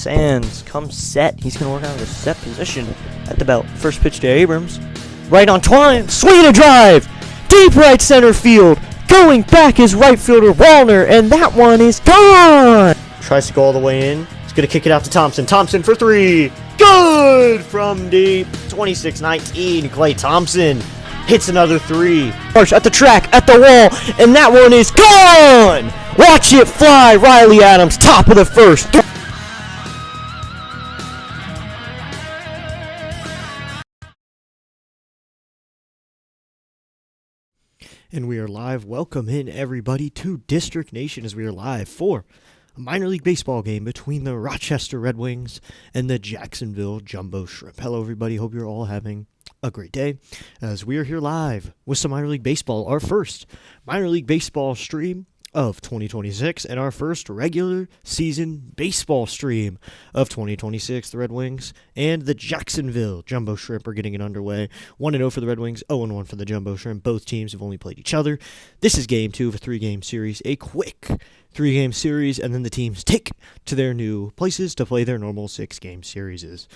Sands comes set. He's going to work out of a set position at the belt. First pitch to Abrams. Right on time. Swing a drive. Deep right center field. Going back is right fielder Wallner. And that one is gone. Tries to go all the way in. He's going to kick it out to Thompson. Thompson for 3. Good from deep. 26-19. Klay Thompson hits another 3. Marsh at the track, at the wall. And that one is gone. Watch it fly. Riley Adams, top of the first. And we are live. Welcome in, everybody, to District Nation as we are live for a minor league baseball game between the Rochester Red Wings and the Jacksonville Jumbo Shrimp. Hello, everybody. Hope you're all having a great day as we are here live with some minor league baseball, our first minor league baseball stream of 2026 and our first regular season baseball stream of 2026. The Red Wings and the Jacksonville Jumbo Shrimp are getting it underway. 1-0 for the Red Wings, 0-1 for the Jumbo Shrimp. Both teams have only played each other. This is game 2 of a 3-game series, a quick 3-game series, and then the teams take to their new places to play their normal 6-game series.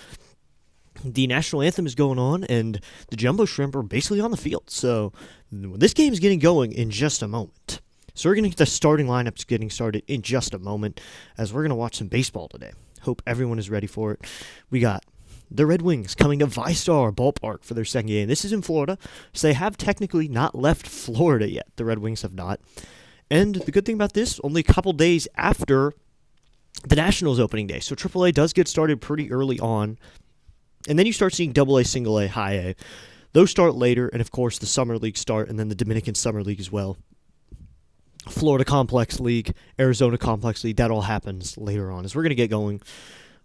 The national anthem is going on, and the Jumbo Shrimp are basically on the field. So this game is getting going in just a moment. So we're going to get the starting lineups getting started in just a moment as we're going to watch some baseball today. Hope everyone is ready for it. We got the Red Wings coming to VyStar Ballpark for their second game. This is in Florida, so they have technically not left Florida yet. The Red Wings have not. And the good thing about this, only a couple days after the Nationals opening day. So AAA does get started pretty early on. And then you start seeing AA, Single A, High A. Those start later, and of course the Summer League start, and then the Dominican Summer League as well. Florida Complex League, Arizona Complex League, that all happens later on. As we're going to get going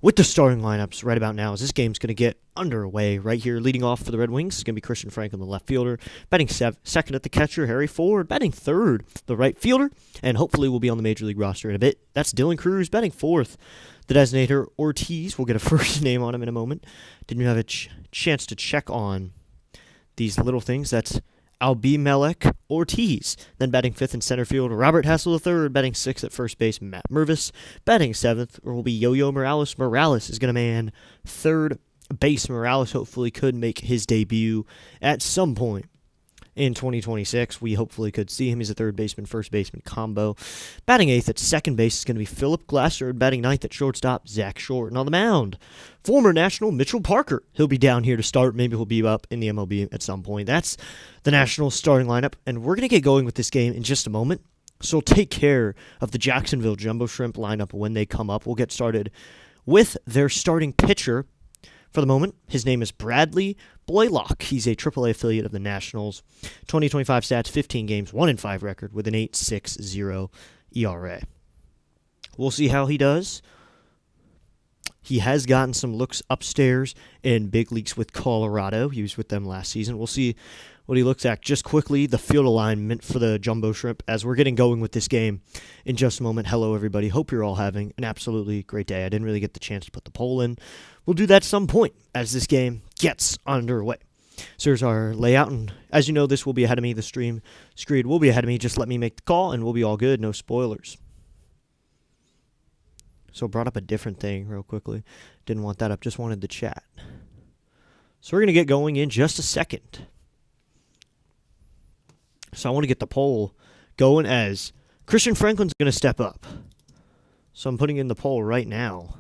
with the starting lineups right about now, as this game's going to get underway right here. Leading off for the Red Wings is going to be Christian Franklin, the left fielder. Batting second at the catcher, Harry Ford. Batting third, the right fielder. And hopefully will be on the Major League roster in a bit. That's Dylan Cruz. Batting fourth, the designator Ortiz. We'll get a first name on him in a moment. Didn't have a chance to check on these little things. That's Abimelech Ortiz. Then batting fifth in center field, Robert Hassel III. Batting sixth at first base, Matt Mervis. Batting seventh will be Yo-Yo Morales. Morales is going to man third base. Morales hopefully could make his debut at some point in 2026. We hopefully could see him. He's a third baseman, first baseman combo. Batting eighth at second base is going to be Philip Glasser. Batting ninth at shortstop, Zach Short. And on the mound, former National Mitchell Parker. He'll be down here to start. Maybe he'll be up in the MLB at some point. That's the National starting lineup. And we're going to get going with this game in just a moment. So we'll take care of the Jacksonville Jumbo Shrimp lineup when they come up. We'll get started with their starting pitcher. For the moment, his name is Bradley Blaylock. He's a AAA affiliate of the Nationals. 2025 stats, 15 games, 1-5 record with an 8.60 ERA. We'll see how he does. He has gotten some looks upstairs in big leagues with Colorado. He was with them last season. We'll see what he looks at. Just quickly, the field alignment for the Jumbo Shrimp as we're getting going with this game in just a moment. Hello, everybody. Hope you're all having an absolutely great day. I didn't really get the chance to put the poll in. We'll do that at some point as this game gets underway. So here's our layout, and as you know, this will be ahead of me. The screen will be ahead of me. Just let me make the call, and we'll be all good. No spoilers. So brought up a different thing real quickly. Didn't want that up. Just wanted the chat. So we're going to get going in just a second. So I want to get the poll going as Christian Franklin's going to step up. So I'm putting in the poll right now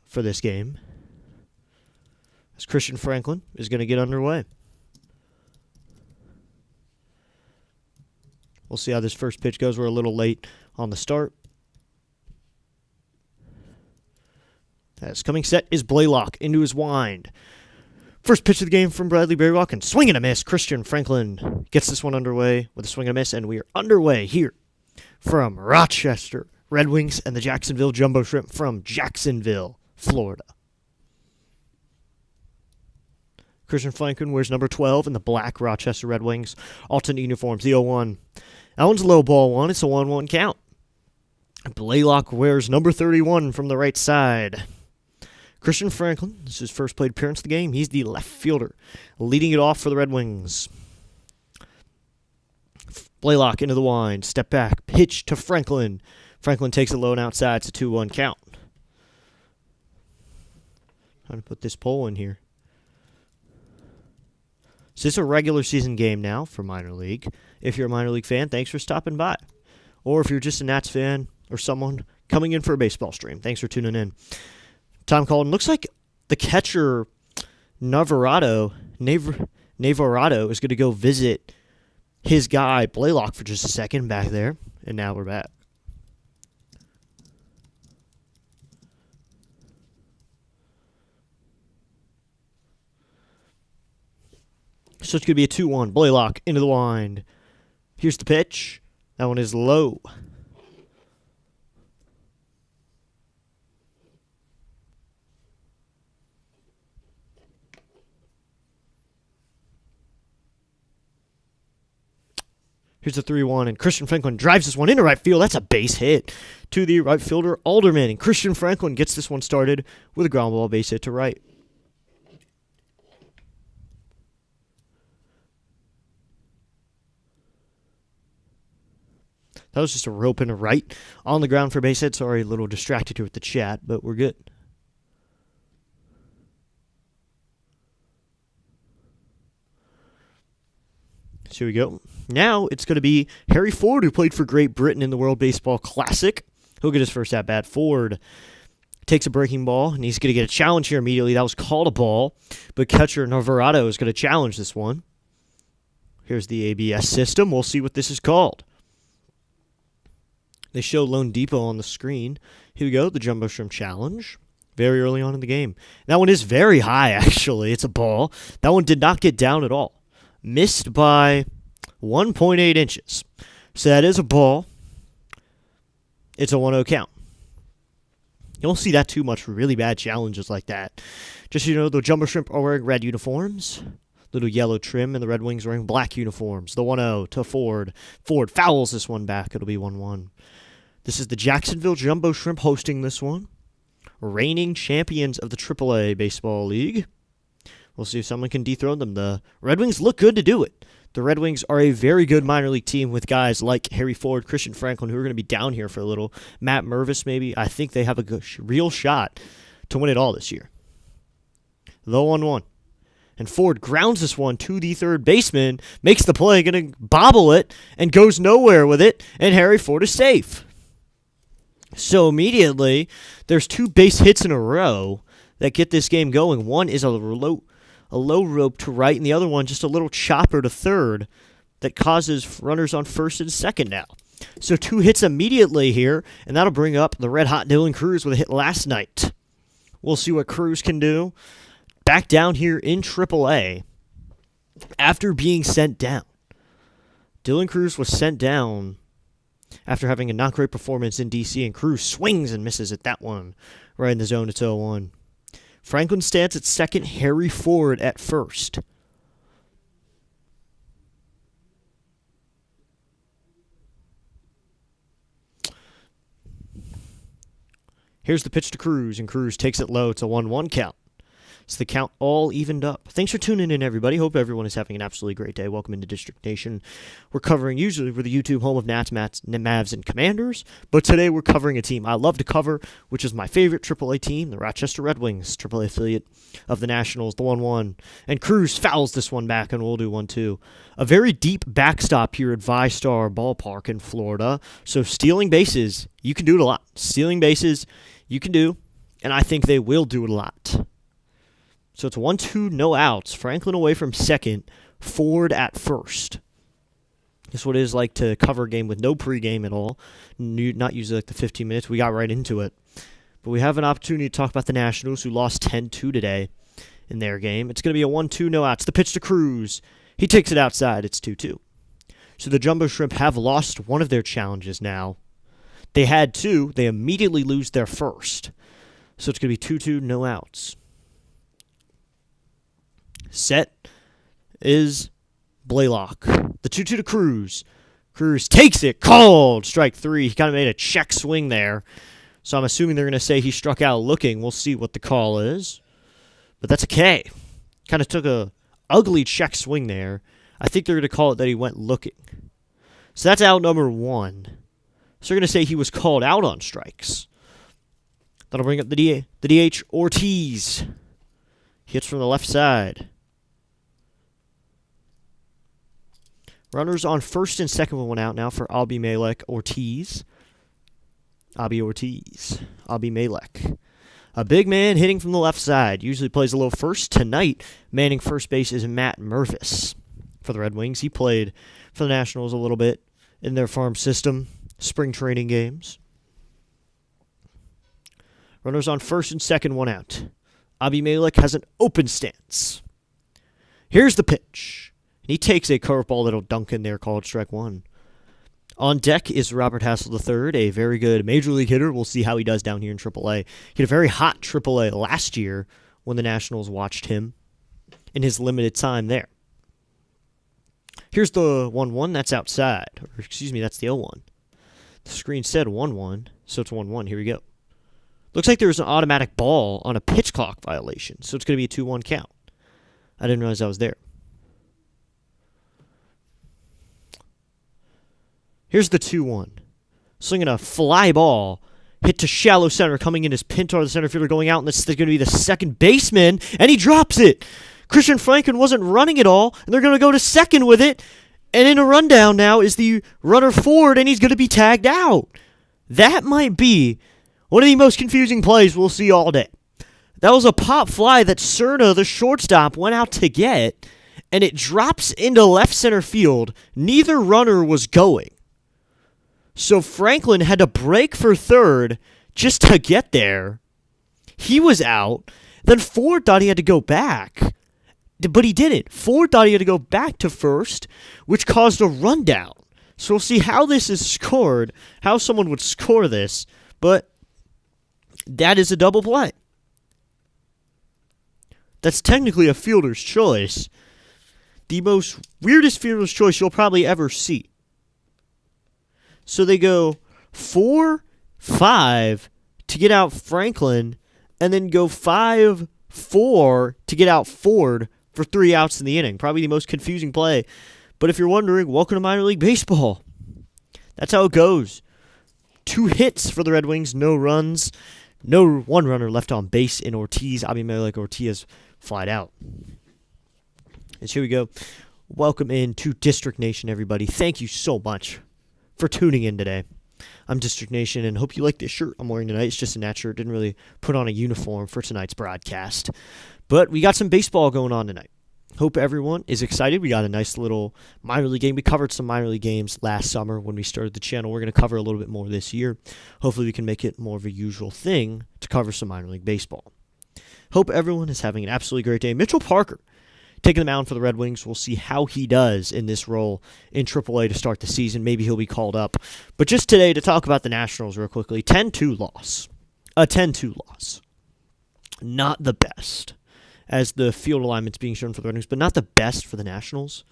for this game as Christian Franklin is going to get underway. We'll see how this first pitch goes. We're a little late on the start. As coming set is Blaylock into his wind. First pitch of the game from Bradley Blaylock, and swing and a miss. Christian Franklin gets this one underway with a swing and a miss, and we are underway here from Rochester Red Wings and the Jacksonville Jumbo Shrimp from Jacksonville, Florida. Christian Franklin wears number 12 in the black Rochester Red Wings alternate uniforms, the 0-1. That one's a low ball one. It's a 1-1 count. Blaylock wears number 31 from the right side. Christian Franklin, this is his first plate appearance of the game. He's the left fielder, leading it off for the Red Wings. Blaylock into the wind, step back, pitch to Franklin. Franklin takes it low and outside. It's a 2-1 count. Trying to put this poll in here. So this is a regular season game now for minor league. If you're a minor league fan, thanks for stopping by. Or if you're just a Nats fan or someone coming in for a baseball stream, thanks for tuning in. Time called. Looks like the catcher Navarrado is going to go visit his guy Blaylock for just a second back there. And now we're back. So it's going to be a 2-1. Blaylock into the wind. Here's the pitch. That one is low. Here's the 3-1, and Christian Franklin drives this one into right field. That's a base hit to the right fielder, Alderman. And Christian Franklin gets this one started with a ground ball base hit to right. That was just a rope and a right on the ground for base hit. Sorry, a little distracted here with the chat, but we're good. So here we go. Now it's going to be Harry Ford, who played for Great Britain in the World Baseball Classic. He'll get his first at-bat. Ford takes a breaking ball, and he's going to get a challenge here immediately. That was called a ball, but catcher Navarrado is going to challenge this one. Here's the ABS system. We'll see what this is called. They show Lone Depot on the screen. Here we go, the Jumbo Shrimp challenge. Very early on in the game. That one is very high, actually. It's a ball. That one did not get down at all. Missed by 1.8 inches. So that is a ball. It's a 1-0 count. You don't see that too much for really bad challenges like that. Just so you know, the Jumbo Shrimp are wearing red uniforms. Little yellow trim, and the Red Wings wearing black uniforms. The 1-0 to Ford. Ford fouls this one back. It'll be 1-1. This is the Jacksonville Jumbo Shrimp hosting this one. Reigning champions of the AAA Baseball League. We'll see if someone can dethrone them. The Red Wings look good to do it. The Red Wings are a very good minor league team with guys like Harry Ford, Christian Franklin, who are going to be down here for a little. Matt Mervis, maybe. I think they have a good, real shot to win it all this year. The 1-1. And Ford grounds this one to the third baseman, makes the play, going to bobble it, and goes nowhere with it, and Harry Ford is safe. So immediately, there's 2 base hits in a row that get this game going. One is a low rope to right, and the other one just a little chopper to third that causes runners on first and second now. So 2 hits immediately here, and that'll bring up the red-hot Dylan Cruz with a hit last night. We'll see what Cruz can do. Back down here in AAA after being sent down. Dylan Cruz was sent down after having a not great performance in D.C., and Cruz swings and misses at that one. Right in the zone, it's 0-1. Franklin stands at second, Harry Ford at first. Here's the pitch to Cruz, and Cruz takes it low. It's a 1-1 count. It's the count all evened up. Thanks for tuning in, everybody. Hope everyone is having an absolutely great day. Welcome into District Nation. We're covering, usually we're the YouTube home of Nats, Mavs, and Commanders, but today we're covering a team I love to cover, which is my favorite AAA team, the Rochester Red Wings, AAA affiliate of the Nationals, the 1-1. And Cruz fouls this one back, and we'll do 1-2. A very deep backstop here at ViStar Ballpark in Florida, so stealing bases, you can do it a lot. Stealing bases, you can do, and I think they will do it a lot. So it's 1-2, no outs. Franklin away from second, Ford at first. This is what it is like to cover a game with no pregame at all. Not usually like the 15 minutes. We got right into it. But we have an opportunity to talk about the Nationals, who lost 10-2 today in their game. It's going to be a 1-2, no outs. The pitch to Cruz. He takes it outside. It's 2-2. So the Jumbo Shrimp have lost one of their challenges now. They had 2. They immediately lose their first. So it's going to be 2-2, no outs. Set is Blaylock. The 2-2 to Cruz. Cruz takes it. Called. Strike 3. He kind of made a check swing there. So I'm assuming they're going to say he struck out looking. We'll see what the call is. But that's a K. Kind of took a ugly check swing there. I think they're going to call it that he went looking. So that's out number 1. So they're going to say he was called out on strikes. That'll bring up the DH Ortiz. Hits from the left side. Runners on first and second with one out now for Abi Malek. Abi Malek. A big man hitting from the left side. Usually plays a little first. Tonight, manning first base is Matt Mervis for the Red Wings. He played for the Nationals a little bit in their farm system, spring training games. Runners on first and second, one out. Abi Malek has an open stance. Here's the pitch. He takes a curveball that'll dunk in there, called strike one. On deck is Robert Hassel III, a very good major league hitter. We'll see how he does down here in AAA. He had a very hot AAA last year when the Nationals watched him in his limited time there. Here's the 1-1. That's outside. Or, excuse me, that's the 0-1. The screen said 1-1, so it's 1-1. Here we go. Looks like there's an automatic ball on a pitch clock violation, so it's going to be a 2-1 count. I didn't realize I was there. Here's the 2-1. Swinging a fly ball. Hit to shallow center. Coming in is Pintar, the center fielder, going out. And this is going to be the second baseman. And he drops it. Christian Franklin wasn't running at all. And they're going to go to second with it. And in a rundown now is the runner forward. And he's going to be tagged out. That might be one of the most confusing plays we'll see all day. That was a pop fly that Cerna, the shortstop, went out to get. And it drops into left center field. Neither runner was going. So Franklin had to break for third just to get there. He was out. Then Ford thought he had to go back, but he didn't. Ford thought he had to go back to first, which caused a rundown. So we'll see how this is scored, how someone would score this, but that is a double play. That's technically a fielder's choice. The most weirdest fielder's choice you'll probably ever see. So they go 4-5 to get out Franklin, and then go 5-4 to get out Ford for 3 outs in the inning. Probably the most confusing play. But if you're wondering, welcome to minor league baseball. That's how it goes. 2 hits for the Red Wings, no runs. No one runner left on base in Ortiz. Abi Malek Ortiz flied out. And here we go. Welcome in to District Nation, everybody. Thank you so much for tuning in today. I'm District Nation and hope you like this shirt I'm wearing tonight. It's just a nat shirt. Didn't really put on a uniform for tonight's broadcast. But we got some baseball going on tonight. Hope everyone is excited. We got a nice little minor league game. We covered some minor league games last summer when we started the channel. We're going to cover a little bit more this year. Hopefully we can make it more of a usual thing to cover some minor league baseball. Hope everyone is having an absolutely great day. Mitchell Parker taking the mound for the Red Wings. We'll see how he does in this role in AAA to start the season. Maybe he'll be called up. But just today, to talk about the Nationals real quickly, 10-2 loss. A 10-2 loss. Not the best, as the field alignment's being shown for the Red Wings, but not the best for the Nationals.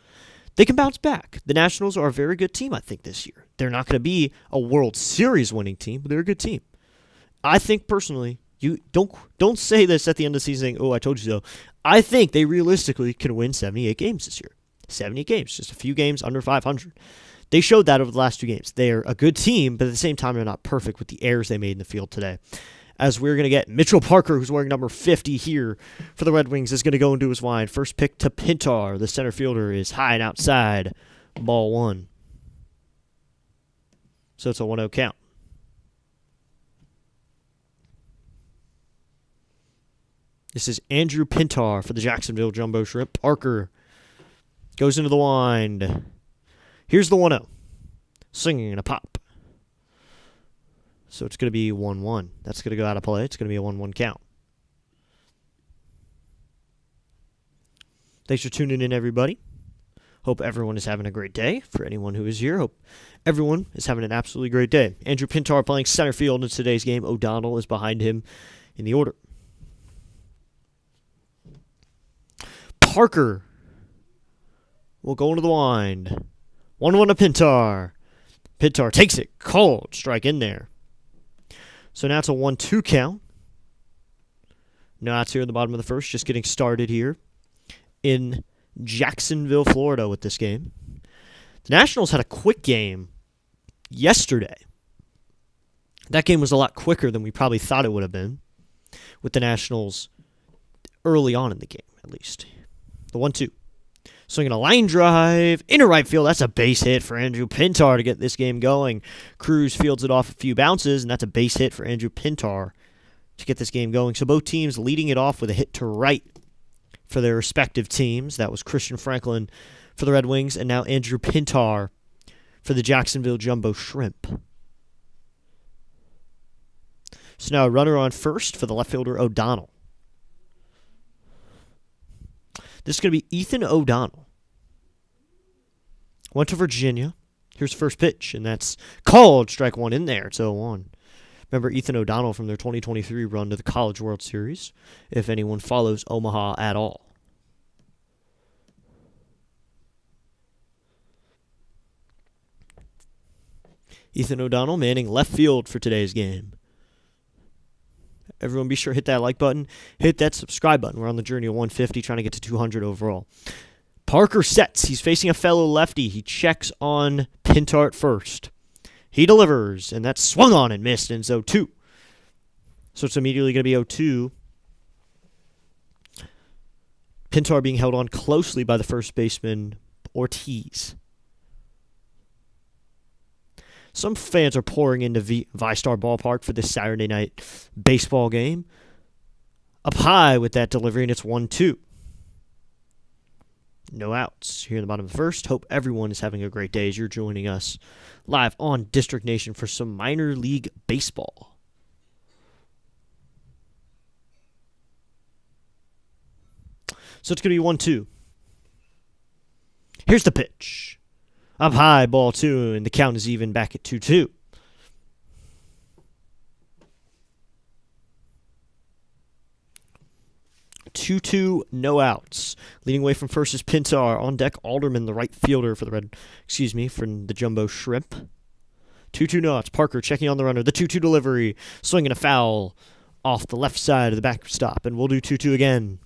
They can bounce back. The Nationals are a very good team, I think, this year. They're not going to be a World Series winning team, but they're a good team. I think, personally, you don't say this at the end of the season saying, oh, I told you so. I think they realistically can win 78 games this year. 78 games, just a few games under 500. They showed that over the last 2 games. They're a good team, but at the same time, they're not perfect with the errors they made in the field today. As we're going to get Mitchell Parker, who's wearing number 50 here for the Red Wings, is going to go into his line. First pick to Pintar. The center fielder is high and outside. Ball 1. So it's a 1-0 count. This is Andrew Pintar for the Jacksonville Jumbo Shrimp. Parker goes into the wind. Here's the 1-0. Swinging and a pop. So it's going to be 1-1. That's going to go out of play. It's going to be a 1-1 count. Thanks for tuning in, everybody. Hope everyone is having a great day. For anyone who is here, hope everyone is having an absolutely great day. Andrew Pintar playing center field in today's game. O'Donnell is behind him in the order. Parker will go into the wind. 1-1 to Pintar. Pintar takes it. Cold strike in there. So now it's a 1-2 count. No outs here in the bottom of the first. Just getting started here in Jacksonville, Florida with this game. The Nationals had a quick game yesterday. That game was a lot quicker than we probably thought it would have been, with the Nationals early on in the game, at least. The 1-2. Swinging a line drive into right field. That's a base hit for Andrew Pintar to get this game going. Cruz fields it off a few bounces, and that's a base hit for Andrew Pintar to get this game going. So both teams leading it off with a hit to right for their respective teams. That was Christian Franklin for the Red Wings, and now Andrew Pintar for the Jacksonville Jumbo Shrimp. So now a runner on first for the left fielder O'Donnell. This is going to be Ethan O'Donnell. Went to Virginia. Here's first pitch, and that's called strike one in there. It's 0-1. Remember Ethan O'Donnell from their 2023 run to the College World Series, if anyone follows Omaha at all. Ethan O'Donnell manning left field for today's game. Everyone be sure to hit that like button. Hit that subscribe button. We're on the journey of 150, trying to get to 200 overall. Parker sets. He's facing a fellow lefty. He checks on Pintar at first. He delivers, and that's swung on and missed, and it's 0-2. So it's immediately going to be 0-2. Pintar being held on closely by the first baseman, Ortiz. Some fans are pouring into ViStar Ballpark for this Saturday night baseball game. Up high with that delivery, and it's 1-2. No outs here in the bottom of the first. Hope everyone is having a great day as you're joining us live on District Nation for some minor league baseball. So it's going to be 1-2. Here's the pitch. Up high, ball 2, and the count is even back at 2-2. No outs. Leading away from first is Pintar. On deck, Alderman, the right fielder for from the Jumbo Shrimp. 2-2 no outs. Parker checking on the runner. The 2-2 delivery. Swinging a foul off the left side of the backstop, and we'll do 2-2 again.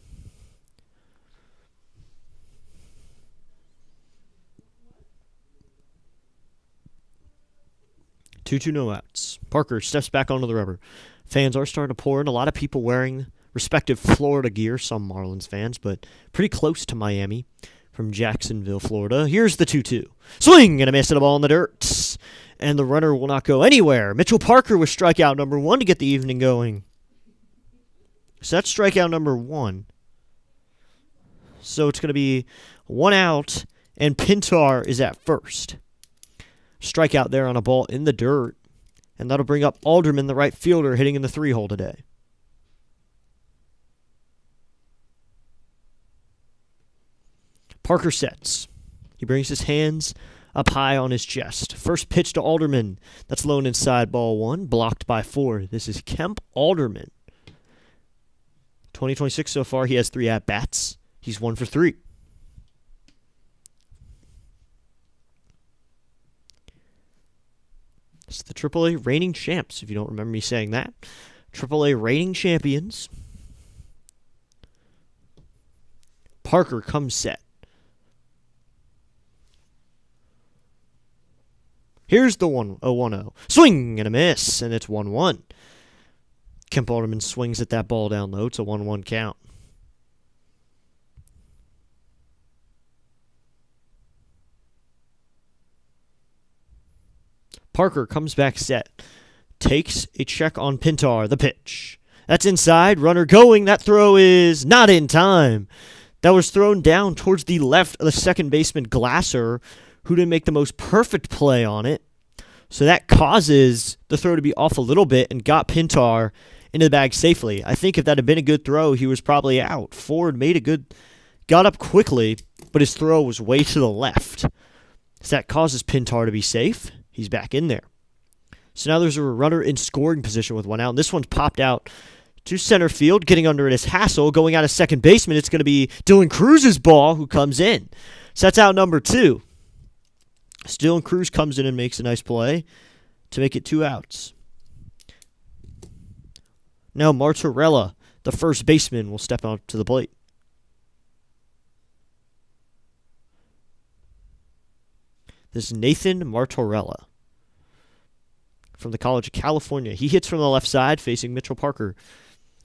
No outs. Parker steps back onto the rubber. Fans are starting to pour in. A lot of people wearing respective Florida gear. Some Marlins fans, but pretty close to Miami from Jacksonville, Florida. Here's the 2-2. Swing and a miss, and a ball in the dirt. And the runner will not go anywhere. Mitchell Parker with strikeout number 1 to get the evening going. So that's strikeout number 1. So it's going to be 1 out, and Pintar is at first. Strikeout there on a ball in the dirt, and that'll bring up Alderman, the right fielder, hitting in the 3-hole today. Parker sets. He brings his hands up high on his chest. First pitch to Alderman. That's low and inside, ball 1, blocked by 4. This is Kemp Alderman. 2026 so far, he has 3 at-bats. He's 1 for 3. It's the AAA reigning champs, if you don't remember me saying that. AAA reigning champions. Parker comes set. Here's the 1-0. Swing and a miss, and it's 1-1. Kemp Alderman swings at that ball down low. It's a 1-1 count. Parker comes back set. Takes a check on Pintar. The pitch. That's inside. Runner going. That throw is not in time. That was thrown down towards the left of the second baseman, Glasser, who didn't make the most perfect play on it. So that causes the throw to be off a little bit and got Pintar into the bag safely. I think if that had been a good throw, he was probably out. Ford got up quickly, but his throw was way to the left. So that causes Pintar to be safe. He's back in there. So now there's a runner in scoring position with 1 out. And this one's popped out to center field. Getting under it is Hassel. Going out of second baseman, it's going to be Dylan Cruz's ball who comes in. So that's out number 2. Dylan Cruz comes in and makes a nice play to make it 2 outs. Now Martorella, the first baseman, will step out to the plate. This is Nathan Martorella from the College of California. He hits from the left side facing Mitchell Parker.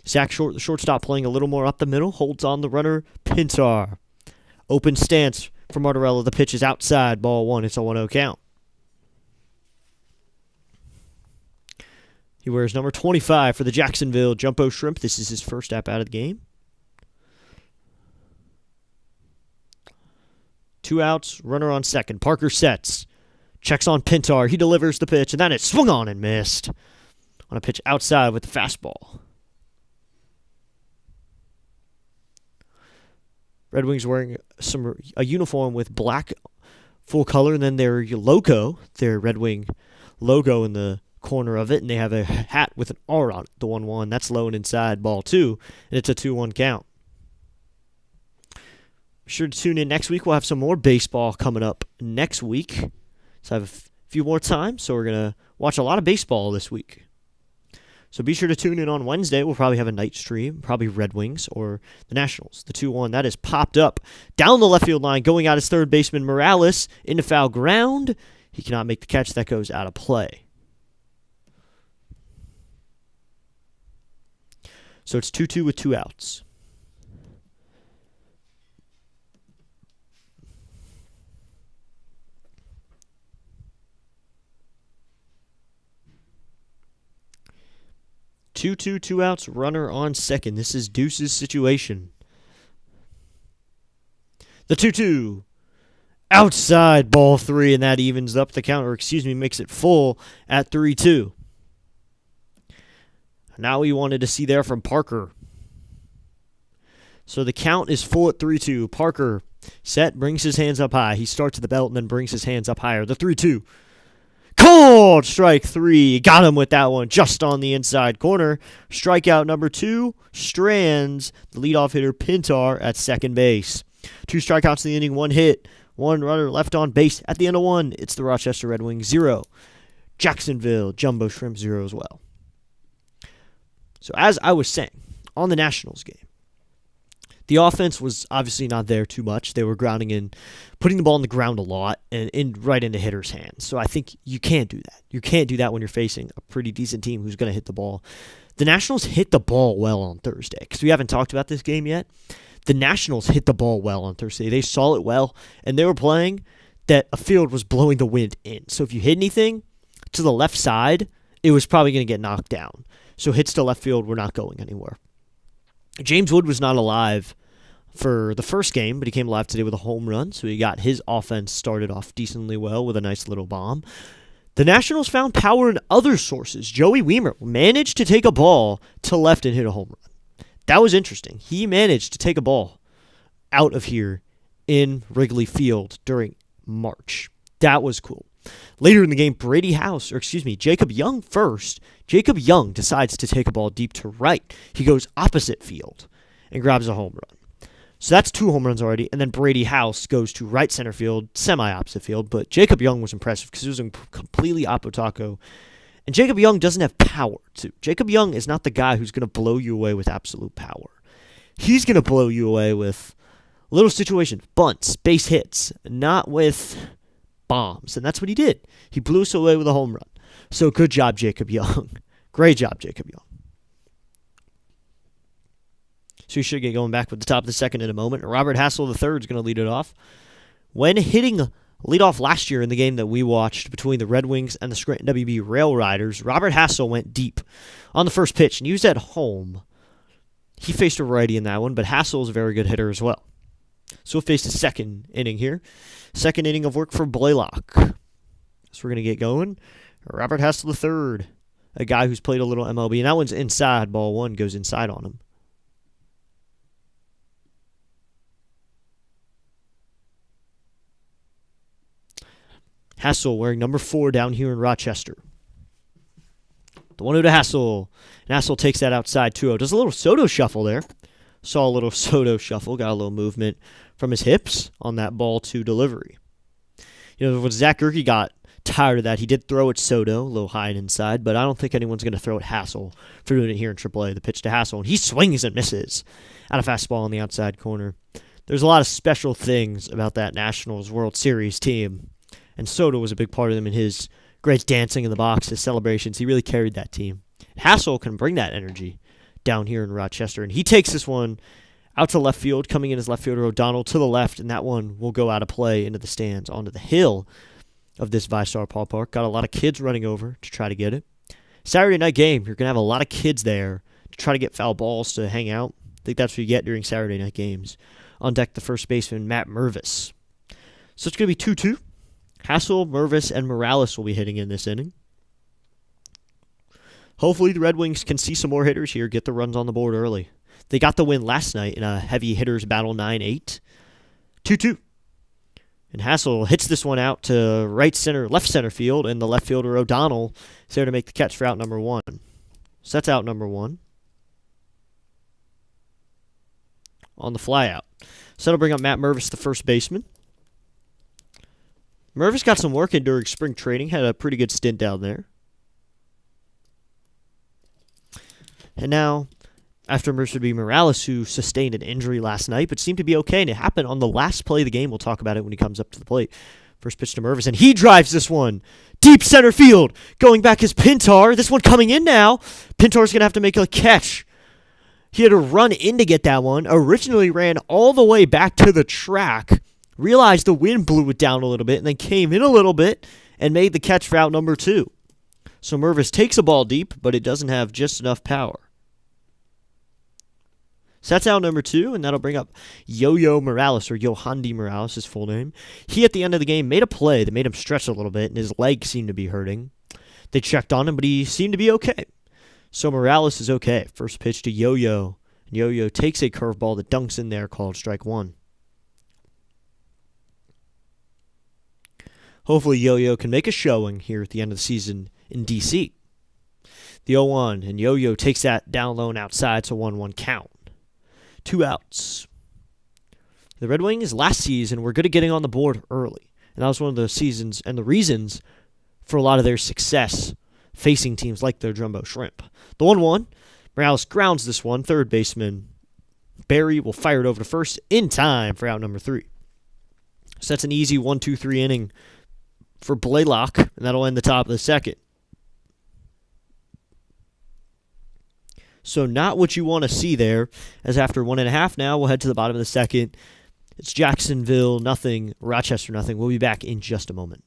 Zach Short, the shortstop, playing a little more up the middle, holds on the runner, Pintar. Open stance for Martorella. The pitch is outside, ball one. It's a 1-0 count. He wears number 25 for the Jacksonville Jumbo Shrimp. This is his first at bat of the game. 2 outs, runner on second. Parker sets. Checks on Pintar. He delivers the pitch, and then it swung on and missed. On a pitch outside with the fastball. Red Wings wearing a uniform with black full color, and then their logo, their Red Wing logo in the corner of it, and they have a hat with an R on it, the 1-1. That's low and inside, ball 2, and it's a 2-1 count. Be sure to tune in next week. We'll have some more baseball coming up next week. So I have a few more times, so we're going to watch a lot of baseball this week. So be sure to tune in on Wednesday. We'll probably have a night stream, probably Red Wings or the Nationals. The 2-1, that is popped up down the left field line, going out as third baseman Morales into foul ground. He cannot make the catch. That goes out of play. So it's 2-2 with 2 outs. Two outs, runner on second. This is Deuce's situation. The 2-2. Outside, ball 3, and that evens up the count, makes it full at 3-2. Now we wanted to see there from Parker. So the count is full at 3-2. Parker set, brings his hands up high. He starts at the belt and then brings his hands up higher. The 3-2. Called strike 3. Got him with that one just on the inside corner. Strikeout number 2. Strands the leadoff hitter Pintar at second base. 2 strikeouts in the inning, 1 hit. 1 runner left on base at the end of 1. It's the Rochester Red Wings 0. Jacksonville Jumbo Shrimp 0 as well. So as I was saying, on the Nationals game, the offense was obviously not there too much. They were grounding in, putting the ball on the ground a lot and right into hitters' hands. So I think you can't do that. You can't do that when you're facing a pretty decent team who's going to hit the ball. The Nationals hit the ball well on Thursday because we haven't talked about this game yet. The Nationals hit the ball well on Thursday. They saw it well, and they were playing that a field was blowing the wind in. So if you hit anything to the left side, it was probably going to get knocked down. So hits to left field were not going anywhere. James Wood was not alive for the first game, but he came alive today with a home run, so he got his offense started off decently well with a nice little bomb. The Nationals found power in other sources. Joey Wiemer managed to take a ball to left and hit a home run. That was interesting. He managed to take a ball out of here in Wrigley Field during March. That was cool. Later in the game, Jacob Young first. Jacob Young decides to take a ball deep to right. He goes opposite field and grabs a home run. So that's 2 home runs already. And then Brady House goes to right center field, semi-opposite field. But Jacob Young was impressive because he was completely apotaco. And Jacob Young doesn't have power, too. Jacob Young is not the guy who's going to blow you away with absolute power. He's going to blow you away with little situations, bunts, base hits, not with bombs. And that's what he did. He blew us away with a home run. So good job, Jacob Young. Great job, Jacob Young. So you should get going back with the top of the second in a moment. Robert Hassel III is going to lead it off. When hitting leadoff last year in the game that we watched between the Red Wings and the Scranton WB Rail Riders, Robert Hassel went deep on the first pitch, and he was at home. He faced a righty in that one, but Hassel is a very good hitter as well. So we'll face the second inning here. Second inning of work for Blaylock. So we're going to get going. Robert Hassel III, a guy who's played a little MLB, and that one's inside. Ball 1 goes inside on him. Hassel wearing number 4 down here in Rochester. The 1-0 to Hassel. And Hassel takes that outside 2-0. Does a little Soto shuffle there. Saw a little Soto shuffle. Got a little movement from his hips on that ball 2 delivery. You know, when Zach Gerke got tired of that, he did throw at Soto, a little high and inside, but I don't think anyone's going to throw at Hassel for doing it here in AAA. The pitch to Hassel, and he swings and misses at a fastball on the outside corner. There's a lot of special things about that Nationals World Series team. And Soto was a big part of them in his great dancing in the box, his celebrations. He really carried that team. Hassel can bring that energy down here in Rochester. And he takes this one out to left field, coming in as left fielder O'Donnell to the left, and that one will go out of play into the stands onto the hill of this VyStar ballpark. Got a lot of kids running over to try to get it. Saturday night game, you're going to have a lot of kids there to try to get foul balls to hang out. I think that's what you get during Saturday night games. On deck, the first baseman, Matt Mervis. So it's going to be 2-2. Hassel, Mervis, and Morales will be hitting in this inning. Hopefully the Red Wings can see some more hitters here, get the runs on the board early. They got the win last night in a heavy hitters battle 9-8. 2-2. And Hassel hits this one out to left center field, and the left fielder O'Donnell is there to make the catch for out number 1. So that's out number 1. On the fly out. So that'll bring up Matt Mervis, the first baseman. Mervis got some work in during spring training, had a pretty good stint down there. And now, after Mervis would be Morales, who sustained an injury last night, but seemed to be okay, and it happened on the last play of the game. We'll talk about it when he comes up to the plate. First pitch to Mervis, and he drives this one. Deep center field. Going back is Pintar. This one coming in now. Pintar's going to have to make a catch. He had to run in to get that one. Originally ran all the way back to the track. Realized the wind blew it down a little bit, and then came in a little bit and made the catch for out number 2. So Mervis takes a ball deep, but it doesn't have just enough power. So that's out number 2, and that'll bring up Yo-Yo Morales, or Yohandy Morales, his full name. He, at the end of the game, made a play that made him stretch a little bit, and his leg seemed to be hurting. They checked on him, but he seemed to be okay. So Morales is okay. First pitch to Yo-Yo. And Yo-Yo takes a curveball that dunks in there, called strike 1. Hopefully Yo-Yo can make a showing here at the end of the season in D.C. The 0-1, and Yo-Yo takes that down low and outside, so 1-1 count. 2 outs. The Red Wings last season were good at getting on the board early, and that was one of the seasons and the reasons for a lot of their success facing teams like the Jumbo Shrimp. The 1-1, Morales grounds this one. Third baseman Barry will fire it over to first in time for out number 3. So that's an easy 1-2-3 inning for Blaylock, and that'll end the top of the second. So not what you want to see there, as after 1.5 now, we'll head to the bottom of the second. It's Jacksonville nothing, Rochester nothing. We'll be back in just a moment.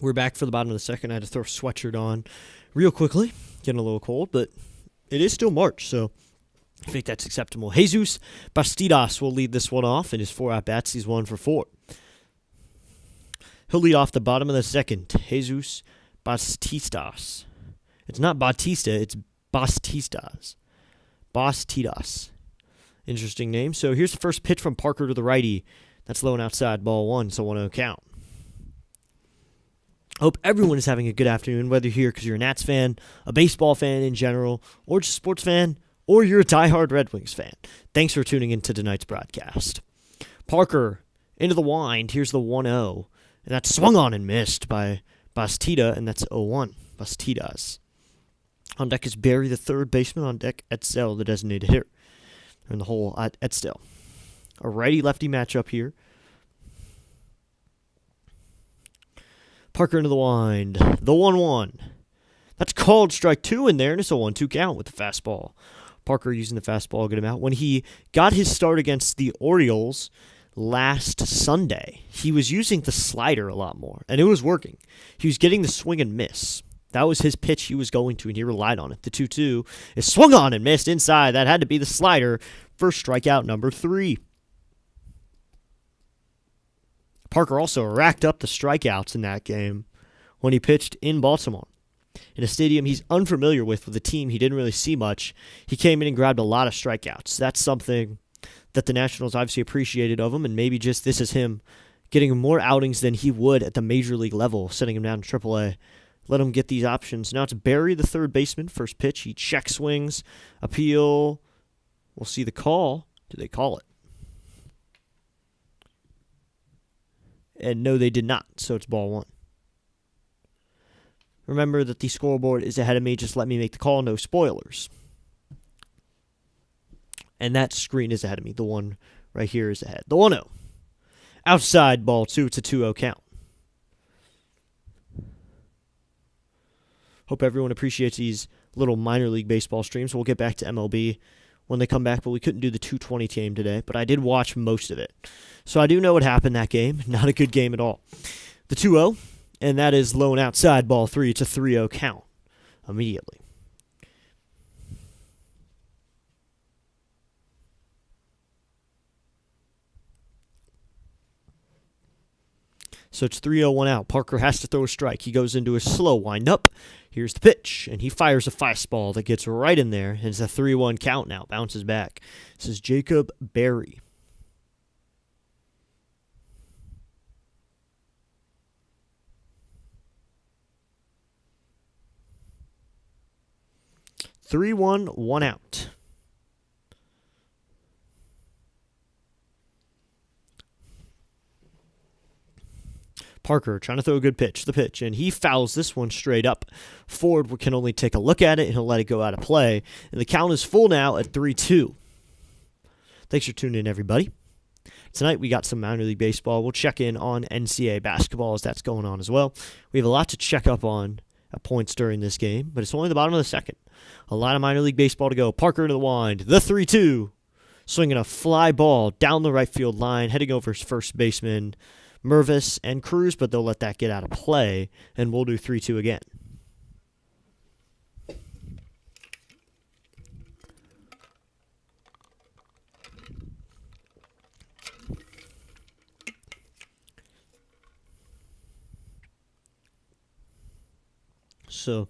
We're back for the bottom of the second. I had to throw a sweatshirt on real quickly. Getting a little cold, but it is still March, so I think that's acceptable. Jesus Bastidas will lead this one off in his 4 at-bats. He's 1 for 4. He'll lead off the bottom of the second. Jesus Bastidas. It's not Batista, it's Bastidas. Bastidas. Interesting name. So here's the first pitch from Parker to the righty. That's low and outside, ball 1, so 1-0 count. Hope everyone is having a good afternoon, whether you're here because you're a Nats fan, a baseball fan in general, or just a sports fan, or you're a diehard Red Wings fan. Thanks for tuning into tonight's broadcast. Parker into the wind. Here's the 1-0. And that's swung on and missed by Bastida, and that's 0-1. Bastidas. On deck is Barry, the third baseman. On deck, Etzel, the designated hitter. In the hole at Etzel. A righty-lefty matchup here. Parker into the wind. The 1-1. That's called strike 2 in there, and it's a 1-2 count with the fastball. Parker using the fastball to get him out. When he got his start against the Orioles last Sunday, he was using the slider a lot more, and it was working. He was getting the swing and miss. That was his pitch he was going to, and he relied on it. The 2-2 is swung on and missed inside. That had to be the slider for strikeout number 3. Parker also racked up the strikeouts in that game when he pitched in Baltimore. In a stadium he's unfamiliar with a team he didn't really see much, he came in and grabbed a lot of strikeouts. That's something that the Nationals obviously appreciated of him, and maybe just this is him getting more outings than he would at the major league level, sending him down to AAA. Let him get these options. Now it's Barry, the third baseman. First pitch, he check swings, appeal. We'll see the call. Do they call it? And no, they did not, so it's ball 1. Remember that the scoreboard is ahead of me. Just let me make the call. No spoilers. And that screen is ahead of me. The one right here is ahead. The 1-0. Outside ball 2. It's a 2-0 count. Hope everyone appreciates these little minor league baseball streams. We'll get back to MLB when they come back, but we couldn't do the 220 game today. But I did watch most of it. So I do know what happened that game. Not a good game at all. The 2-0. And that is low and outside ball 3. It's a 3-0 count immediately. So it's 3-0, 1 out. Parker has to throw a strike. He goes into a slow windup. Here's the pitch, and he fires a fastball that gets right in there. And it's a 3-1 count now. Bounces back. This is Jacob Barry. 3-1, 1 out. Parker trying to throw a good pitch, the pitch, and he fouls this one straight up. Ford can only take a look at it, and he'll let it go out of play. And the count is full now at 3-2. Thanks for tuning in, everybody. Tonight we got some minor league baseball. We'll check in on NCAA basketball as that's going on as well. We have a lot to check up on at points during this game, but it's only the bottom of the second. A lot of minor league baseball to go. Parker into the wind. The 3-2. Swinging a fly ball down the right field line, heading over his first baseman, Mervis and Cruz, but they'll let that get out of play, and we'll do 3-2 again. So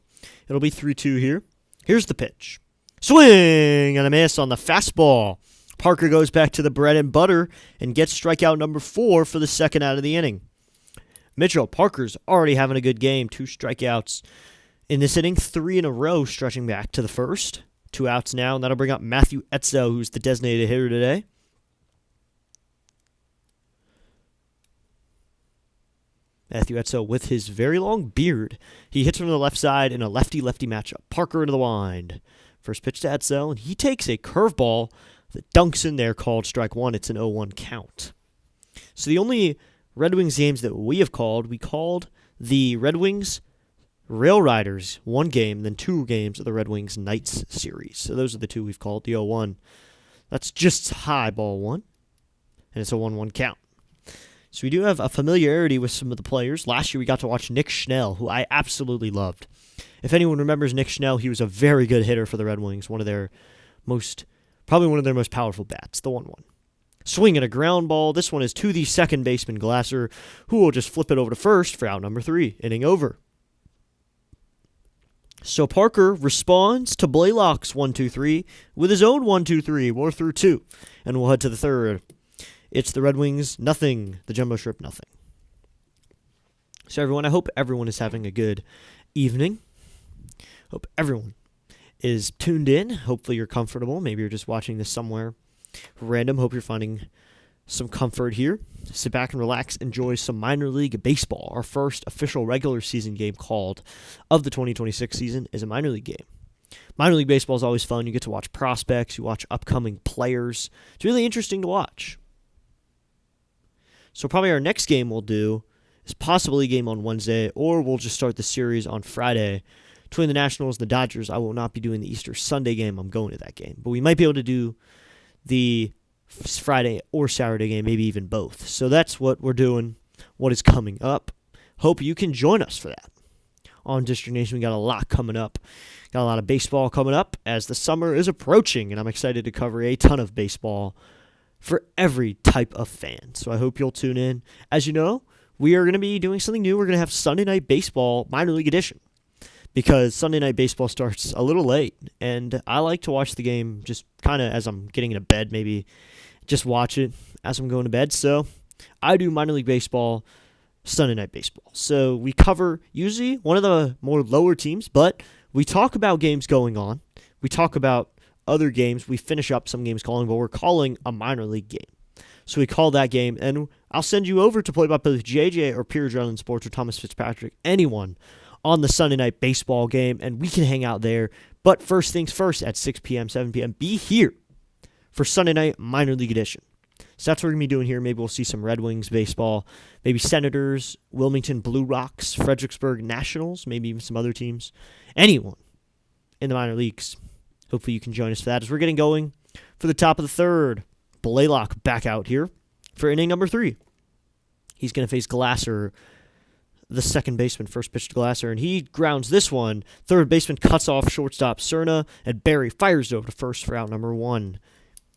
it'll be 3-2 here. Here's the pitch. Swing and a miss on the fastball. Parker goes back to the bread and butter and gets strikeout number 4 for the second out of the inning. Mitchell Parker's already having a good game. 2 strikeouts in this inning, 3 in a row, stretching back to the first. 2 outs now, and that'll bring up Matthew Etzel, who's the designated hitter today. Matthew Etzel with his very long beard. He hits from the left side in a lefty-lefty matchup. Parker into the wind. First pitch to Etzel, and he takes a curveball that dunks in there, called strike 1. It's an 0-1 count. So the only Red Wings games that we called the Red Wings Rail Riders 1 game, then 2 games of the Red Wings Knights series. So those are the 2 we've called. The 0-1, that's just high ball 1, and it's a 1-1 count. So we do have a familiarity with some of the players. Last year we got to watch Nick Schnell, who I absolutely loved. If anyone remembers Nick Schnell, he was a very good hitter for the Red Wings, probably one of their most powerful bats, the 1-1. Swing and a ground ball. This one is to the second baseman, Glasser, who will just flip it over to first for out number 3, inning over. So Parker responds to Blaylock's 1-2-3 with his own 1-2-3. We're through 2, and we'll head to the third. It's the Red Wings, nothing. The Jumbo Shrimp, nothing. So everyone, I hope everyone is having a good evening. Hope everyone is tuned in. Hopefully you're comfortable. Maybe you're just watching this somewhere random. Hope you're finding some comfort here. Sit back and relax, enjoy some minor league baseball. Our first official regular season game called of the 2026 season is a minor league game. Minor league baseball is always fun. You get to watch prospects, you watch upcoming players. It's really interesting to watch. So probably our next game we'll do is possibly a game on Wednesday, or we'll just start the series on Friday between the Nationals and the Dodgers. I will not be doing the Easter Sunday game. I'm going to that game. But we might be able to do the Friday or Saturday game, maybe even both. So that's what we're doing, what is coming up. Hope you can join us for that. On District Nation, we got a lot coming up. Got a lot of baseball coming up as the summer is approaching, and I'm excited to cover a ton of baseball for every type of fan. So I hope you'll tune in. As you know, we are going to be doing something new. We're going to have Sunday Night Baseball Minor League Edition because Sunday Night Baseball starts a little late, and I like to watch the game just kind of as I'm getting into bed, maybe just watch it as I'm going to bed. So I do Minor League Baseball Sunday Night Baseball. So we cover usually one of the more lower teams, but we talk about games going on. We talk about other games. We finish up some games calling, but we're calling a minor league game. So we call that game, and I'll send you over to play-by-play with JJ or Peer Adrenaline Sports or Thomas Fitzpatrick, anyone on the Sunday Night Baseball game, and we can hang out there. But first things first, at 6 p.m., 7 p.m., be here for Sunday Night Minor League Edition. So that's what we're going to be doing here. Maybe we'll see some Red Wings baseball, maybe Senators, Wilmington Blue Rocks, Fredericksburg Nationals, maybe even some other teams. Anyone in the minor leagues. Hopefully you can join us for that as we're getting going for the top of the third. Blaylock back out here for inning number 3. He's going to face Glasser, the second baseman, first pitch to Glasser, and he grounds this one. Third baseman cuts off shortstop Cerna, and Barry fires over to first for out number 1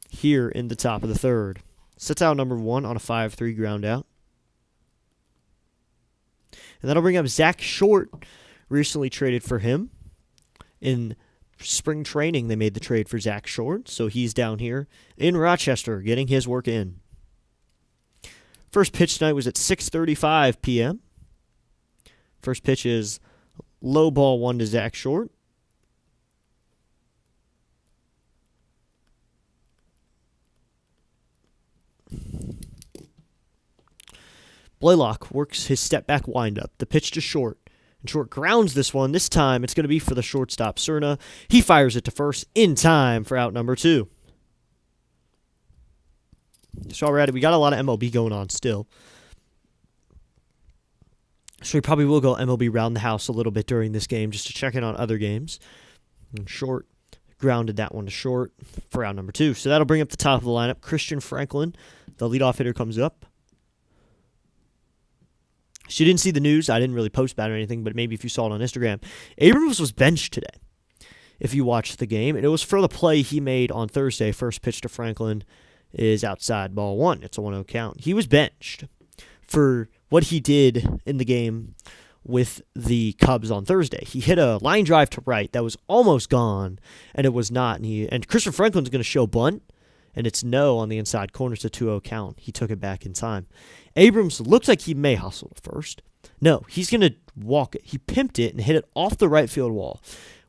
here in the top of the third. Sets out number 1 on a 5-3 ground out. And that'll bring up Zach Short, recently traded for him. In spring training, they made the trade for Zach Short, so he's down here in Rochester getting his work in. First pitch tonight was at 6:35 p.m. First pitch is low ball 1 to Zach Short. Blaylock works his step-back windup. The pitch to Short. And Short grounds this one. This time, it's going to be for the shortstop, Cerna. He fires it to first in time for out number 2. So already, we got a lot of MLB going on still. So we probably will go MLB round the house a little bit during this game just to check in on other games. And Short grounded that one to Short for out number 2. So that'll bring up the top of the lineup. Christian Franklin, the leadoff hitter, comes up. She didn't see the news. I didn't really post about it or anything, but maybe if you saw it on Instagram. Abrams was benched today, if you watched the game. And it was for the play he made on Thursday. First pitch to Franklin is outside ball 1. It's a 1-0 count. He was benched for what he did in the game with the Cubs on Thursday. He hit a line drive to right that was almost gone, and it was not. And Christian Franklin's going to show bunt, and it's no on the inside corner. It's a 2-0 count. He took it back in time. Abrams looks like he may hustle to first. No, he's going to walk it. He pimped it and hit it off the right field wall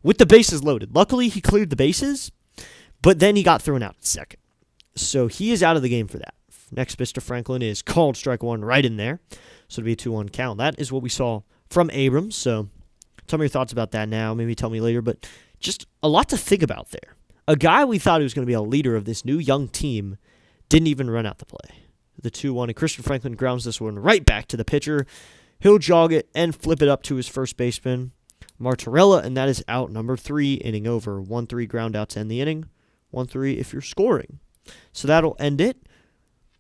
with the bases loaded. Luckily, he cleared the bases, but then he got thrown out at second. So he is out of the game for that. Next pitch to Franklin is called strike 1 right in there. So it'll be a 2-1 count. That is what we saw from Abrams. So tell me your thoughts about that now. Maybe tell me later, but just a lot to think about there. A guy we thought he was going to be a leader of this new young team didn't even run out the play. The 2-1, and Christian Franklin grounds this one right back to the pitcher. He'll jog it and flip it up to his first baseman, Martorella, and that is out number 3, inning over. 1-3 ground out to end the inning. 1-3 if you're scoring. So that'll end it.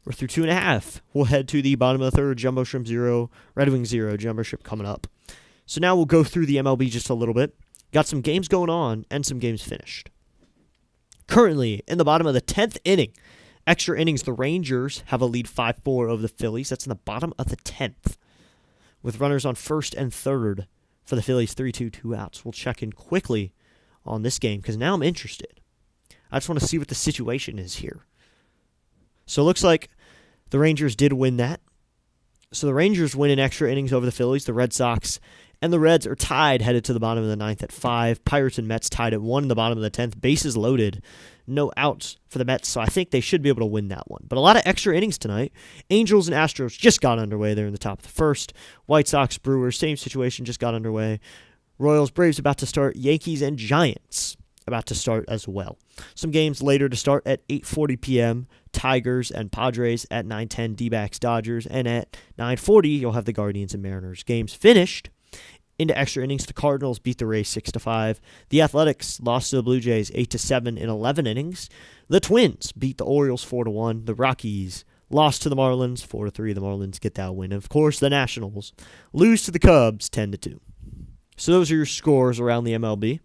We're through 2.5. We'll head to the bottom of the third. Jumbo Shrimp 0, Red Wings 0. Jumbo Shrimp coming up. So now we'll go through the MLB just a little bit. Got some games going on and some games finished. Currently, in the bottom of the 10th inning, extra innings, the Rangers have a lead 5-4 over the Phillies. That's in the bottom of the 10th. With runners on first and third for the Phillies, 3-2, 2 outs. We'll check in quickly on this game because now I'm interested. I just want to see what the situation is here. So it looks like the Rangers did win that. So the Rangers win in extra innings over the Phillies. The Red Sox And the Reds are tied, headed to the bottom of the ninth at 5. Pirates and Mets tied at 1 in the bottom of the 10th. Bases loaded. No outs for the Mets, so I think they should be able to win that one. But a lot of extra innings tonight. Angels and Astros just got underway there in the top of the first. White Sox, Brewers, same situation, just got underway. Royals, Braves about to start. Yankees and Giants about to start as well. Some games later to start at 8:40 p.m. Tigers and Padres at 9:10. D-backs, Dodgers, and at 9:40 you'll have the Guardians and Mariners. Games finished. Into extra innings, the Cardinals beat the Rays 6-5. The Athletics lost to the Blue Jays 8-7 in 11 innings. The Twins beat the Orioles 4-1. The Rockies lost to the Marlins 4-3. The Marlins get that win. And of course, the Nationals lose to the Cubs 10-2. So those are your scores around the MLB.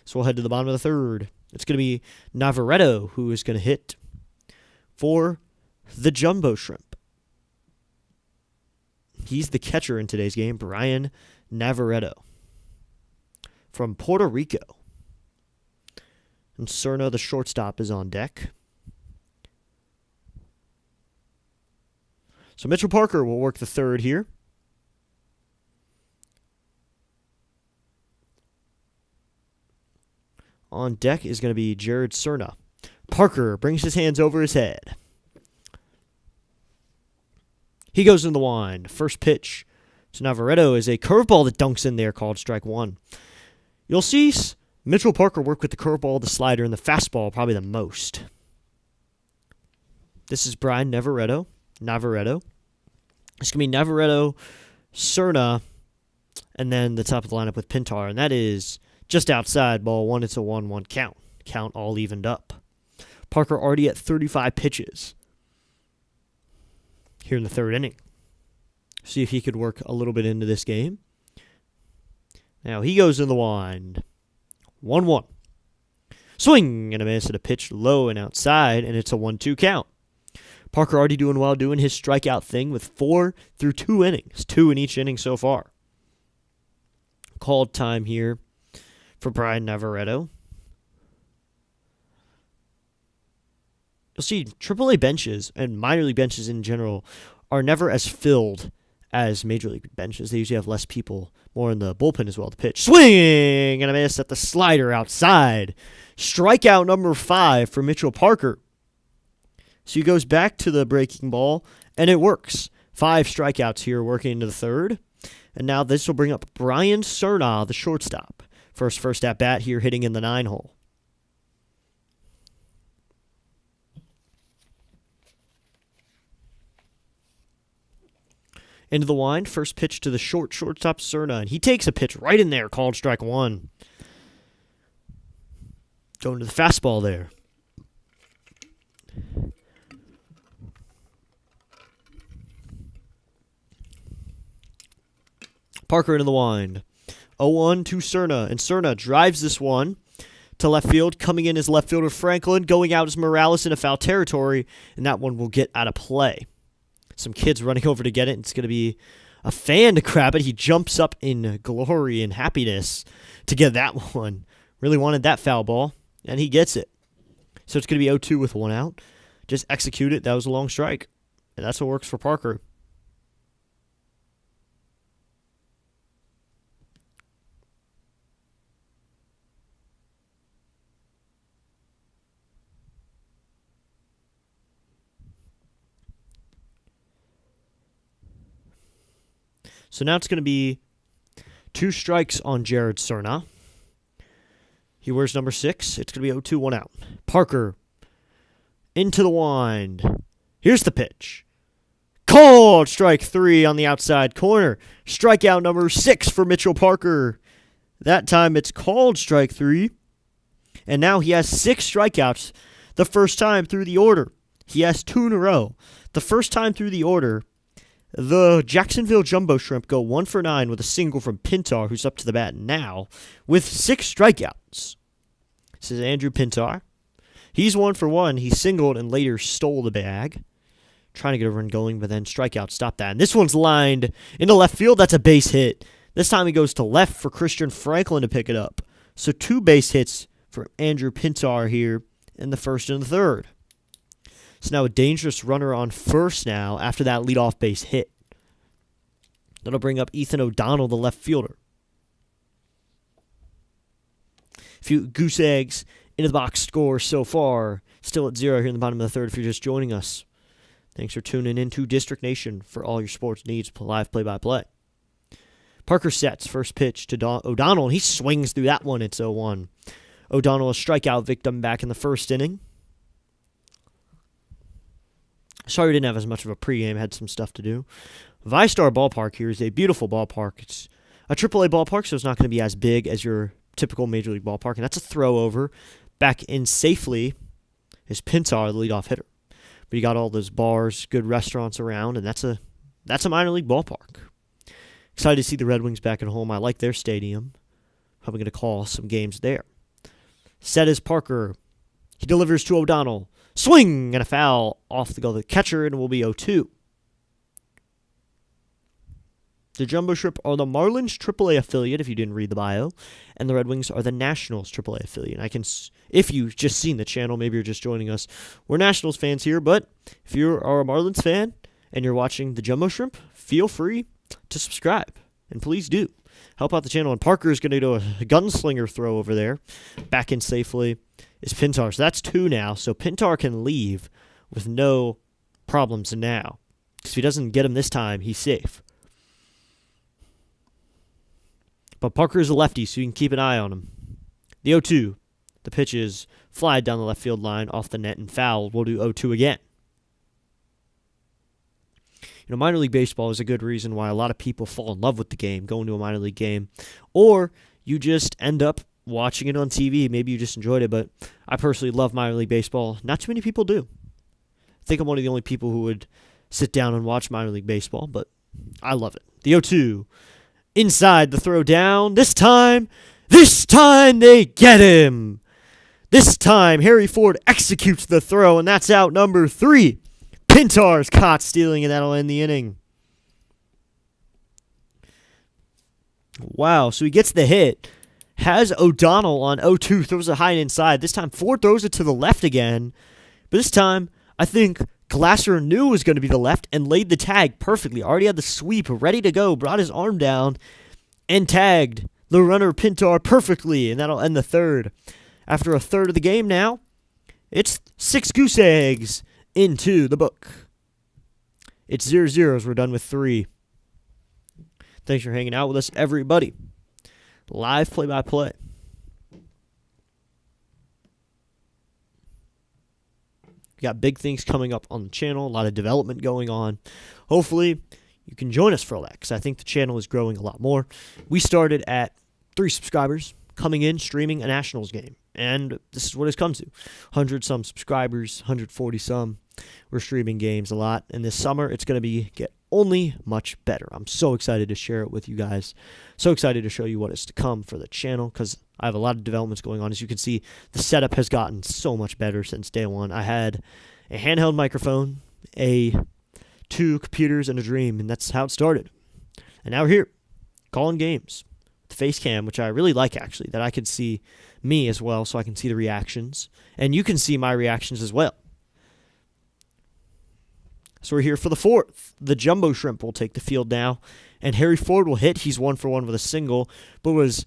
So we'll head to the bottom of the third. It's going to be Navarreto who is going to hit for the Jumbo Shrimp. He's the catcher in today's game, Brian Navarreto from Puerto Rico. And Cerna, the shortstop, is on deck. So Mitchell Parker will work the third here. On deck is going to be Jared Cerna. Parker brings his hands over his head. He goes in the wind. First pitch to Navarreto is a curveball that dunks in there, called strike one. You'll see Mitchell Parker work with the curveball, the slider, and the fastball probably the most. This is Brian Navarreto. It's going to be Navarreto, Cerna, and then the top of the lineup with Pintar. And that is just outside, ball one. It's a 1-1 count. Count all evened up. Parker already at 35 pitches here in the third inning. See if he could work a little bit into this game. Now he goes in the wind. 1-1. Swing and a miss at a pitch low and outside, and it's a 1-2 count. Parker already doing well, doing his strikeout thing with 4 through 2 innings. 2 in each inning so far. Called time here for Brian Navarreto. You'll see AAA benches and minor league benches in general are never as filled as major league benches. They usually have less people, more in the bullpen as well. The pitch, swing and a miss at the slider outside. Strikeout number 5 for Mitchell Parker. So he goes back to the breaking ball, and it works. 5 strikeouts here working into the third. And now this will bring up Brian Cerna, the shortstop. First at bat here, hitting in the 9 hole. Into the wind, first pitch to the shortstop Cerna, and he takes a pitch right in there, called strike one. Going to the fastball there. Parker into the wind. 0-1 to Cerna, and Cerna drives this one to left field. Coming in is left fielder Franklin. Going out is Morales into foul territory, and that one will get out of play. Some kids running over to get it. It's going to be a fan to grab it. He jumps up in glory and happiness to get that one. Really wanted that foul ball, and he gets it. So it's going to be 0-2 with 1 out. Just execute it. That was a long strike, and that's what works for Parker. So now it's going to be 2 strikes on Jared Cerna. He wears number 6. It's going to be 0-2, 1 out. Parker into the wind. Here's the pitch. Called strike 3 on the outside corner. Strikeout number 6 for Mitchell Parker. That time it's called strike 3. And now he has 6 strikeouts the first time through the order. He has 2 in a row. The first time through the order, the Jacksonville Jumbo Shrimp go 1 for 9 with a single from Pintar, who's up to the bat now, with 6 strikeouts. This is Andrew Pintar. He's 1 for 1. He singled and later stole the bag. Trying to get a run going, but then strikeout stopped that. And this one's lined into left field. That's a base hit. This time he goes to left for Christian Franklin to pick it up. So 2 base hits for Andrew Pintar here in the first and the third. So now a dangerous runner on first now after that leadoff base hit. That'll bring up Ethan O'Donnell, the left fielder. A few goose eggs into the box score so far. Still at 0 here in the bottom of the third if you're just joining us. Thanks for tuning in to District Nation for all your sports needs, live play-by-play. Parker sets first pitch to O'Donnell, and he swings through that one. It's 0-1. O'Donnell, a strikeout victim back in the first inning. Sorry we didn't have as much of a pregame, had some stuff to do. ViStar Ballpark here is a beautiful ballpark. It's a AAA ballpark, so it's not going to be as big as your typical Major League ballpark, and that's a throw over. Back in safely is Pintar, the leadoff hitter. But you got all those bars, good restaurants around, and that's a minor league ballpark. Excited to see the Red Wings back at home. I like their stadium. Probably going to call some games there. Set is Parker. He delivers to O'Donnell. Swing and a foul off the glove of the catcher, and it will be 0-2. The Jumbo Shrimp are the Marlins AAA affiliate, if you didn't read the bio, and the Red Wings are the Nationals AAA affiliate. If you've just seen the channel, maybe you're just joining us, we're Nationals fans here, but if you are a Marlins fan and you're watching the Jumbo Shrimp, feel free to subscribe, and please do. Help out the channel, and Parker is going to do a gunslinger throw over there. Back in safely is Pintar, so that's 2 now, so Pintar can leave with no problems now. Because if he doesn't get him this time, he's safe. But Parker is a lefty, so you can keep an eye on him. The 0-2. The pitch is fly down the left field line, off the net, and fouled. We'll do 0-2 again. Minor league baseball is a good reason why a lot of people fall in love with the game, going to a minor league game. Or you just end up watching it on TV. Maybe you just enjoyed it, but I personally love minor league baseball. Not too many people do. I think I'm one of the only people who would sit down and watch minor league baseball, but I love it. The 0-2. Inside the throw down. This time they get him. This time, Harry Ford executes the throw, and that's out number 3. Pintar's caught stealing, and that'll end the inning. Wow, so he gets the hit. Has O'Donnell on 0-2, throws it high and inside. This time, Ford throws it to the left again. But this time, I think Glasser knew it was going to be the left and laid the tag perfectly. Already had the sweep ready to go, brought his arm down, and tagged the runner Pintar perfectly, and that'll end the third. After a third of the game now, it's 6 goose eggs into the book. It's 0-0 as we're done with 3. Thanks for hanging out with us, everybody. Live play-by-play. We got big things coming up on the channel, a lot of development going on. Hopefully, you can join us for all that, because I think the channel is growing a lot more. We started at 3 subscribers, coming in, streaming a Nationals game. And this is what it's come to. 100-some subscribers, 140-some. We're streaming games a lot. And this summer, it's going to get only much better. I'm so excited to share it with you guys. So excited to show you what is to come for the channel, because I have a lot of developments going on. As you can see, the setup has gotten so much better since day one. I had a handheld microphone, 2 computers, and a dream, and that's how it started. And now we're here, calling games. The face cam, which I really like, actually, that I can see me as well, so I can see the reactions. And you can see my reactions as well. So we're here for the 4th. The Jumbo Shrimp will take the field now. And Harry Ford will hit. He's 1-for-1 with a single, but was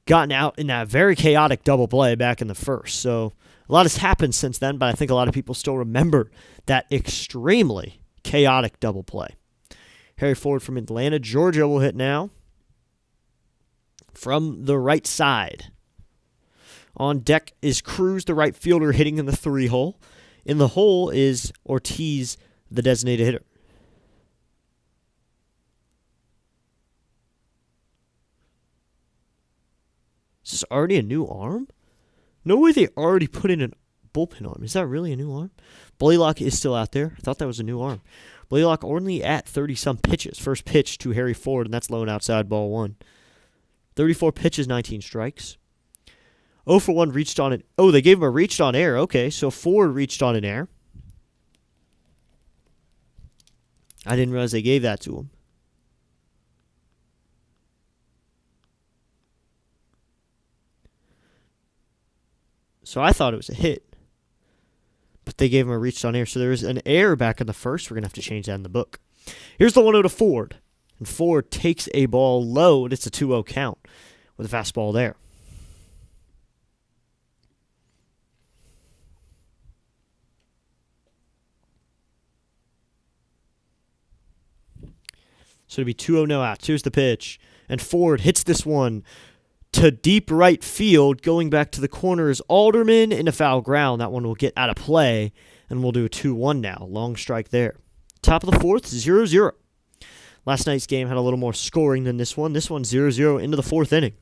gotten out in that very chaotic double play back in the first. So a lot has happened since then, but I think a lot of people still remember that extremely chaotic double play. Harry Ford from Atlanta, Georgia will hit now from the right side. On deck is Cruz, the right fielder, hitting in the 3-hole. In the hole is Ortiz, the designated hitter. Is this already a new arm? No way they already put in a bullpen arm. Is that really a new arm? Blaylock is still out there. I thought that was a new arm. Blaylock only at 30-some pitches. First pitch to Harry Ford, and that's low and outside, ball 1. 34 pitches, 19 strikes. 0-for-1 reached on it. Oh, they gave him a reached on air. Okay, so Ford reached on an air. I didn't realize they gave that to him. So I thought it was a hit. But they gave him a reached on air. So there was an error back in the first. We're going to have to change that in the book. Here's the 1-0 to Ford. And Ford takes a ball low, and it's a 2-0 count with a fastball there. So it'll be 2-0 no outs. Here's the pitch. And Ford hits this one to deep right field. Going back to the corner is Alderman in a foul ground. That one will get out of play, and we'll do a 2-1 now. Long strike there. Top of the fourth, 0-0. Last night's game had a little more scoring than this one. This one's 0-0 into the fourth inning.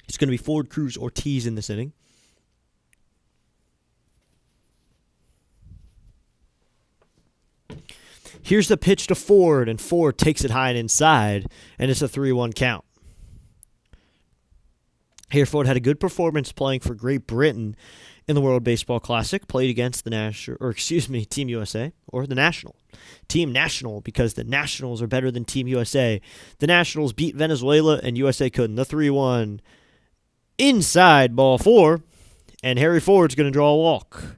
It's going to be Ford, Cruz, Ortiz in this inning. Here's the pitch to Ford, and Ford takes it high and inside, and it's a 3-1 count. Here, Ford had a good performance playing for Great Britain in the World Baseball Classic, played against the Team USA, or the National. Team National, because the Nationals are better than Team USA. The Nationals beat Venezuela, and USA couldn't. The 3-1 inside, ball 4, and Harry Ford's going to draw a walk.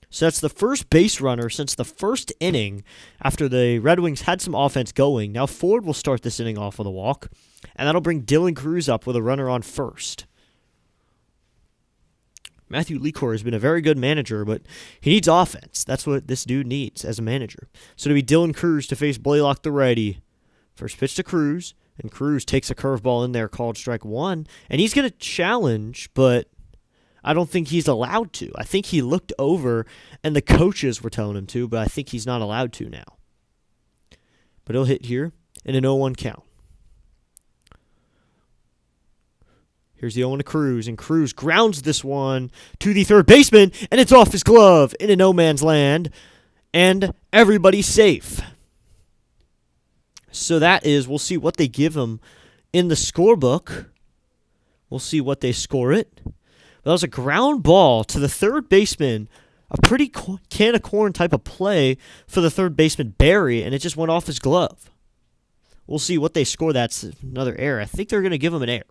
So that's the first base runner since the first inning after the Red Wings had some offense going. Now Ford will start this inning off with a walk, and that'll bring Dylan Cruz up with a runner on first. Matthew Lecor has been a very good manager, but he needs offense. That's what this dude needs as a manager. So it'll be Dylan Cruz to face Blaylock the righty. First pitch to Cruz, and Cruz takes a curveball in there called strike 1, and he's going to challenge, but I don't think he's allowed to. I think he looked over, and the coaches were telling him to, but I think he's not allowed to now. But he'll hit here in an 0-1 count. Here's the 0-1 to Cruz, and Cruz grounds this one to the third baseman, and it's off his glove in a no-man's land, and everybody's safe. So that is, we'll see what they give him in the scorebook. We'll see what they score it. That was a ground ball to the third baseman, a pretty can of corn type of play for the third baseman, Barry, and it just went off his glove. We'll see what they score. That's another error. I think they're going to give him an error.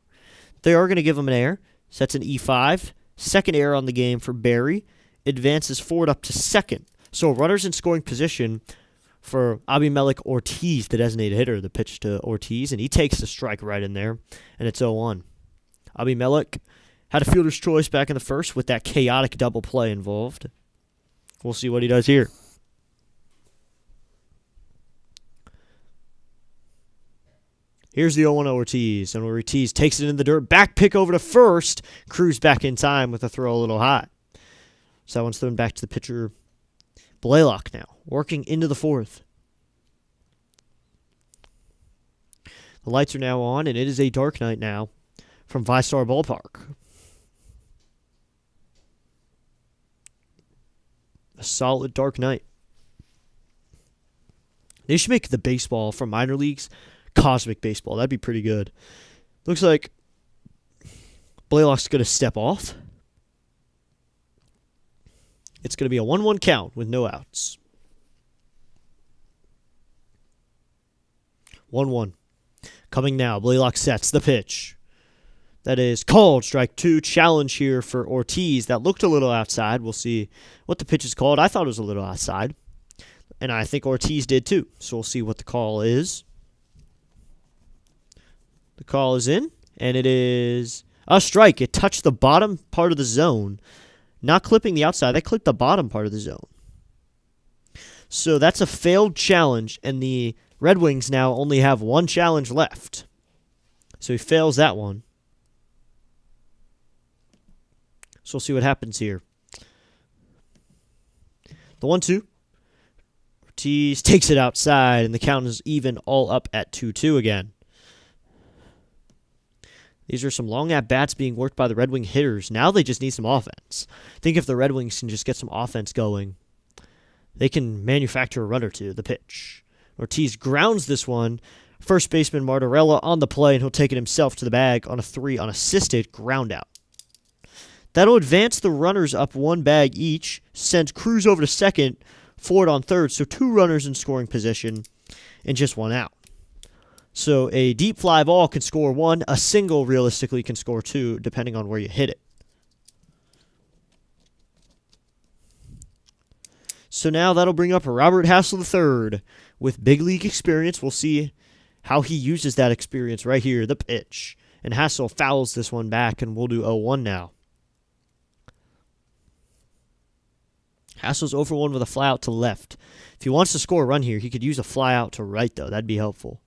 They are going to give him an error. So that's an E5. Second error on the game for Barry. Advances forward up to second. So runners in scoring position for Abimelech Ortiz, the designated hitter. The pitch to Ortiz, and he takes the strike right in there, and it's 0-1. Abimelech had a fielder's choice back in the first with that chaotic double play involved. We'll see what he does here. Here's the 0-1 Ortiz, and Ortiz takes it in the dirt. Back pick over to first. Cruz back in time with a throw a little high. So that one's thrown back to the pitcher, Blaylock now, working into the fourth. The lights are now on, and it is a dark night now from VyStar Ballpark. A solid dark night. They should make the baseball from minor leagues cosmic baseball. That'd be pretty good. Looks like Blaylock's going to step off. It's going to be a 1-1 count with no outs. 1-1. Coming now. Blaylock sets the pitch. That is called strike 2. Challenge here for Ortiz. That looked a little outside. We'll see what the pitch is called. I thought it was a little outside, and I think Ortiz did too. So we'll see what the call is. The call is in, and it is a strike. It touched the bottom part of the zone, not clipping the outside. That clipped the bottom part of the zone. So that's a failed challenge, and the Red Wings now only have one challenge left. So he fails that one. So we'll see what happens here. The 1-2. Ortiz takes it outside, and the count is even all up at 2-2 again. These are some long at-bats being worked by the Red Wing hitters. Now they just need some offense. I think if the Red Wings can just get some offense going, they can manufacture a run or two. The pitch. Ortiz grounds this one. First baseman Martorella on the play, and he'll take it himself to the bag on a 3 unassisted ground out. That'll advance the runners up one bag each, sends Cruz over to second, Ford on third, so 2 runners in scoring position and just 1 out. So a deep fly ball can score 1. A single realistically can score 2, depending on where you hit it. So now that'll bring up Robert Hassel III with big league experience. We'll see how he uses that experience right here. The pitch. And Hassel fouls this one back, and we'll do 0-1 now. Hassel's 0-1 with a fly out to left. If he wants to score a run here, he could use a fly out to right, though. That'd be helpful.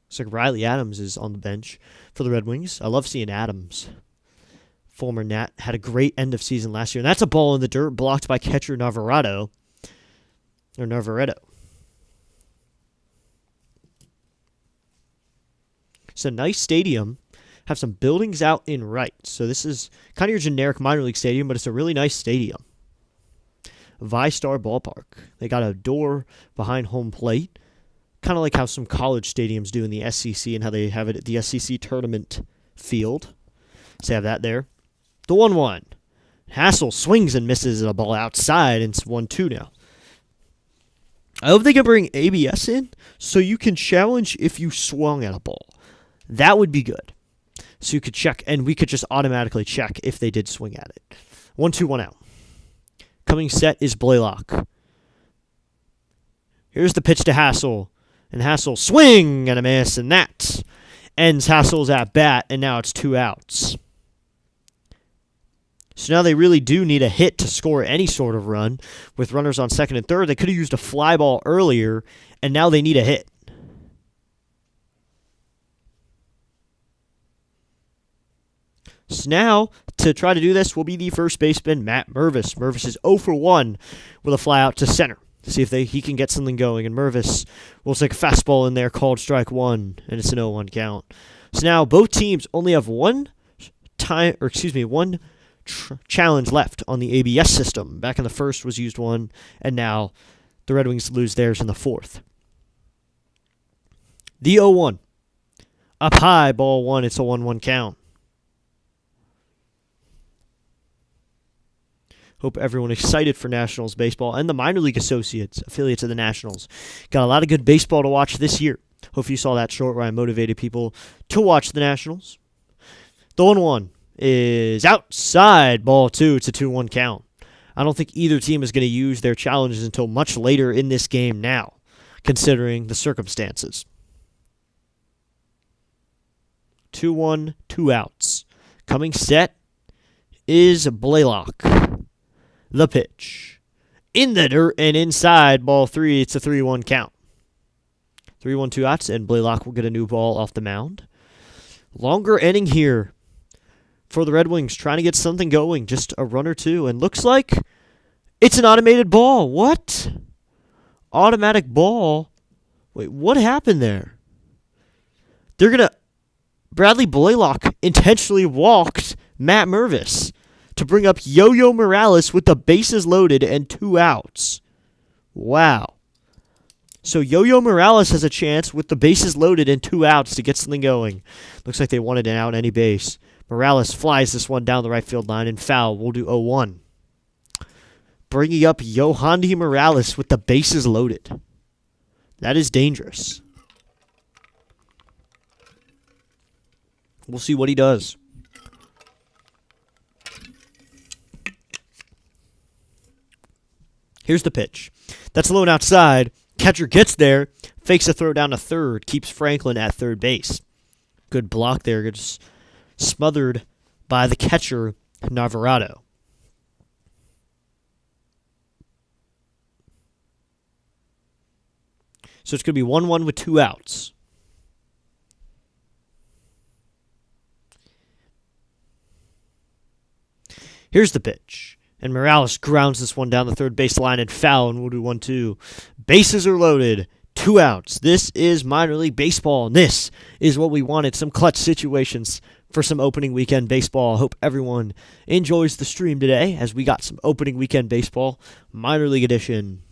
Looks like Riley Adams is on the bench for the Red Wings. I love seeing Adams. Former Nat had a great end of season last year. And that's a ball in the dirt blocked by catcher Navarreto. It's a nice stadium. Have some buildings out in right. So this is kind of your generic minor league stadium, but it's a really nice stadium. ViStar Ballpark. They got a door behind home plate. Kind of like how some college stadiums do in the SEC and how they have it at the SEC tournament field. So they have that there. The 1-1. Hassel swings and misses a ball outside, and it's 1-2 now. I hope they can bring ABS in so you can challenge if you swung at a ball. That would be good. So you could check, and we could just automatically check if they did swing at it. 1-2, 1 out. Coming set is Blaylock. Here's the pitch to Hassel. And Hassel swing and a miss, and that ends Hassel's at bat, and now it's 2 outs. So now they really do need a hit to score any sort of run. With runners on second and third, they could have used a fly ball earlier, and now they need a hit. So now, to try to do this, will be the first baseman, Matt Mervis. Mervis is 0-1 with a fly out to center. See if he can get something going. And Mervis will take a fastball in there, called strike 1, and it's an 0-1 count. So now both teams only have one challenge left on the ABS system. Back in the first was used 1, and now the Red Wings lose theirs in the 4th. The 0-1. Up high, ball 1, it's a 1-1 count. Hope everyone excited for Nationals baseball and the minor league affiliates of the Nationals. Got a lot of good baseball to watch this year. Hope you saw that short where I motivated people to watch the Nationals. The 1-1 is outside, ball 2. It's a 2-1 count. I don't think either team is going to use their challenges until much later in this game now, considering the circumstances. 2-1, 2 outs. Coming set is Blaylock. The pitch. In the dirt and inside, ball 3. It's a 3-1 count. 3-1, 2 outs, and Blaylock will get a new ball off the mound. Longer inning here for the Red Wings, trying to get something going. Just a run or two, and looks like it's an automated ball. What? Automatic ball? Wait, what happened there? They're going to... Bradley Blaylock intentionally walked Matt Mervis to bring up Yo-Yo Morales with the bases loaded and 2 outs. Wow. So Yo-Yo Morales has a chance with the bases loaded and 2 outs to get something going. Looks like they wanted an out any base. Morales flies this one down the right field line and foul. We'll do 0-1. Bringing up Yohandy Morales with the bases loaded. That is dangerous. We'll see what he does. Here's the pitch. That's low and outside. Catcher gets there, fakes a throw down to third, keeps Franklin at third base. Good block there. Gets smothered by the catcher, Navarreto. So it's going to be 1-1 with 2 outs. Here's the pitch. And Morales grounds this one down the third base line and foul, and we'll do 1-2. Bases are loaded. 2 outs. This is minor league baseball, and this is what we wanted. Some clutch situations for some opening weekend baseball. I hope everyone enjoys the stream today as we got some opening weekend baseball, minor league edition.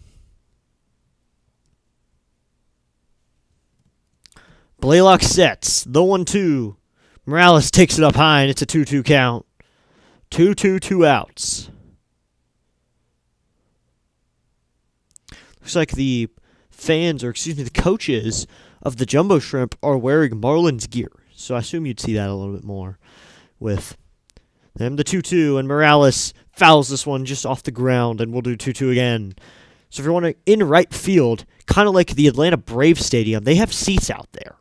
Blaylock sets. The 1-2. Morales takes it up high, and it's a 2-2 count. 2-2, 2 outs. Looks like the the coaches of the Jumbo Shrimp are wearing Marlins gear. So I assume you'd see that a little bit more with them. The 2-2, and Morales fouls this one just off the ground, and we'll do 2-2 again. So if you're wondering, in right field, kind of like the Atlanta Braves Stadium, they have seats out there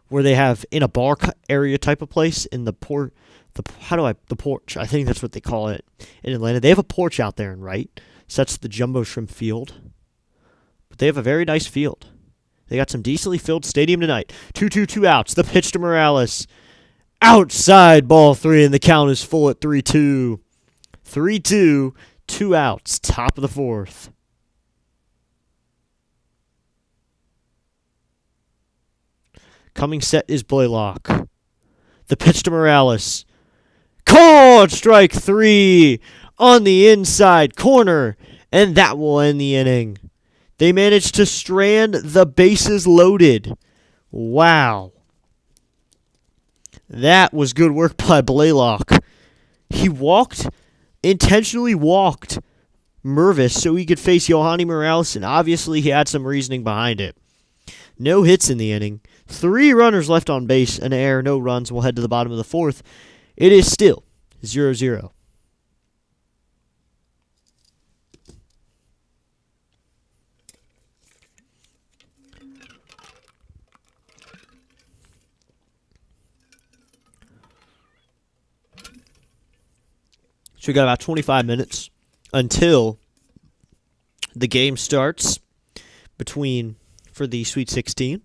where they have in a bar area type of place in the porch. I think that's what they call it in Atlanta. They have a porch out there in right. So that's the Jumbo Shrimp field. But they have a very nice field. They got some decently filled stadium tonight. 2-2, 2 outs. The pitch to Morales. Outside, ball 3, and the count is full at 3-2. 3-2, 2 outs, top of the 4th. Coming set is Blaylock. The pitch to Morales. Called strike 3 on the inside corner, and that will end the inning. They managed to strand the bases loaded. Wow. That was good work by Blaylock. He intentionally walked Mervis so he could face Yohandy Morales, and obviously he had some reasoning behind it. No hits in the inning. 3 runners left on base, an error, no runs. We'll head to the bottom of the 4th. It is still 0-0. So we got about 25 minutes until the game starts for the Sweet 16.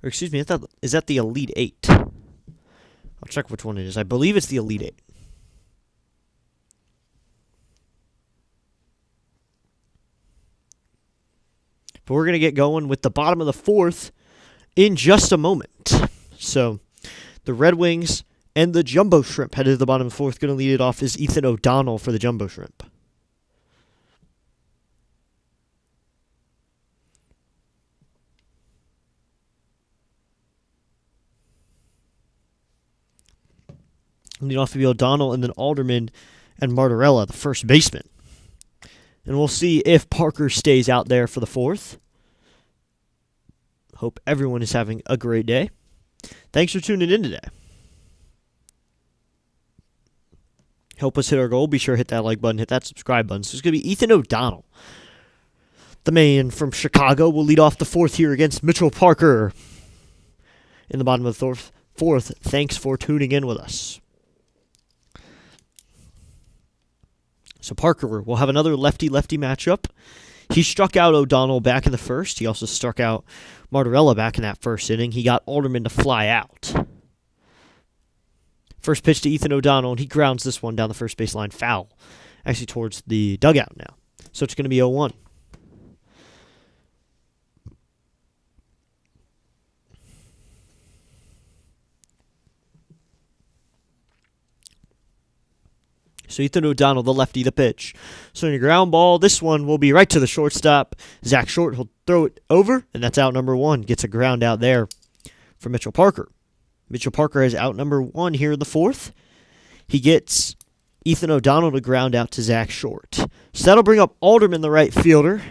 Or excuse me, is that the Elite 8? I'll check which one it is. I believe it's the Elite 8. But we're going to get going with the bottom of the 4th in just a moment. So the Red Wings and the Jumbo Shrimp headed to the bottom of the 4th. Going to lead it off is Ethan O'Donnell for the Jumbo Shrimp. Lead off to be O'Donnell, and then Alderman and Martorella, the first baseman. And we'll see if Parker stays out there for the 4th. Hope everyone is having a great day. Thanks for tuning in today. Help us hit our goal. Be sure to hit that like button, hit that subscribe button. So it's going to be Ethan O'Donnell, the man from Chicago, will lead off the 4th here against Mitchell Parker. In the bottom of the 4th, thanks for tuning in with us. So Parker will have another lefty-lefty matchup. He struck out O'Donnell back in the 1st. He also struck out Martorella back in that 1st inning. He got Alderman to fly out. First pitch to Ethan O'Donnell, and he grounds this one down the first baseline foul. Actually towards the dugout now. So it's going to be 0-1. So Ethan O'Donnell, the lefty, the pitch. So in a ground ball, this one will be right to the shortstop. Zach Short, he'll throw it over, and that's out number 1. Gets a ground out there for Mitchell Parker. Mitchell Parker has out number 1 here in the 4th. He gets Ethan O'Donnell to ground out to Zach Short. So that'll bring up Alderman, the right fielder.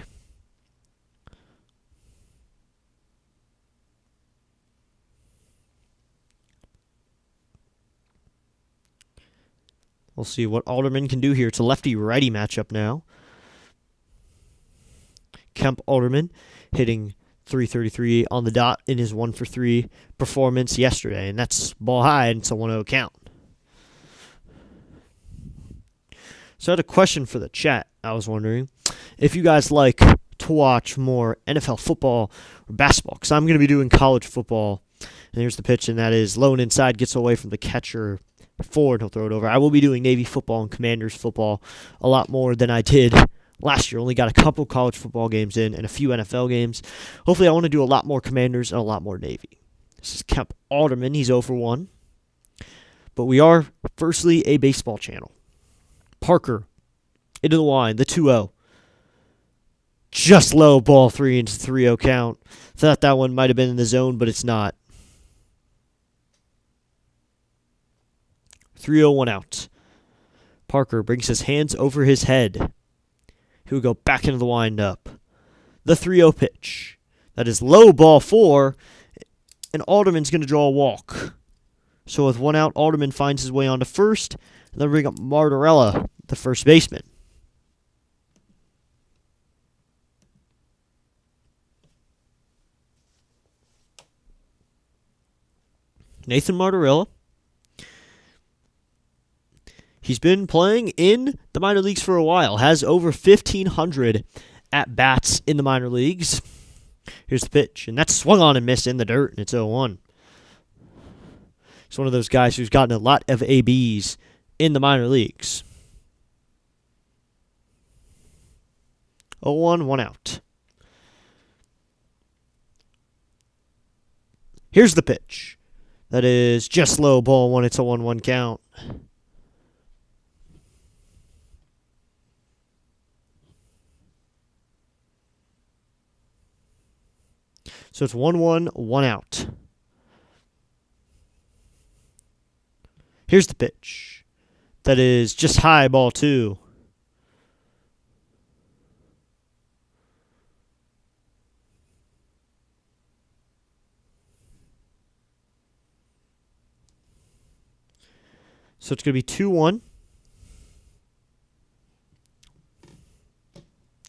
We'll see what Alderman can do here. It's a lefty-righty matchup now. Kemp Alderman hitting .333 on the dot in his 1-for-3 performance yesterday. And that's ball high, and it's a 1-0 count. So I had a question for the chat. I was wondering if you guys like to watch more NFL football or basketball, because I'm going to be doing college football. And here's the pitch, and that is low and inside, gets away from the catcher. Forward, he'll throw it over. I will be doing Navy football and Commanders football a lot more than I did last year. Only got a couple college football games in and a few NFL games. Hopefully I want to do a lot more Commanders and a lot more Navy. This is Kemp Alderman. He's 0 for 1. But we are, firstly, a baseball channel. Parker into the line, the 2-0. Just low, ball 3 into 3-0 count. Thought that one might have been in the zone, but it's not. 3-0, 1 out. Parker brings his hands over his head. He will go back into the windup. the 3-0 pitch. That is low, ball 4, and Alderman's going to draw a walk. So with 1 out, Alderman finds his way on to first, and then bring up Martorella, the first baseman. Nathan Martorella. He's been playing in the minor leagues for a while. Has over 1,500 at-bats in the minor leagues. Here's the pitch. And that's swung on and missed in the dirt, and it's 0-1. He's one of those guys who's gotten a lot of ABs in the minor leagues. 0-1, 1 out. Here's the pitch. That is just low, ball 1. It's a 1-1 count. So it's 1-1, 1 out. Here's the pitch. That is just high, ball 2. So it's going to be 2-1.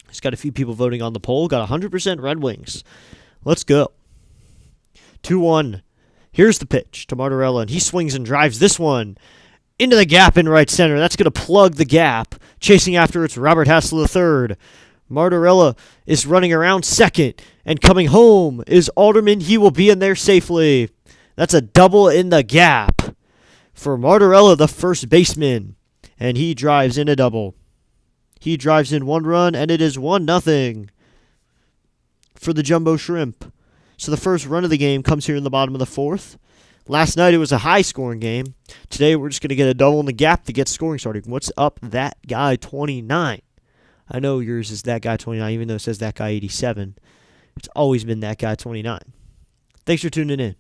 He's got a few people voting on the poll. Got 100% Red Wings. Let's go. 2-1. Here's the pitch to Martorella, and he swings and drives this one into the gap in right center. That's going to plug the gap. Chasing after it's Robert Hassel III. Martorella is running around second, and coming home is Alderman. He will be in there safely. That's a double in the gap for Martorella, the first baseman, and he drives in a double. He drives in 1 run, and it is 1-0 for the Jumbo Shrimp. So the first run of the game comes here in the bottom of the 4th. Last night it was a high-scoring game. Today we're just going to get a double in the gap to get scoring started. What's up, that guy 29? I know yours is that guy 29, even though it says that guy 87. It's always been that guy 29. Thanks for tuning in.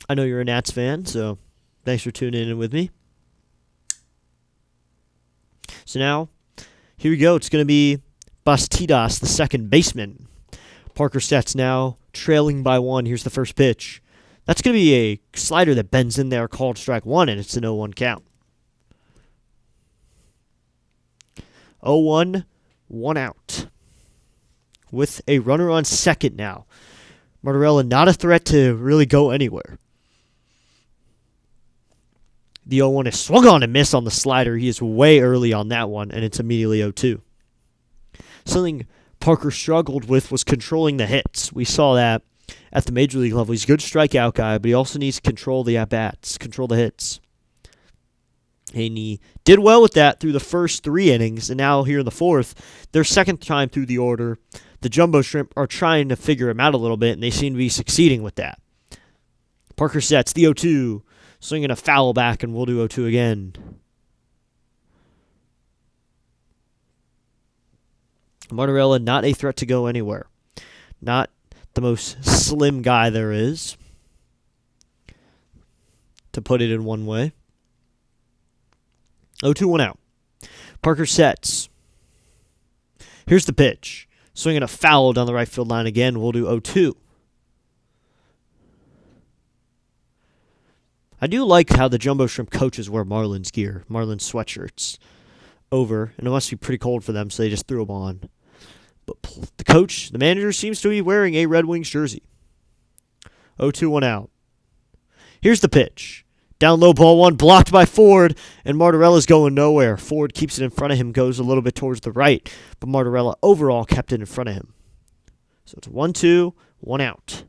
I know you're a Nats fan, so thanks for tuning in with me. So now, here we go. It's going to be Bastidas, the second baseman. Parker Sets now trailing by 1. Here's the first pitch. That's going to be a slider that bends in there, called strike 1, and it's an 0-1 count. 0-1, 1 out. With a runner on second now. Martorella not a threat to really go anywhere. The 0-1 is swung on and missed on the slider. He is way early on that one, and it's immediately 0-2. Something Parker struggled with was controlling the hits. We saw that at the major league level. He's a good strikeout guy, but he also needs to control the at-bats, control the hits. And he did well with that through the first 3 innings, and now here in the 4th, their second time through the order, the Jumbo Shrimp are trying to figure him out a little bit, and they seem to be succeeding with that. Parker Sets the 0-2. Swinging a foul back, and we'll do 0-2 again. Martorella, not a threat to go anywhere. Not the most slim guy there is, to put it in one way. 0-2, 1 out. Parker Sets. Here's the pitch. Swinging a foul down the right field line again. We'll do 0-2. I do like how the Jumbo Shrimp coaches wear Marlins gear, Marlins sweatshirts over, and it must be pretty cold for them, so they just threw them on. But the manager, seems to be wearing a Red Wings jersey. 0-2, 1 out. Here's the pitch. Down low, ball 1, blocked by Ford, and Martorella's going nowhere. Ford keeps it in front of him, goes a little bit towards the right, but Martorella overall kept it in front of him. So it's 1-2, 1 out.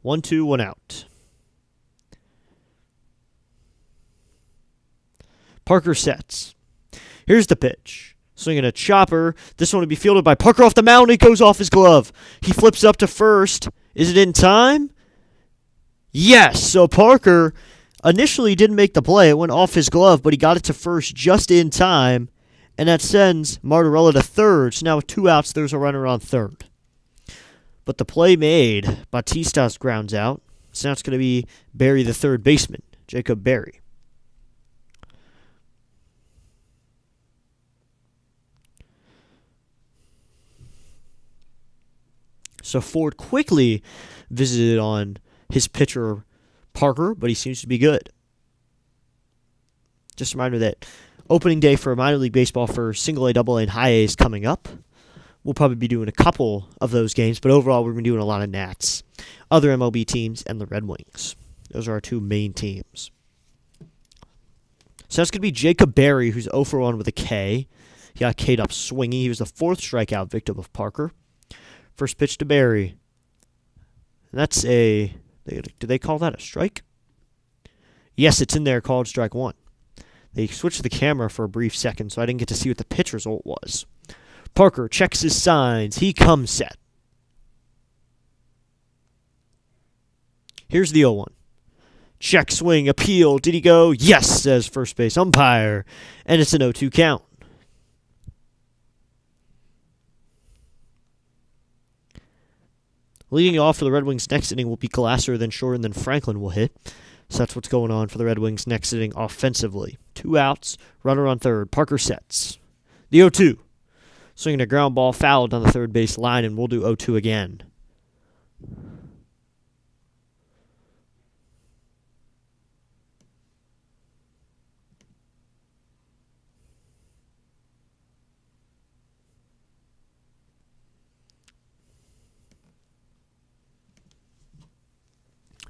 One, 2, 1 out. Parker Sets. Here's the pitch. Swinging a chopper. This one will be fielded by Parker off the mound. It goes off his glove. He flips up to first. Is it in time? Yes. So Parker initially didn't make the play. It went off his glove, but he got it to first just in time. and that sends Martorella to third. So now with 2 outs, there's a runner on third. But the play made, Batistas grounds out. So now it's going to be Barry, the third baseman, Jacob Barry. So Ford quickly visited on his pitcher, Parker, but he seems to be good. Just a reminder that opening day for minor league baseball for single A, double A, and high A is coming up. We'll probably be doing a couple of those games, but overall we're going to be doing a lot of Nats, other MLB teams, and the Red Wings. Those are our 2 main teams. So that's going to be Jacob Barry, who's 0 for 1 with a K. He got K'd up swinging. He was the 4th strikeout victim of Parker. First pitch to Barry. And that's do they call that a strike? Yes, it's in there called strike 1. They switched the camera for a brief second, so I didn't get to see what the pitch result was. Parker checks his signs. He comes set. Here's the 0-1. Check, swing, appeal. Did he go? Yes, says first base umpire. And it's an 0-2 count. Leading off for the Red Wings next inning will be Glasser, then Shore, and then Franklin will hit. So that's what's going on for the Red Wings next inning offensively. 2 outs, runner on third. Parker sets. The 0-2. Swinging a ground ball, fouled on the third base line, and we'll do 0-2 again.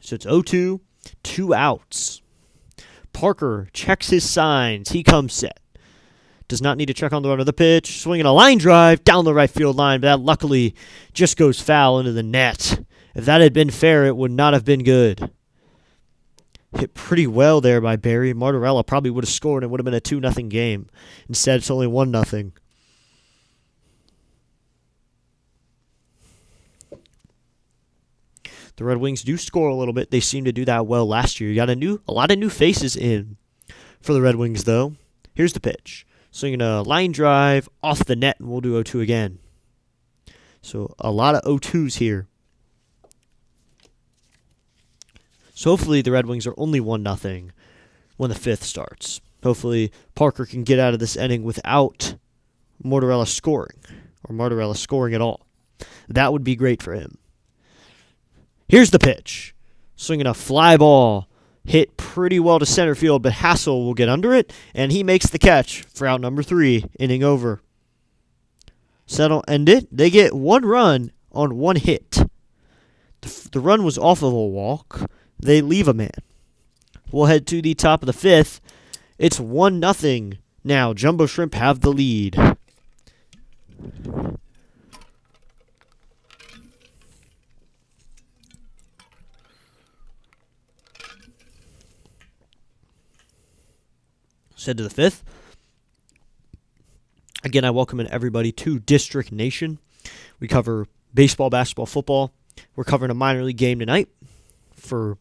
So it's 0-2, 2 outs. Parker checks his signs. He comes set. Does not need to check on the run of the pitch. Swinging a line drive down the right field line, but that luckily just goes foul into the net. If that had been fair, it would not have been good. Hit pretty well there by Barry. Martorella probably would have scored and it would have been a 2-0 game. Instead, it's only 1-0. The Red Wings do score a little bit. They seem to do that well last year. You got a lot of new faces in for the Red Wings, though. Here's the pitch. Swinging a line drive off the net, and we'll do 0-2 again. So a lot of 0-2s here. So hopefully the Red Wings are only 1-0 when the 5th starts. Hopefully Parker can get out of this inning without Martorella scoring, or Martorella scoring at all. That would be great for him. Here's the pitch. Swinging a fly ball. Hit pretty well to center field, but Hassel will get under it, and he makes the catch for out number 3, inning over. So that'll end it. They get 1 run on 1 hit. The run was off of a walk. They leave a man. We'll head to the top of the 5th. It's 1-0 now. Jumbo Shrimp have the lead. Head to the 5th. Again, I welcome everybody to District Nation. We cover baseball, basketball, football. We're covering a minor league game tonight for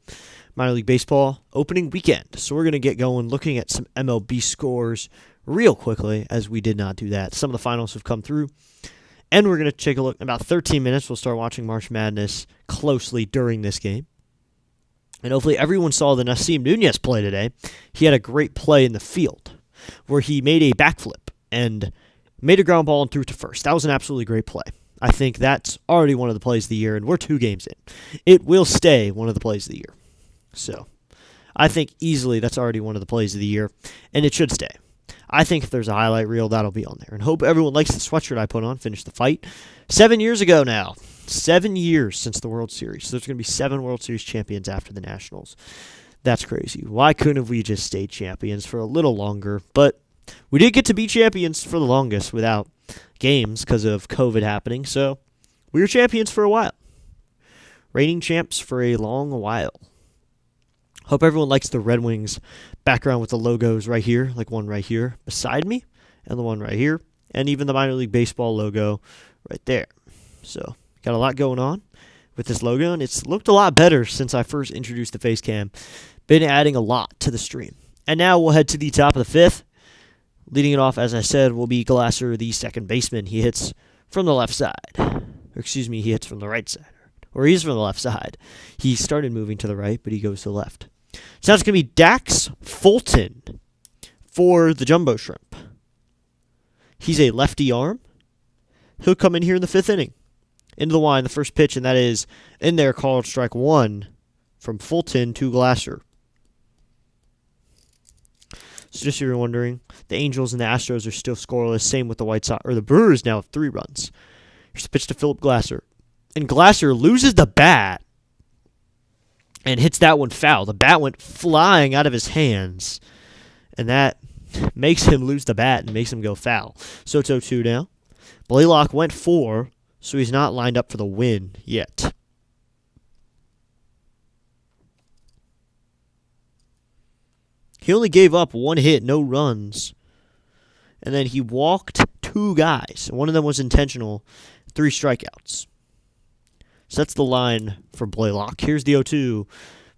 minor league baseball opening weekend. So we're going to get going looking at some MLB scores real quickly, as we did not do that. Some of the finals have come through. And we're going to take a look in about 13 minutes. We'll start watching March Madness closely during this game. And hopefully everyone saw the Nasim Nunez play today. He had a great play in the field where he made a backflip and made a ground ball and threw it to first. That was an absolutely great play. I think that's already one of the plays of the year, and we're 2 games in. It will stay one of the plays of the year. So I think easily that's already one of the plays of the year, and it should stay. I think if there's a highlight reel, that'll be on there. And hope everyone likes the sweatshirt I put on, Finish the Fight. 7 years ago now. 7 years since the World Series. So there's going to be 7 World Series champions after the Nationals. That's crazy. Why couldn't we just stay champions for a little longer? But we did get to be champions for the longest without games because of COVID happening. So we were champions for a while. Reigning champs for a long while. Hope everyone likes the Red Wings background with the logos right here, like one right here beside me, and the one right here, and even the minor league baseball logo right there. So got a lot going on with this logo, and it's looked a lot better since I first introduced the face cam. Been adding a lot to the stream. And now we'll head to the top of the 5th. Leading it off, as I said, will be Glasser, the second baseman. He hits from the left side. He hits from the right side. Or he's from the left side. He started moving to the right, but he goes to the left. So that's going to be Dax Fulton for the Jumbo Shrimp. He's a lefty arm. He'll come in here in the 5th inning. Into the line, the first pitch, and that is in there, called strike 1 from Fulton to Glasser. So just so you're wondering, the Angels and the Astros are still scoreless. Same with the White Sox, or the Brewers now have 3 runs. Here's the pitch to Philip Glasser. And Glasser loses the bat and hits that one foul. The bat went flying out of his hands, and that makes him lose the bat and makes him go foul. So it's 0-2 now. Blaylock went 4, so he's not lined up for the win yet. He only gave up 1 hit, no runs. And then he walked 2 guys. One of them was intentional, 3 strikeouts. So that's the line for Blaylock. Here's the 0-2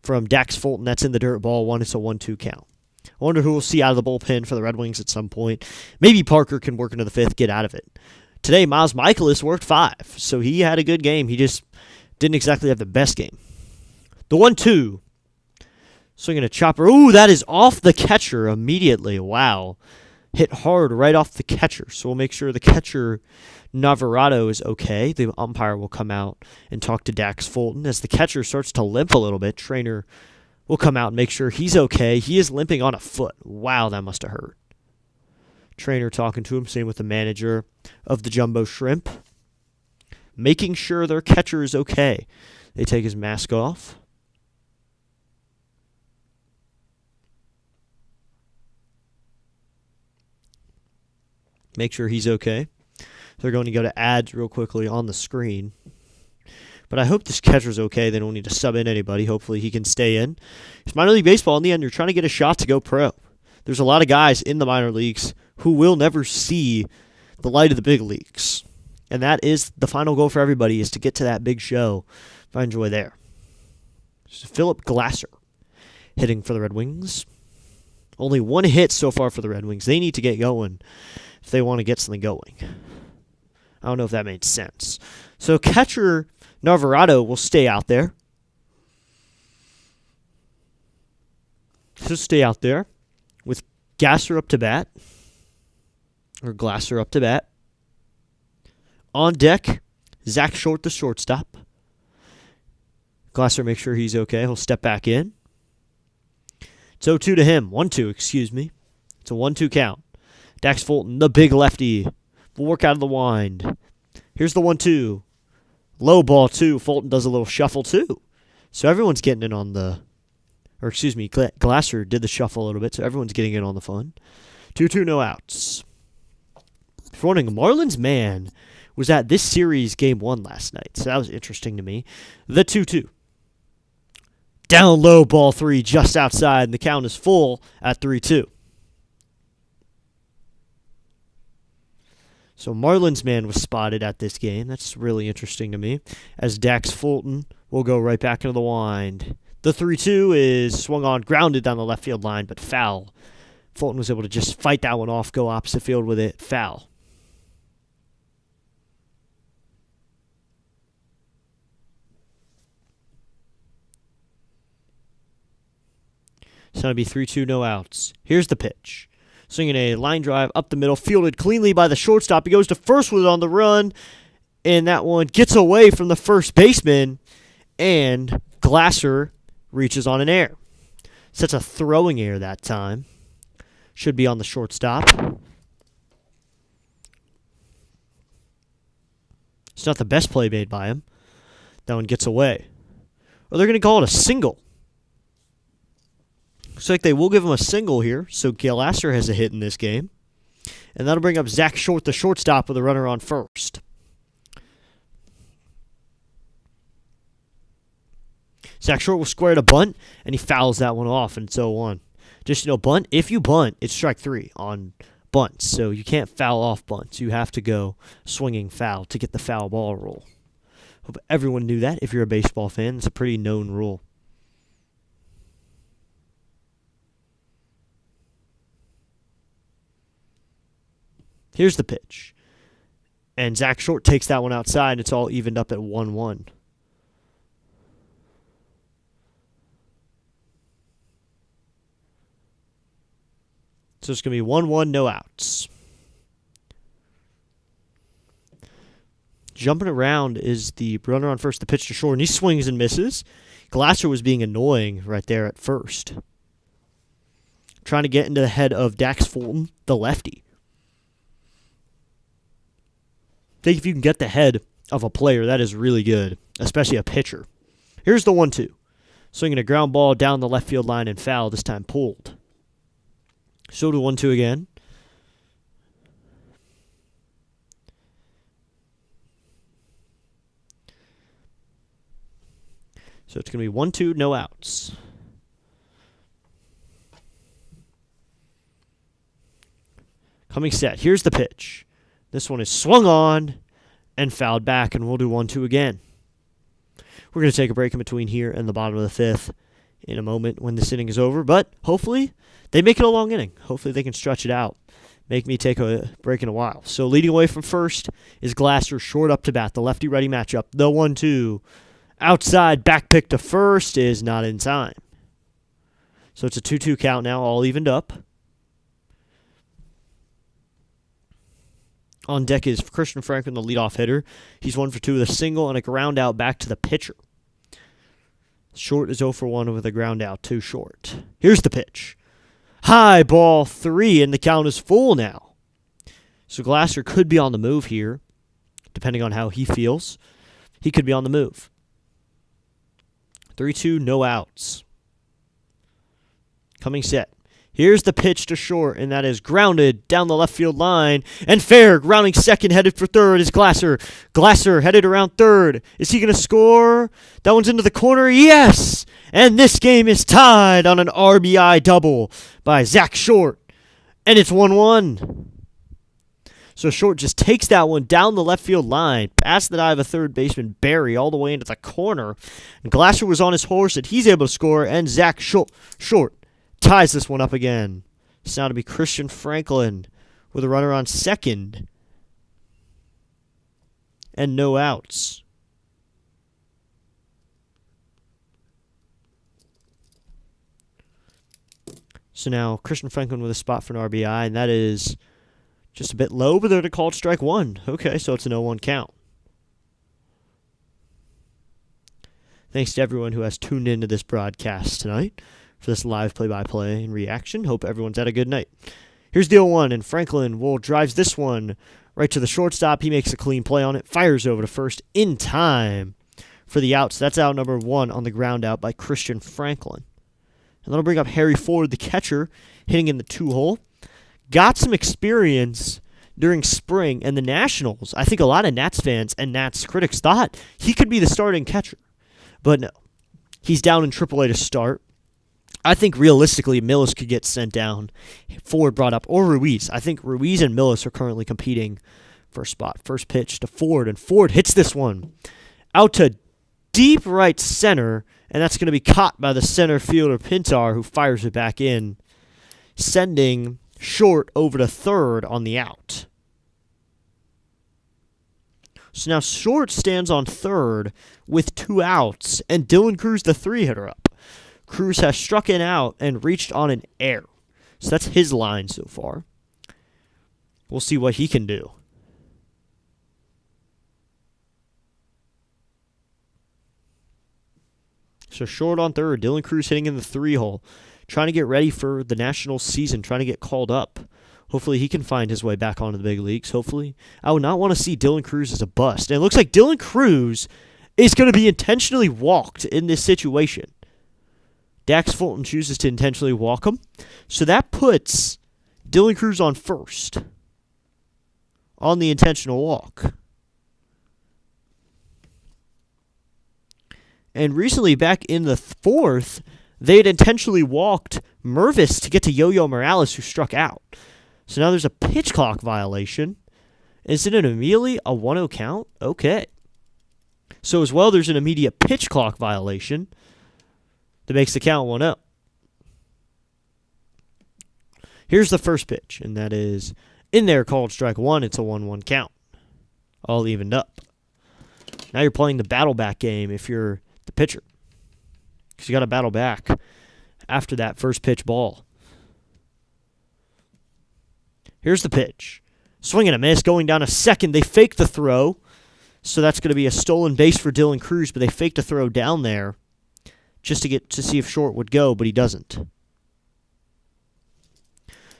from Dax Fulton. That's in the dirt, ball 1. It's a 1-2 count. I wonder who we'll see out of the bullpen for the Red Wings at some point. Maybe Parker can work into the 5th, get out of it. Today, Miles Michaelis worked 5, so he had a good game. He just didn't exactly have the best game. The 1-2. Swinging a chopper. Ooh, that is off the catcher immediately. Wow. Hit hard right off the catcher. So we'll make sure the catcher, Navarrado, is okay. The umpire will come out and talk to Dax Fulton. As the catcher starts to limp a little bit, trainer will come out and make sure he's okay. He is limping on a foot. Wow, that must have hurt. Trainer talking to him, same with the manager of the Jumbo Shrimp, making sure their catcher is okay. They take his mask off. Make sure he's okay. They're going to go to ads real quickly on the screen. But I hope this catcher's okay. They don't need to sub in anybody. Hopefully he can stay in. It's minor league baseball. In the end, you're trying to get a shot to go pro. There's a lot of guys in the minor leagues who will never see the light of the big leagues. And that is the final goal for everybody, is to get to that big show. Find joy there. So Philip Glasser hitting for the Red Wings. Only 1 hit so far for the Red Wings. They need to get going if they want to get something going. I don't know if that made sense. So catcher Navarrado will stay out there. He'll stay out there with Glasser up to bat. Or Glasser up to bat. On deck, Zach Short, the shortstop. Glasser makes sure he's okay. He'll step back in. It's 0-2 to him. 1-2, excuse me. It's a 1-2 count. Dax Fulton, the big lefty, will work out of the wind. Here's the 1-2. Low ball, 2. Fulton does a little shuffle, too. So everyone's getting in on the... Or, excuse me, Glasser did the shuffle a little bit, so everyone's getting in on the fun. 2-2, no outs. For one thing, Marlins man was at this series game 1 last night, so that was interesting to me. The 2-2. Down low, ball 3, just outside, and the count is full at 3-2. So Marlins man was spotted at this game. That's really interesting to me. As Dax Fulton will go right back into the wind. The 3-2 is swung on, grounded down the left field line, but foul. Fulton was able to just fight that one off, go opposite field with it, foul. So it'll be 3-2, no outs. Here's the pitch. Swinging a line drive up the middle, fielded cleanly by the shortstop. He goes to first with it on the run, and that one gets away from the first baseman, and Glasser reaches on an error. So that's a throwing error that time. Should be on the shortstop. It's not the best play made by him. That one gets away. Or they're going to call it a single. Looks like they will give him a single here, so Glasser has a hit in this game. And that'll bring up Zach Short, the shortstop, with a runner on first. Zach Short will square to bunt, and he fouls that one off, and it's 0-1. Just, bunt, if you bunt, it's strike 3 on bunts, so you can't foul off bunts. You have to go swinging foul to get the foul ball rule. Hope everyone knew that. If you're a baseball fan, it's a pretty known rule. Here's the pitch. And Zach Short takes that one outside, and it's all evened up at 1-1. So it's going to be 1-1, no outs. Jumping around is the runner on first, the pitch to Short, and he swings and misses. Glasser was being annoying right there at first. Trying to get into the head of Dax Fulton, the lefty. I think if you can get the head of a player, that is really good, especially a pitcher. Here's the 1-2. Swinging a ground ball down the left field line and foul, this time pulled. So to 1-2 again. So it's going to be 1-2, no outs. Coming set. Here's the pitch. This one is swung on and fouled back, and we'll do 1-2 again. We're going to take a break in between here and the bottom of the fifth in a moment when this inning is over, but hopefully they make it a long inning. Hopefully they can stretch it out. Make me take a break in a while. So leading away from first is Glasser, Short up to bat. The lefty-righty matchup. The 1-2. Outside, back pick to first is not in time. So it's a 2-2 count now, all evened up. On deck is Christian Franklin, the leadoff hitter. He's 1 for 2 with a single and a ground out back to the pitcher. Short is 0 for 1 with a ground out to Short. Here's the pitch. High ball 3, and the count is full now. So Glasser could be on the move here, depending on how he feels. He could be on the move. 3-2, no outs. Coming set. Here's the pitch to Short, and that is grounded down the left field line. And fair, grounding second, headed for third is Glasser. Glasser headed around third. Is he going to score? That one's into the corner. Yes! And this game is tied on an RBI double by Zach Short. And it's 1-1. So Short just takes that one down the left field line, past the eye of a third baseman, Barry, all the way into the corner. And Glasser was on his horse, and he's able to score, and Zach Short ties this one up again. It's now to be Christian Franklin with a runner on second. And no outs. So now Christian Franklin with a spot for an RBI, and that is just a bit low, but they're to call it strike one. Okay, so it's an 0-1 count. Thanks to everyone who has tuned into this broadcast tonight for this live play-by-play and reaction. Hope everyone's had a good night. Here's the 0-1, and Franklin drives this one right to the shortstop. He makes a clean play on it, fires over to first in time for the outs. That's out number 1 on the ground out by Christian Franklin. And that'll bring up Harry Ford, the catcher, hitting in the 2-hole. Got some experience during spring and the Nationals. I think a lot of Nats fans and Nats critics thought he could be the starting catcher. But no, he's down in AAA to start. I think realistically Millis could get sent down. Ford brought up, or Ruiz. I think Ruiz and Millis are currently competing for a spot. First pitch to Ford, and Ford hits this one out to deep right center, and that's going to be caught by the center fielder Pintar, who fires it back in, sending Short over to third on the out. So now Short stands on third with 2 outs, and Dylan Cruz, the 3-hitter, up. Cruz has struck it out and reached on an error. So that's his line so far. We'll see what he can do. So Short on third, Dylan Cruz hitting in the 3-hole. Trying to get ready for the Nationals season, trying to get called up. Hopefully he can find his way back onto the big leagues. Hopefully. I would not want to see Dylan Cruz as a bust. And it looks like Dylan Cruz is going to be intentionally walked in this situation. Dax Fulton chooses to intentionally walk him. So that puts Dylan Cruz on first on the intentional walk. And recently, back in the 4th, they had intentionally walked Mervis to get to Yo-Yo Morales, who struck out. So now there's a pitch clock violation. Is it an immediately a 1-0 count? Okay. So as well, there's an immediate pitch clock violation that makes the count 1-0. Here's the first pitch, and that is In there, called strike one. It's a 1-1 count. All evened up. Now you're playing the battle back game if you're the pitcher. Because you got to battle back after that first pitch ball. Here's the pitch. Swing and a miss. Going down a second. They fake the throw. So that's going to be a stolen base for Dylan Cruz. But they faked a throw down there just to get to see if short would go. But he doesn't.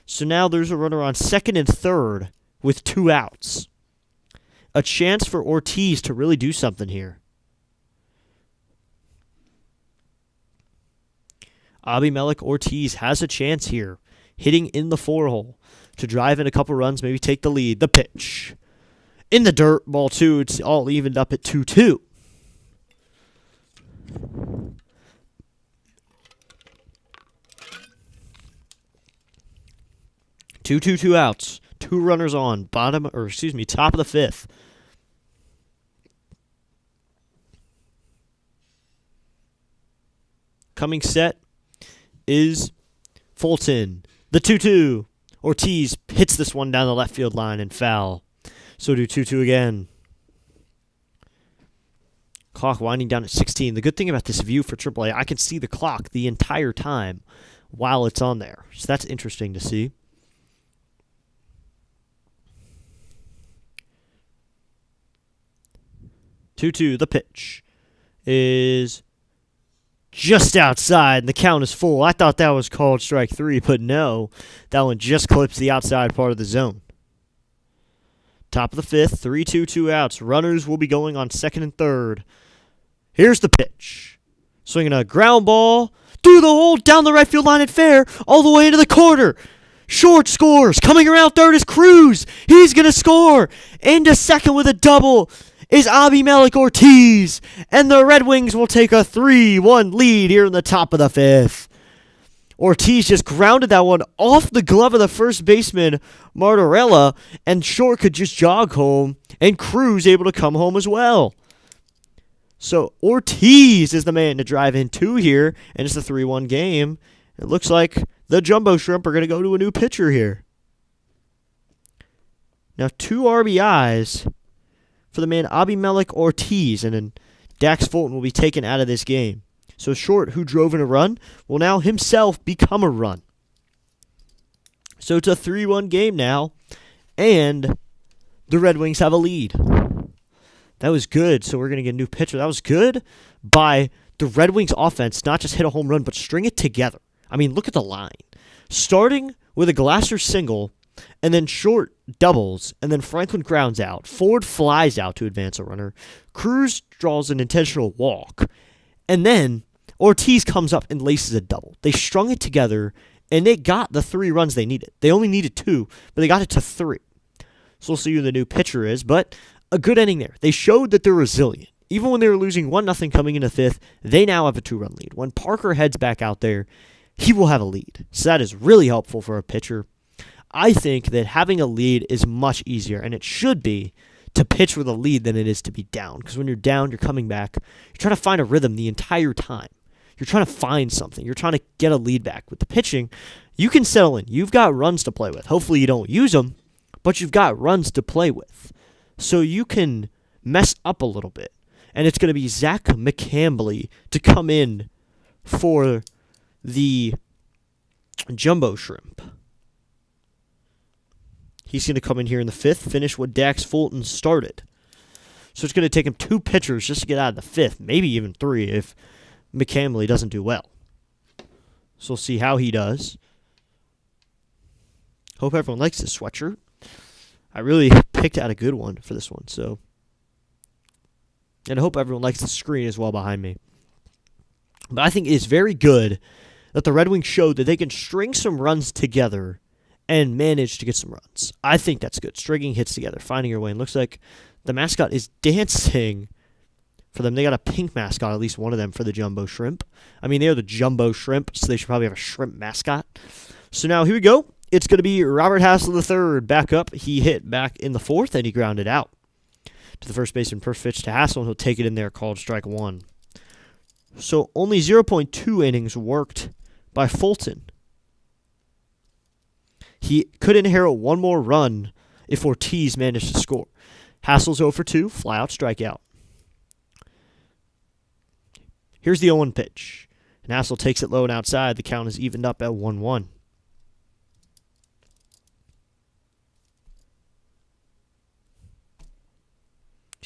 So now there's a runner on second and third with 2 outs. A chance for Ortiz to really do something here. Abimelec Ortiz has a chance here, hitting in the 4-hole to drive in a couple runs, maybe take the lead. The pitch. In the dirt, ball 2. It's all evened up at 2-2. Two outs. 2 runners on. Top of the 5th. Coming set is Fulton. The 2-2. Ortiz hits this one down the left field line and foul. So do 2-2 again. Clock winding down at 16. The good thing about this view for AAA, I can see the clock the entire time while it's on there. So that's interesting to see. The pitch is just outside, and the count is full. I thought that was called strike 3, but no. That one just clips the outside part of the zone. Top of the 5th, 3-2, 2 outs. Runners will be going on second and third. Here's the pitch. Swinging a ground ball through the hole, down the right field line at fair, all the way into the corner. Short scores. Coming around third is Cruz. He's going to score. Into second with a double is Abimelec Ortiz. And the Red Wings will take a 3-1 lead here in the top of the 5th. Ortiz just grounded that one off the glove of the first baseman, Martorella, and Short could just jog home, and Cruz able to come home as well. So Ortiz is the man to drive in 2 here, and it's a 3-1 game. It looks like the Jumbo Shrimp are going to go to a new pitcher here. Now 2 RBIs for the man Abimelec Ortiz, and then Dax Fulton will be taken out of this game. So Short, who drove in a run, will now himself become a run. So it's a 3-1 game now, and the Red Wings have a lead. That was good, so we're going to get a new pitcher. That was good by the Red Wings offense, not just hit a home run, but string it together. I mean, look at the line. Starting with a Glasser single, and then Short doubles, and then Franklin grounds out. Ford flies out to advance a runner. Cruz draws an intentional walk, and then Ortiz comes up and laces a double. They strung it together, and they got the 3 runs they needed. They only needed 2, but they got it to 3. So we'll see who the new pitcher is, but a good inning there. They showed that they're resilient. Even when they were losing 1-0 coming into 5th, they now have a 2-run lead. When Parker heads back out there, he will have a lead. So that is really helpful for a pitcher. I think that having a lead is much easier, and it should be, to pitch with a lead than it is to be down. Because when you're down, you're coming back. You're trying to find a rhythm the entire time. You're trying to find something. You're trying to get a lead back. With the pitching, you can settle in. You've got runs to play with. Hopefully you don't use them, but you've got runs to play with. So you can mess up a little bit. And it's going to be Zach McCambley to come in for the Jumbo Shrimp. He's going to come in here in the 5th, finish what Dax Fulton started. So it's going to take him 2 pitchers just to get out of the 5th, maybe even 3 if McCambley doesn't do well. So we'll see how he does. Hope everyone likes this sweatshirt. I really picked out a good one for this one, so. And I hope everyone likes the screen as well behind me. But I think it is very good that the Red Wings showed that they can string some runs together and manage to get some runs. I think that's good. Stringing hits together, finding your way. And looks like the mascot is dancing for them. They got a pink mascot, at least one of them, for the Jumbo Shrimp. I mean, they're the Jumbo Shrimp, so they should probably have a shrimp mascot. So now, here we go. It's going to be Robert Hassel III back up. He hit back in the 4th, and he grounded out to the first baseman. First pitch to Hassel, and he'll take it in there, called strike 1. So only 0.2 innings worked by Fulton. He could inherit one more run if Ortiz managed to score. Hassel's 0 for 2, fly out, strikeout. Here's the 0-1 pitch. And Hassel takes it low and outside. The count is evened up at 1-1.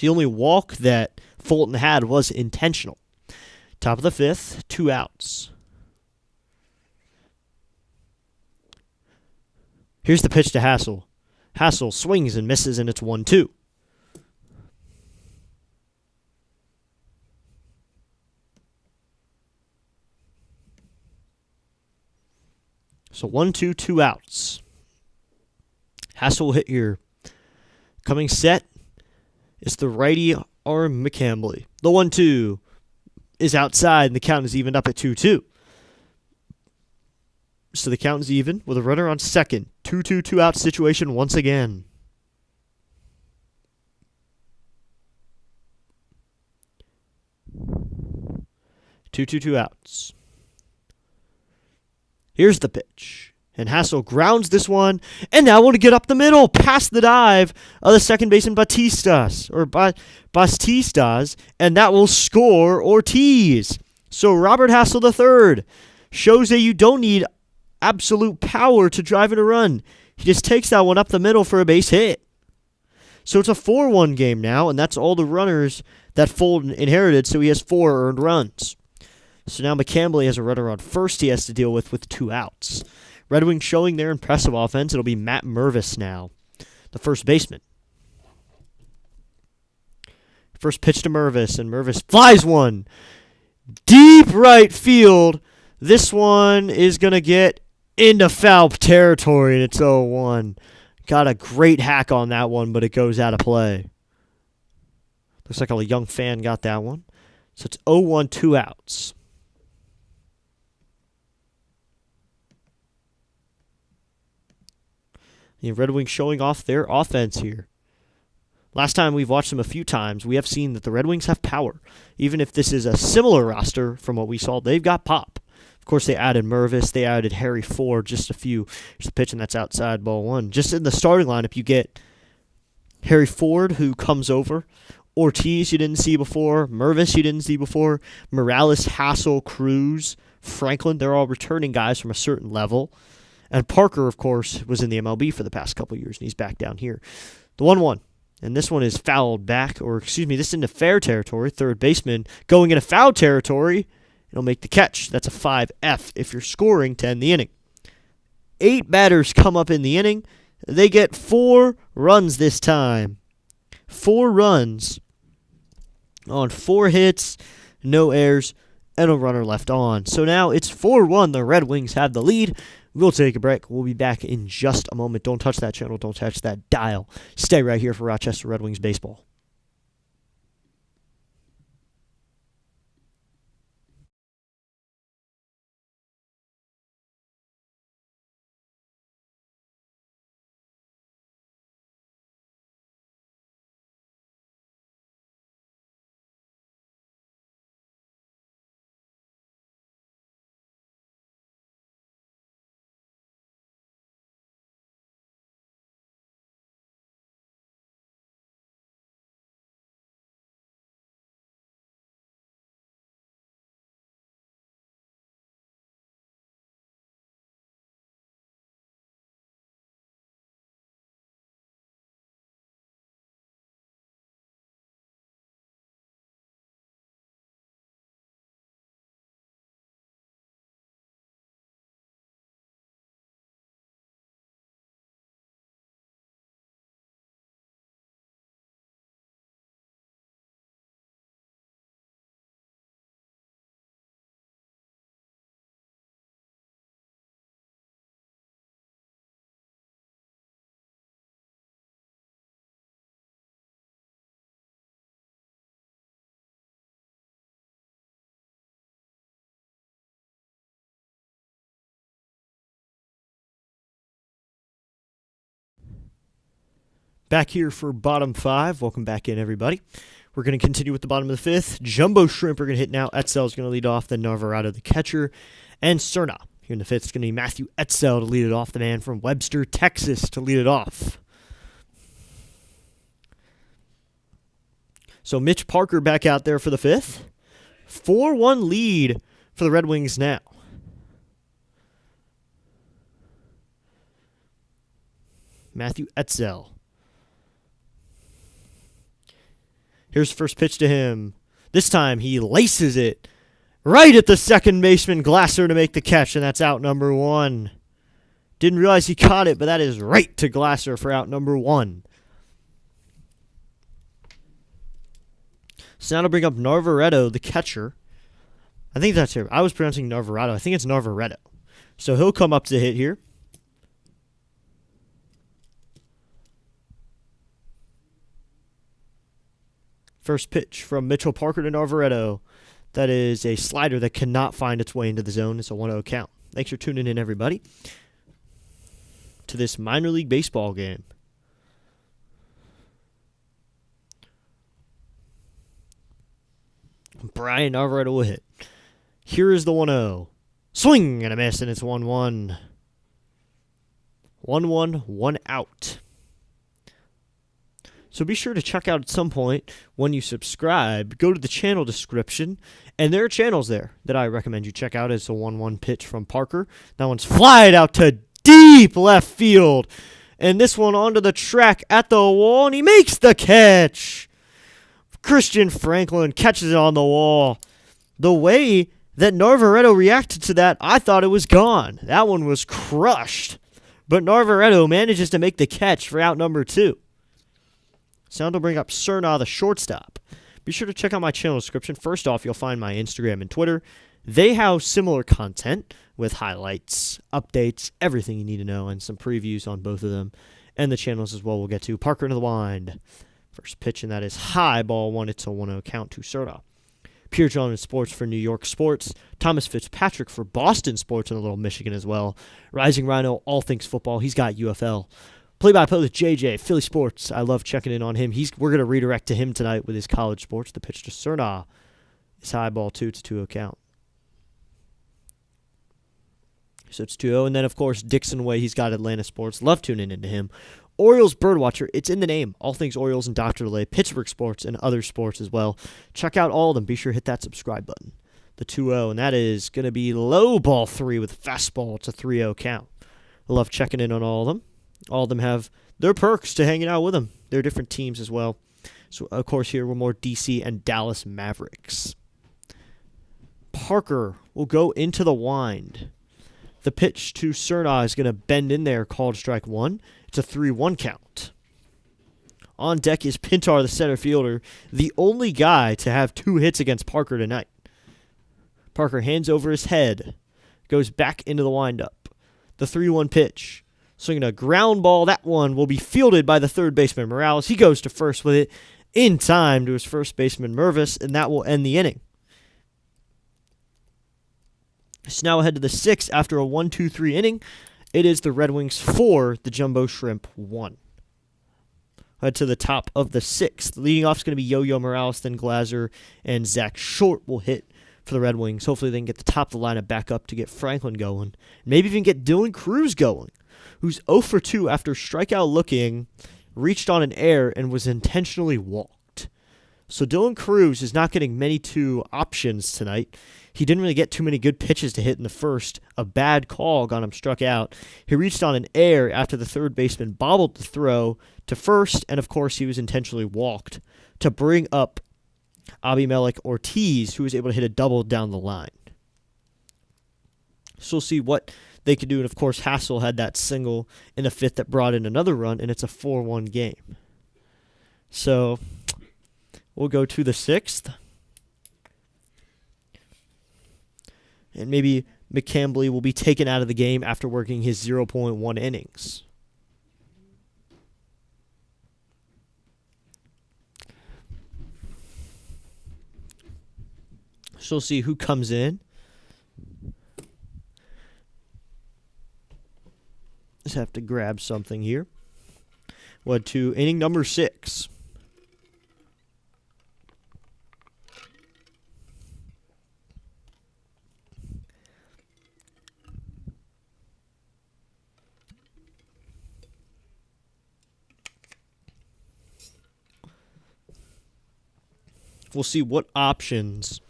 The only walk that Fulton had was intentional. Top of the 5th, 2 outs. Here's the pitch to Hassel. Hassel swings and misses, and it's 1-2. So 1-2, 2 outs. Hassel will hit here. Coming set is the righty arm MiLB. The 1-2 is outside, and the count is evened up at 2-2. So the count is even with a runner on second. 2-2, 2-out situation once again. Two, 2 outs. Here's the pitch. And Hassel grounds this one, and now want to get up the middle, past the dive of the second baseman Batistas, and that will score Ortiz. So Robert Hassel III shows that you don't need absolute power to drive in a run. He just takes that one up the middle for a base hit. So it's a 4-1 game now, and that's all the runners that Fulton inherited, so he has 4 earned runs. So now MiLB has a runner on first he has to deal with 2 outs. Red Wings showing their impressive offense. It'll be Matt Mervis now, the first baseman. First pitch to Mervis, and Mervis flies one. Deep right field. This one is going to get into foul territory, and it's 0-1. Got a great hack on that one, but it goes out of play. Looks like a young fan got that one. So it's 0-1, 2 outs. The Red Wings showing off their offense here. Last time we've watched them a few times, we have seen that the Red Wings have power. Even if this is a similar roster from what we saw, they've got pop. Of course, they added Mervis. They added Harry Ford, just a few. Here's the pitch, and that's outside, ball 1. Just in the starting lineup, you get Harry Ford, who comes over. Ortiz, you didn't see before. Mervis, you didn't see before. Morales, Hassel, Cruz, Franklin. They're all returning guys from a certain level. And Parker, of course, was in the MLB for the past couple years, and he's back down here. The 1-1. And this one is fouled back, this is into fair territory. Third baseman going into foul territory. It'll make the catch. That's a 5F if you're scoring to end the inning. 8 batters come up in the inning. They get 4 runs this time. 4 runs on 4 hits, no errors, and a runner left on. So now it's 4-1. The Red Wings have the lead. We'll take a break. We'll be back in just a moment. Don't touch that channel. Don't touch that dial. Stay right here for Rochester Red Wings baseball. Back here for bottom 5. Welcome back in, everybody. We're going to continue with the bottom of the 5th. Jumbo Shrimp are going to hit now. Etzel's going to lead off. Then Navarado, the catcher. And Cerna Here in the fifth, it's going to be Matthew Etzel to lead it off, the man from Webster, Texas, to lead it off. So Mitch Parker back out there for the fifth. 4-1 lead for the Red Wings now. Matthew Etzel. Here's the first pitch to him. This time he laces it right at the second baseman Glasser to make the catch, and that's out number one. Didn't realize he caught it, but that is right to Glasser for out number one. So now to bring up Narvaretto, the catcher. I think that's here. I was pronouncing Narvaretto. I think it's Narvaretto. So he'll come up to hit here. First pitch from Mitchell Parker to Narvaretto. That is a slider that cannot find its way into the zone. It's a 1-0 count. Thanks for tuning in, everybody, to this minor league baseball game. Brian Narvaretto will hit. Here is the 1-0. Swing and a miss, and it's 1-1. 1-1, 1 out. So be sure to check out at some point when you subscribe. Go to the channel description, and there are channels there that I recommend you check out. It's a 1-1 pitch from Parker. That one's flied out to deep left field. And this one onto the track at the wall, and he makes the catch. Christian Franklin catches it on the wall. The way that Narvaretto reacted to that, I thought it was gone. That one was crushed. But Narvaretto manages to make the catch for out number two. Sound will bring up Cerna, the shortstop. Be sure to check out my channel description. First off, you'll find my Instagram and Twitter. They house similar content with highlights, updates, everything you need to know, and some previews on both of them. And the channels as well we'll get to. Parker into the wind. First pitch, and that is high, ball one. It's a 1-0 count to Cerna. Pierre John Sports for New York Sports. Thomas Fitzpatrick for Boston Sports and a little Michigan as well. Rising Rhino, all things football. He's got UFL. Play-by-play with JJ, Philly Sports. I love checking in on him. We're going to redirect to him tonight with his college sports. The pitch to Cerna is high, ball two. It's a 2-0 count. So it's 2-0. And then, of course, Dixon Way. He's got Atlanta Sports. Love tuning into him. Orioles Birdwatcher. It's in the name. All things Orioles and Dr. Lay. Pittsburgh Sports and other sports as well. Check out all of them. Be sure to hit that subscribe button. The 2-0. And that is going to be low, ball three with fastball. It's a 3-0 count. I love checking in on all of them. All of them have their perks to hanging out with them. They're different teams as well. So, of course, here we're more DC and Dallas Mavericks. Parker will go into the wind. The pitch to Cerna is going to bend in there, called strike one. It's a 3-1 count. On deck is Pintar, the center fielder, the only guy to have 2 hits against Parker tonight. Parker hands over his head, goes back into the windup. The 3-1 pitch. Swinging a ground ball. That one will be fielded by the third baseman, Morales. He goes to first with it in time to his first baseman, Mervis, and that will end the inning. So now ahead to the 6th after a 1-2-3 inning. It is the Red Wings 4, the Jumbo Shrimp 1. Head to the top of the 6th. Leading off is going to be Yo-Yo Morales, then Glasser, and Zach Short will hit for the Red Wings. Hopefully they can get the top of the lineup back up to get Franklin going. Maybe even get Dylan Cruz going, who's 0 for 2 after strikeout looking, reached on an error, and was intentionally walked. So Dylan Cruz is not getting many 2 options tonight. He didn't really get too many good pitches to hit in the first. A bad call got him struck out. He reached on an error after the third baseman bobbled the throw to first, and of course he was intentionally walked to bring up Abimelech Ortiz, who was able to hit a double down the line. So we'll see what they could do, and of course Hassel had that single in the 5th that brought in another run, and it's a 4-1 game. So we'll go to the 6th. And maybe McCambley will be taken out of the game after working his 0.1 innings. So we'll see who comes in. Just have to grab something here. What to inning number 6. We'll see what options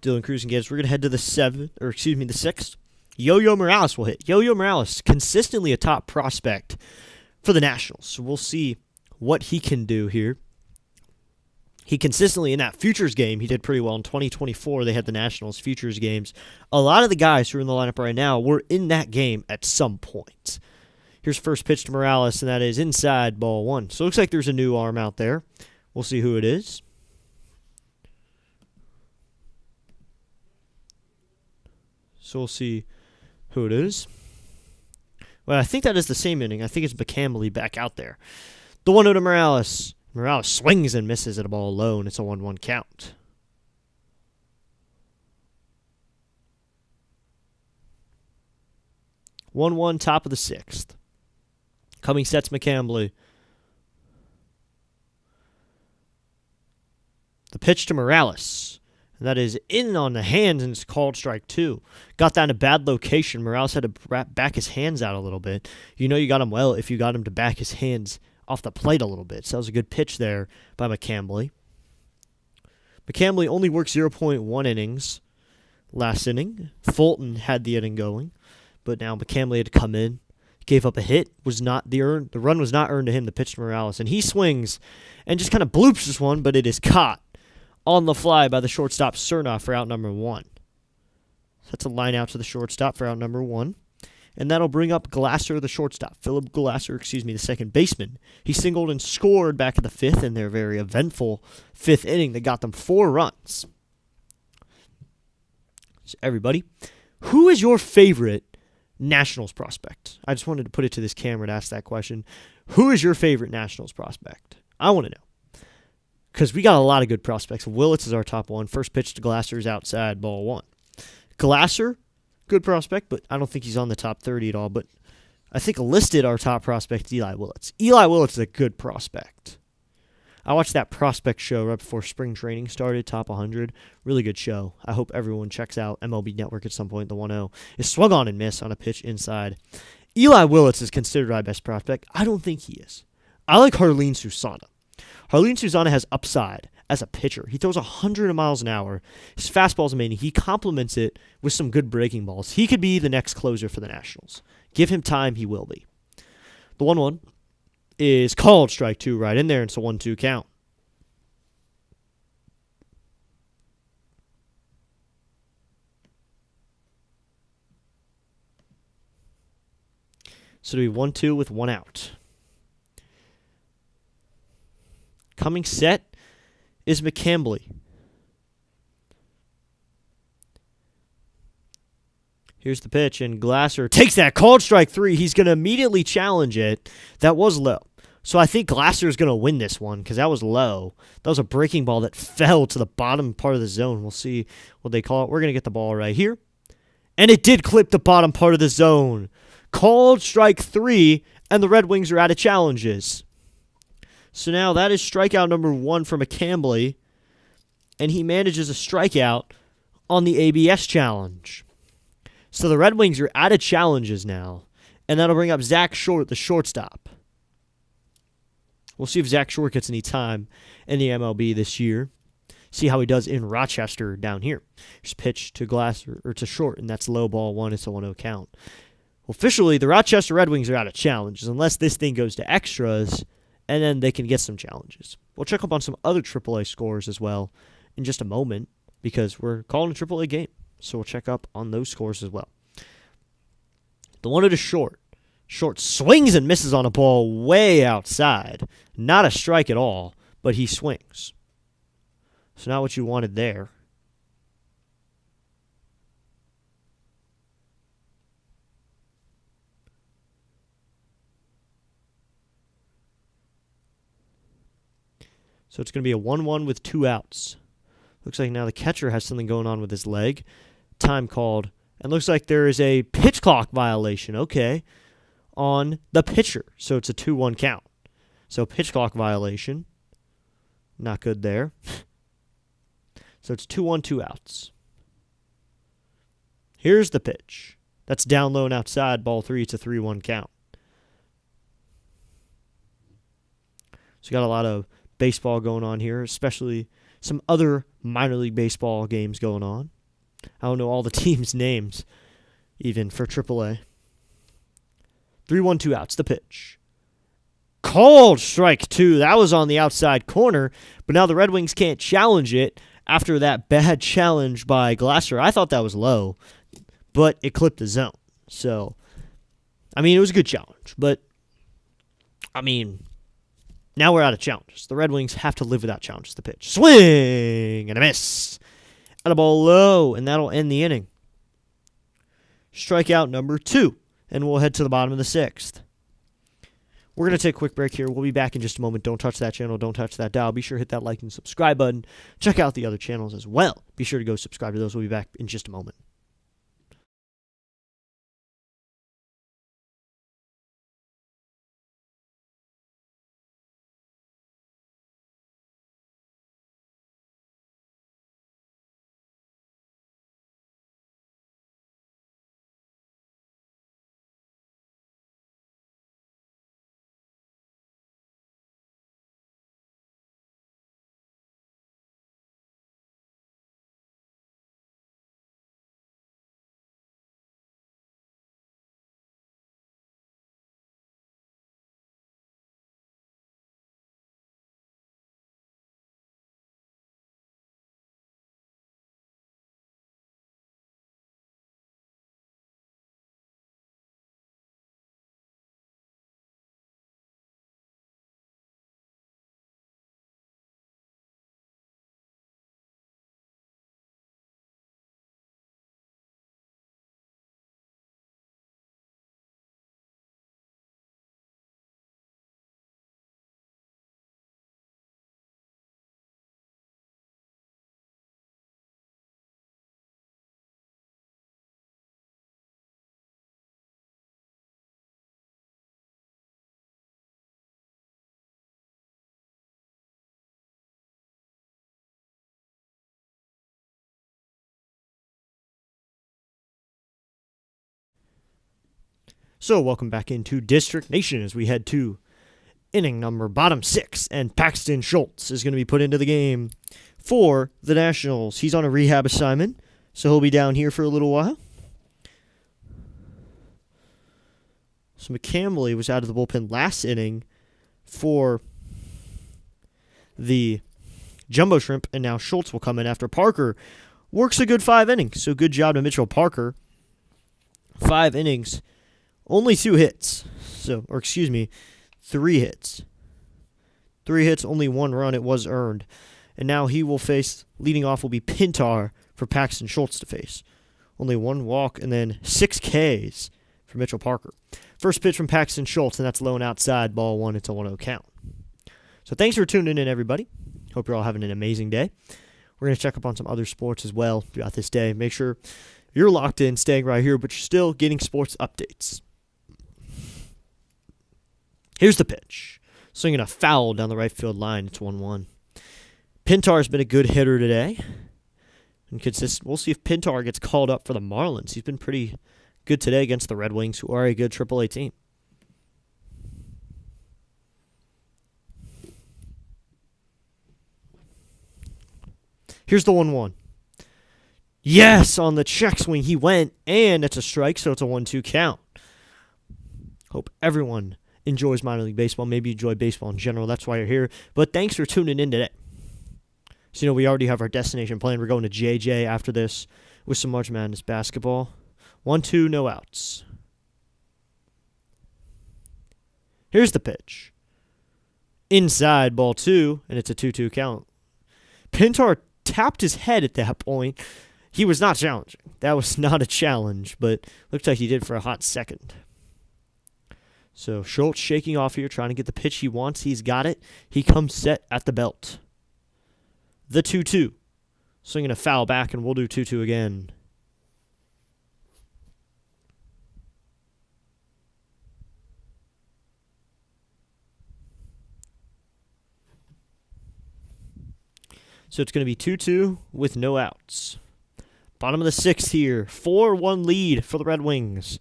Dylan Cruz can get. We're going to head to the 6th. Yo-Yo Morales will hit. Yo-Yo Morales, consistently a top prospect for the Nationals. So we'll see what he can do here. He consistently, in that Futures game, he did pretty well. In 2024, they had the Nationals Futures games. A lot of the guys who are in the lineup right now were in that game at some point. Here's first pitch to Morales, and that is inside, ball 1. So it looks like there's a new arm out there. We'll see who it is. So we'll see who it is. Well, I think that is the same inning. I think it's MiLB back out there. The 1-0 to Morales. Morales swings and misses at a ball low, and it's a 1-1 count. One, top of the 6th. Coming sets MiLB. The pitch to Morales. And that is in on the hands, and it's called strike 2. Got that in a bad location. Morales had to back his hands out a little bit. You know you got him well if you got him to back his hands off the plate a little bit. So that was a good pitch there by MiLB. MiLB only worked 0.1 innings last inning. Fulton had the inning going, but now MiLB had to come in. Gave up a hit. The run was not earned to him. The pitch to Morales, and he swings and just kind of bloops this one, but it is caught on the fly by the shortstop Cernoff for out number 1. So that's a line out to the shortstop for out number 1. And that'll bring up Glasser, the shortstop. Philip Glasser, the second baseman. He singled and scored back in the 5th in their very eventful 5th inning that got them 4 runs. So everybody, who is your favorite Nationals prospect? I just wanted to put it to this camera to ask that question. Who is your favorite Nationals prospect? I want to know. Because we got a lot of good prospects. Willits is our top one. First pitch to Glasser is outside, ball 1. Glasser, good prospect, but I don't think he's on the top 30 at all. But I think listed our top prospect is Eli Willits. Eli Willits is a good prospect. I watched that prospect show right before spring training started, Top 100. Really good show. I hope everyone checks out MLB Network at some point. The 1-0 is swung on and missed on a pitch inside. Eli Willits is considered our best prospect. I don't think he is. I like Jarlin Susana. Jarlin Susana has upside as a pitcher. He throws 100 miles an hour. His fastball's amazing. He complements it with some good breaking balls. He could be the next closer for the Nationals. Give him time, he will be. The 1-1 is called strike 2 right in there. It's a 1-2 count. So it'll be 1-2 with 1 out. Coming set is MiLB. Here's the pitch, and Glasser takes that called strike 3. He's going to immediately challenge it. That was low. So I think Glasser is going to win this one because that was low. That was a breaking ball that fell to the bottom part of the zone. We'll see what they call it. We're going to get the ball right here. And it did clip the bottom part of the zone. Called strike 3, and the Red Wings are out of challenges. So now that is strikeout number 1 for MiLB, and he manages a strikeout on the ABS challenge. So the Red Wings are out of challenges now, and that'll bring up Zach Short, the shortstop. We'll see if Zach Short gets any time in the MLB this year. See how he does in Rochester down here. Here's pitch to Glasser or to Short, and that's low, ball 1. It's a 1-0 count. Well, officially, the Rochester Red Wings are out of challenges unless this thing goes to extras, and then they can get some challenges. We'll check up on some other AAA scores as well in just a moment because we're calling a AAA game. So we'll check up on those scores as well. The 1-0 to Short. Short swings and misses on a ball way outside. Not a strike at all, but he swings. So not what you wanted there. So it's going to be a 1-1 with 2 outs. Looks like now the catcher has something going on with his leg. Time called. And looks like there is a pitch clock violation, okay, on the pitcher. So it's a 2-1 count. So pitch clock violation. Not good there. So it's 2-1, 2 outs. Here's the pitch. That's down low and outside, ball 3. It's a 3-1 count. So you got a lot of baseball going on here, especially some other minor league baseball games going on. I don't know all the teams' names, even for AAA. 3-1, 2 outs, the pitch. Called strike 2. That was on the outside corner, but now the Red Wings can't challenge it after that bad challenge by Glasser. I thought that was low, but it clipped the zone. So, I mean, it was a good challenge, but, I mean, now we're out of challenges. The Red Wings have to live without challenges. The pitch. Swing and a miss. And a ball low, and that'll end the inning. Strikeout number 2, and we'll head to the bottom of the 6th. We're going to take a quick break here. We'll be back in just a moment. Don't touch that channel. Don't touch that dial. Be sure to hit that like and subscribe button. Check out the other channels as well. Be sure to go subscribe to those. We'll be back in just a moment. So, welcome back into District Nation as we head to inning number bottom 6, and Paxton Schultz is going to be put into the game for the Nationals. He's on a rehab assignment, so he'll be down here for a little while. So, McCamley was out of the bullpen last inning for the Jumbo Shrimp, and now Schultz will come in after Parker works a good 5 innings. So, good job to Mitchell Parker. 5 innings. Only 2 hits. 3 hits. 3 hits, only 1 run. It was earned. And now he will face, leading off will be Pintar for Paxton Schultz to face. Only 1 walk and then 6 Ks for Mitchell Parker. First pitch from Paxton Schultz, and that's low and outside, ball 1. It's a 1-0 count. So thanks for tuning in, everybody. Hope you're all having an amazing day. We're going to check up on some other sports as well throughout this day. Make sure you're locked in, staying right here, but you're still getting sports updates. Here's the pitch. Swinging a foul down the right field line. It's 1-1. Pintar's been a good hitter today. And consistent. We'll see if Pintar gets called up for the Marlins. He's been pretty good today against the Red Wings, who are a good AAA team. Here's the 1-1. Yes, on the check swing he went, and it's a strike, so it's a 1-2 count. Hope everyone enjoys minor league baseball. Maybe you enjoy baseball in general. That's why you're here. But thanks for tuning in today. So, we already have our destination planned. We're going to JJ after this with some March Madness basketball. 1-2, no outs. Here's the pitch. Inside, ball 2, and it's a 2-2 count. Pintar tapped his head at that point. He was not challenging. That was not a challenge, but looked like he did for a hot second. So Schultz shaking off here, trying to get the pitch he wants. He's got it. He comes set at the belt. The 2-2. Swinging a foul back, and we'll do 2-2 again. So it's going to be 2-2 with no outs. Bottom of the 6th here. 4-1 lead for the Red Wings.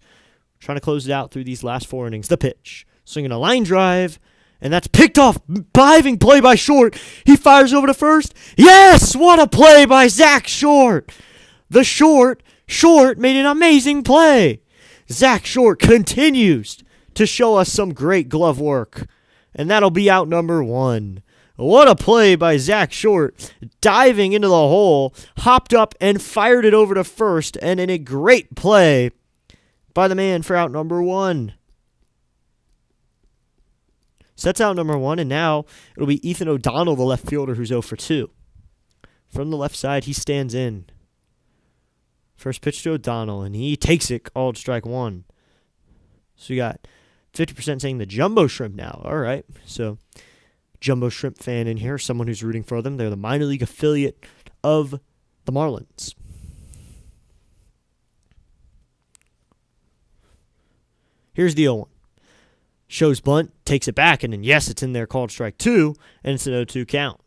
Trying to close it out through these last 4 innings. The pitch. Swinging a line drive, And that's picked off. Diving play by Short. He fires over to first. Yes! What a play by Zach Short. The Short made an amazing play. Zach Short continues to show us some great glove work. And that'll be out number 1. What a play by Zach Short. Diving into the hole. Hopped up and fired it over to first. And in a great play by the man for out number 1. So that's out number 1, and now it'll be Ethan O'Donnell, the left fielder, who's 0 for 2. From the left side, he stands in. First pitch to O'Donnell, and he takes it, called strike 1. So you got 50% saying the Jumbo Shrimp now. All right, so Jumbo Shrimp fan in here, someone who's rooting for them. They're the minor league affiliate of the Marlins. Here's the 0-1. Shows bunt, takes it back, and then yes, it's in there, called strike 2, and it's an 0-2 count.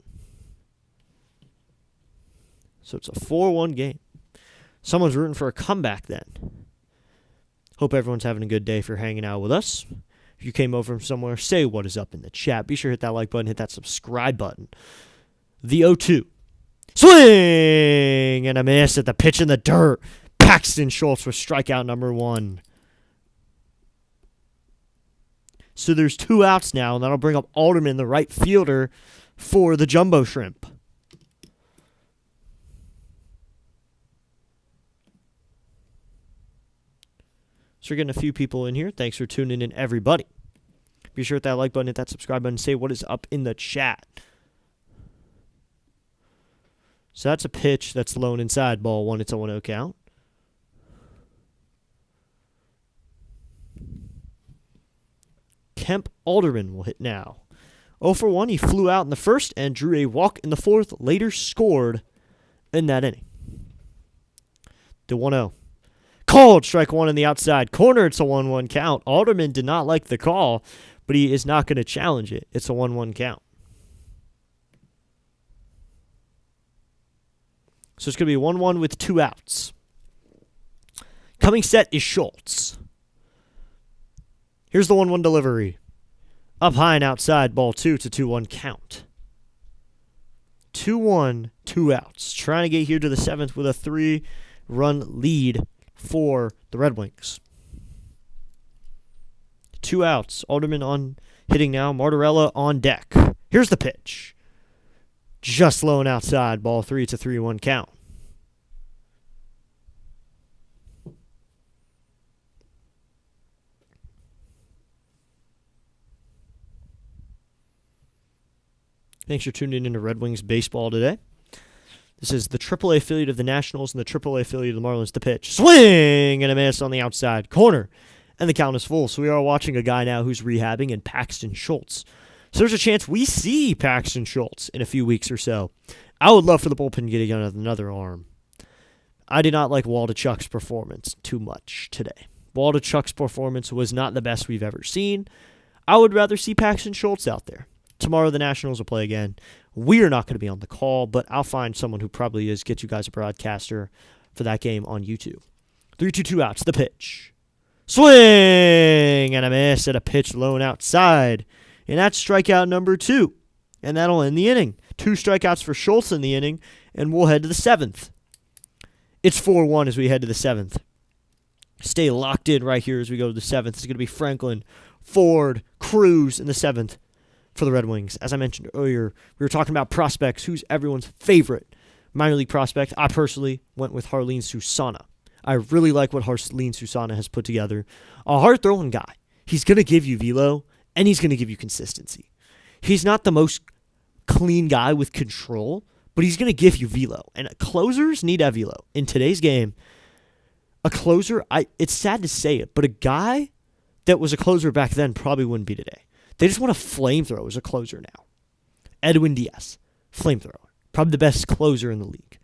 So it's a 4-1 game. Someone's rooting for a comeback then. Hope everyone's having a good day for hanging out with us. If you came over from somewhere, say what is up in the chat. Be sure to hit that like button, hit that subscribe button. The 0-2. Swing! And a miss at the pitch in the dirt. Paxton Schultz with strikeout number 1. So there's 2 outs now, and that'll bring up Alderman, the right fielder, for the Jumbo Shrimp. So we're getting a few people in here. Thanks for tuning in, everybody. Be sure to hit that like button, hit that subscribe button, say what is up in the chat. So that's a pitch that's low and inside, ball 1, it's a 1-0 count. Kemp Alderman will hit now. 0 for 1, he flew out in the first and drew a walk in the fourth, later scored in that inning. The 1-0. Called strike 1 in the outside corner, it's a 1-1 count. Alderman did not like the call, but he is not going to challenge it. It's a 1-1 count. So it's going to be 1-1 with 2 outs. Coming set is Schultz. Here's the 1-1 delivery. Up high and outside, ball 2. It's a 2-1 count. 2-1, 2 outs. Trying to get here to the 7th with a 3-run lead for the Red Wings. 2 outs. Alderman on hitting now. Martorella on deck. Here's the pitch. Just low and outside, ball 3. It's a 3-1 count. Thanks for tuning in to Red Wings baseball today. This is the AAA affiliate of the Nationals and the AAA affiliate of the Marlins. The pitch. Swing! And a miss on the outside corner. And the count is full. So we are watching a guy now who's rehabbing in Paxton Schultz. So there's a chance we see Paxton Schultz in a few weeks or so. I would love for the bullpen to get another arm. I did not like Waldachuk's performance too much today. Waldachuk's performance was not the best we've ever seen. I would rather see Paxton Schultz out there. Tomorrow the Nationals will play again. We are not going to be on the call, but I'll find someone who probably is, get you guys a broadcaster for that game on YouTube. 3-2 outs, the pitch. Swing! And a miss at a pitch low and outside. And that's strikeout number 2. And that'll end the inning. 2 strikeouts for Schultz in the inning, and we'll head to the 7th. It's 4-1 as we head to the 7th. Stay locked in right here as we go to the 7th. It's going to be Franklin, Ford, Cruz in the 7th. For the Red Wings. As I mentioned earlier, we were talking about prospects. Who's everyone's favorite minor league prospect? I personally went with Harleen Susana. I really like what Harleen Susana has put together. A hard-throwing guy. He's going to give you velo, and he's going to give you consistency. He's not the most clean guy with control, but he's going to give you velo. And closers need that velo. In today's game, a closer, it's sad to say it, but a guy that was a closer back then probably wouldn't be today. They just want a flamethrower as a closer now. Edwin Diaz, flamethrower. Probably the best closer in the league.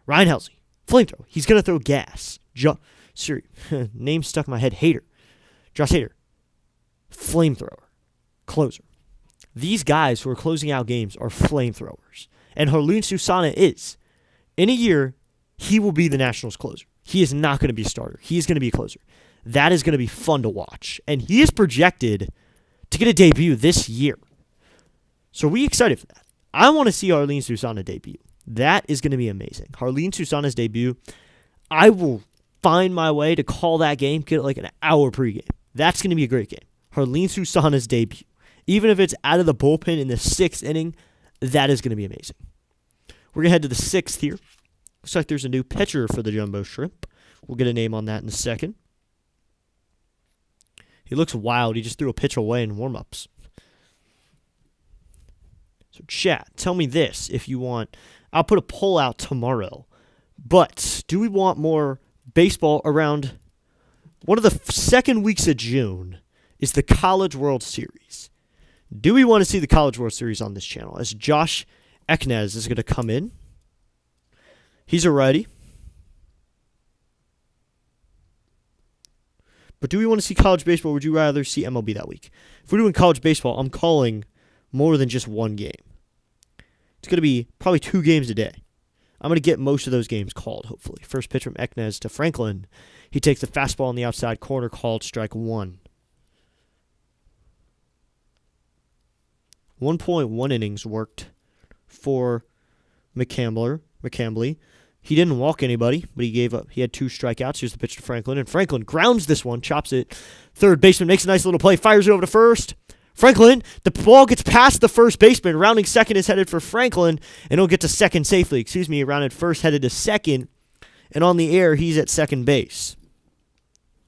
Ryan Helsley, flamethrower. He's going to throw gas. Name stuck in my head, Hader. Josh Hader, flamethrower. Closer. These guys who are closing out games are flamethrowers. And Harleen Susana is. In a year, he will be the Nationals closer. He is not going to be a starter. He is going to be a closer. That is going to be fun to watch. And he is projected to get a debut this year. So are we excited for that? I want to see Jarlin Susana debut. That is going to be amazing. Jarlin Susana's debut, I will find my way to call that game, get it like an hour pregame. That's going to be a great game. Jarlin Susana's debut. Even if it's out of the bullpen in the 6th inning, that is going to be amazing. We're going to head to the 6th here. Looks like there's a new pitcher for the Jumbo Shrimp. We'll get a name on that in a second. He looks wild. He just threw a pitch away in warm-ups. So chat, tell me this if you want. I'll put a poll out tomorrow. But do we want more baseball around one of the second weeks of June is the College World Series. Do we want to see the College World Series on this channel? As Josh Eknez is going to come in. He's a righty. But do we want to see college baseball, or would you rather see MLB that week? If we're doing college baseball, I'm calling more than just one game. It's going to be probably 2 games a day. I'm going to get most of those games called, hopefully. First pitch from Eknez to Franklin. He takes the fastball on the outside corner, called strike 1. 1.1 innings worked for McCambly. He didn't walk anybody, but he gave up. He had 2 strikeouts. Here's the pitch to Franklin, and Franklin grounds this one, chops it. Third baseman makes a nice little play, fires it over to first. Franklin, the ball gets past the first baseman. Rounding second is headed for Franklin, and he'll get to second safely. He rounded first, headed to second, and on the air, he's at second base.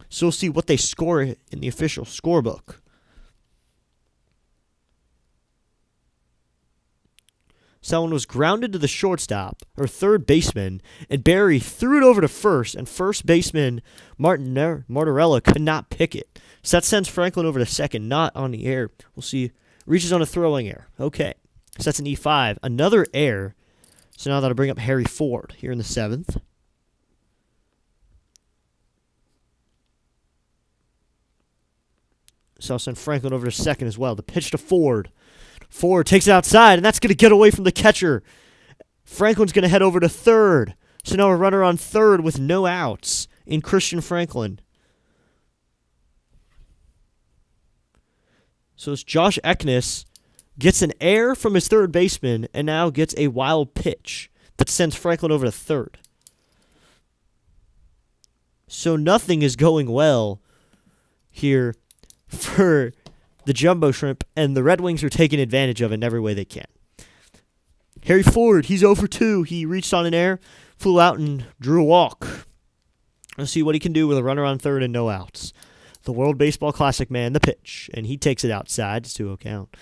So we'll see what they score in the official scorebook. Someone was grounded to the shortstop, or third baseman, and Barry threw it over to first, and first baseman Martorella could not pick it. So that sends Franklin over to second, not on the air. We'll see. Reaches on a throwing error. Okay. So that's an E5. Another error. So now that'll bring up Harry Ford here in the 7th. So I'll send Franklin over to second as well. The pitch to Ford. Ford takes it outside, and that's going to get away from the catcher. Franklin's going to head over to third. So now a runner on third with no outs in Christian Franklin. So it's Josh Eknez gets an error from his third baseman and now gets a wild pitch that sends Franklin over to third. So nothing is going well here for the Jumbo Shrimp, and the Red Wings are taking advantage of it in every way they can. Harry Ford, he's 0 for 2. He reached on an error, flew out, and drew a walk. Let's see what he can do with a runner on third and no outs. The World Baseball Classic man, the pitch, and he takes it outside. It's 2-0 count.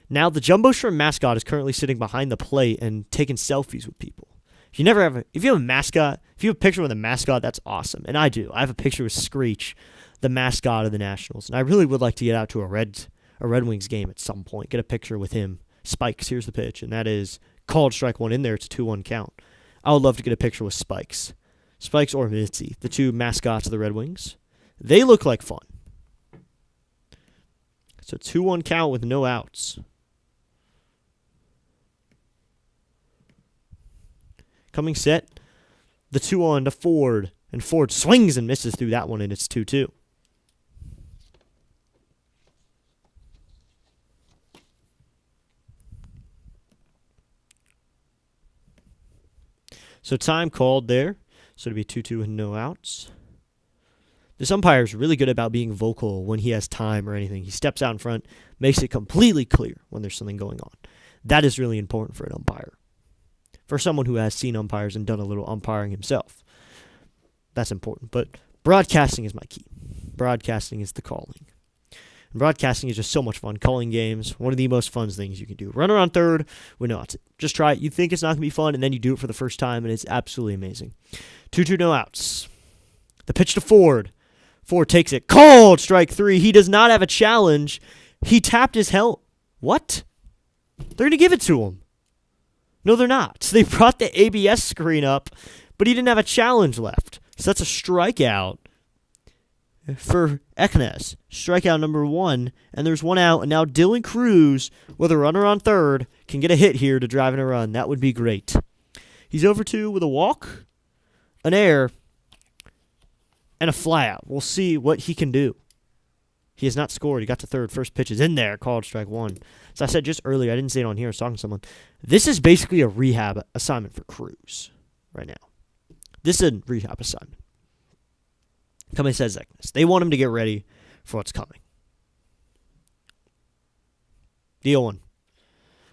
Now, the Jumbo Shrimp mascot is currently sitting behind the plate and taking selfies with people. If you have a mascot, if you have a picture with a mascot, that's awesome. And I do. I have a picture with Screech, the mascot of the Nationals. And I really would like to get out to a Red Wings game at some point. Get a picture with him. Spikes, here's the pitch. And that is called strike 1 in there. It's a 2-1 count. I would love to get a picture with Spikes. Spikes or Mitzi, the 2 mascots of the Red Wings. They look like fun. So 2-1 count with no outs. Coming set, the 2-1 to Ford, and Ford swings and misses through that one, and it's 2-2. So time called there, so it'll be 2-2 with no outs. This umpire is really good about being vocal when he has time or anything. He steps out in front, makes it completely clear when there's something going on. That is really important for an umpire. For someone who has seen umpires and done a little umpiring himself, that's important. But broadcasting is my key. Broadcasting is the calling. And broadcasting is just so much fun. Calling games, one of the most fun things you can do. Runner on third, well, no, just try it. You think it's not going to be fun, and then you do it for the first time, and it's absolutely amazing. 2-2, no outs. The pitch to Ford. Ford takes it. Called strike 3. He does not have a challenge. He tapped his helmet. What? They're going to give it to him. No, they're not. So they brought the ABS screen up, but he didn't have a challenge left. So that's a strikeout for Eknez. Strikeout number 1, and there's 1 out. And now Dylan Cruz, with a runner on third, can get a hit here to drive in a run. That would be great. He's over 2 with a walk, an error, and a flyout. We'll see what he can do. He has not scored. He got to third. First pitch is in there. Called strike one. So I said just earlier, I didn't say it on here. I was talking to someone. This is basically a rehab assignment for Cruz right now. This is a rehab assignment. Company says like this. They want him to get ready for what's coming. Deal one.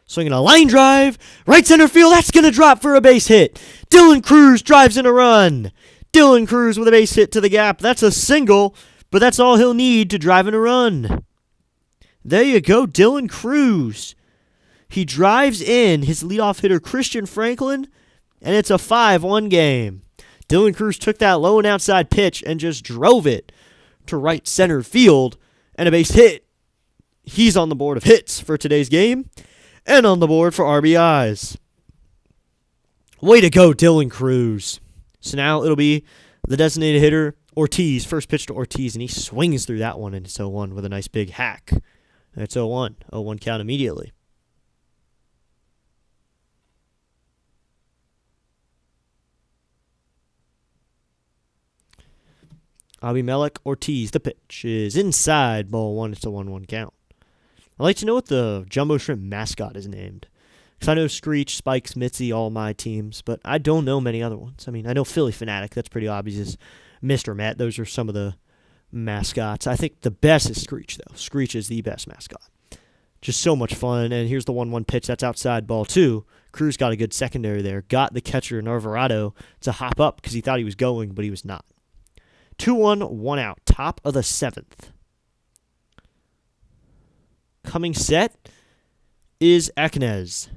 Swinging a line drive. Right center field. That's going to drop for a base hit. Dylan Cruz drives in a run. Dylan Cruz with a base hit to the gap. That's a single, but that's all he'll need to drive in a run. There you go, Dylan Cruz. He drives in his leadoff hitter, Christian Franklin, and it's a 5-1 game. Dylan Cruz took that low and outside pitch and just drove it to right center field and a base hit. He's on the board of hits for today's game and on the board for RBIs. Way to go, Dylan Cruz. So now it'll be the designated hitter, Ortiz. First pitch to Ortiz, and he swings through that one, and it's 0-1 with a nice big hack. That's 0-1. 0-1 count immediately. Abimelech Ortiz. The pitch is inside. Ball one. It's a 1-1 count. I'd like to know what the Jumbo Shrimp mascot is named. Because I know Screech, Spikes, Mitzi, all my teams, but I don't know many other ones. I mean, I know Philly Fanatic. That's pretty obvious. Mr. Matt. Those are some of the mascots. I think the best is Screech, though. Screech is the best mascot. Just so much fun. And here's the 1-1 pitch. That's outside. Ball two. Cruz got a good secondary there. Got the catcher, Alvarez, to hop up because he thought he was going, but he was not. 2-1, 1 out. Top of the 7th. Coming set is Eknez.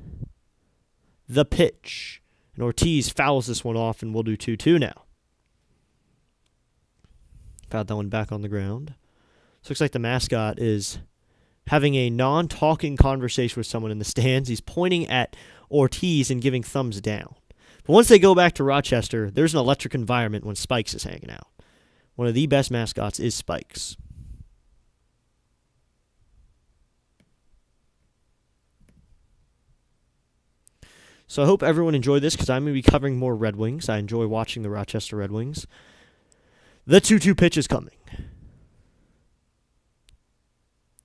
The pitch. And Ortiz fouls this one off, and we'll do 2-2 now. Fouled that one back on the ground. So looks like the mascot is having a non-talking conversation with someone in the stands. He's pointing at Ortiz and giving thumbs down. But once they go back to Rochester, there's an electric environment when Spikes is hanging out. One of the best mascots is Spikes. So I hope everyone enjoyed this because I'm going to be covering more Red Wings. I enjoy watching the Rochester Red Wings. The 2-2 pitch is coming.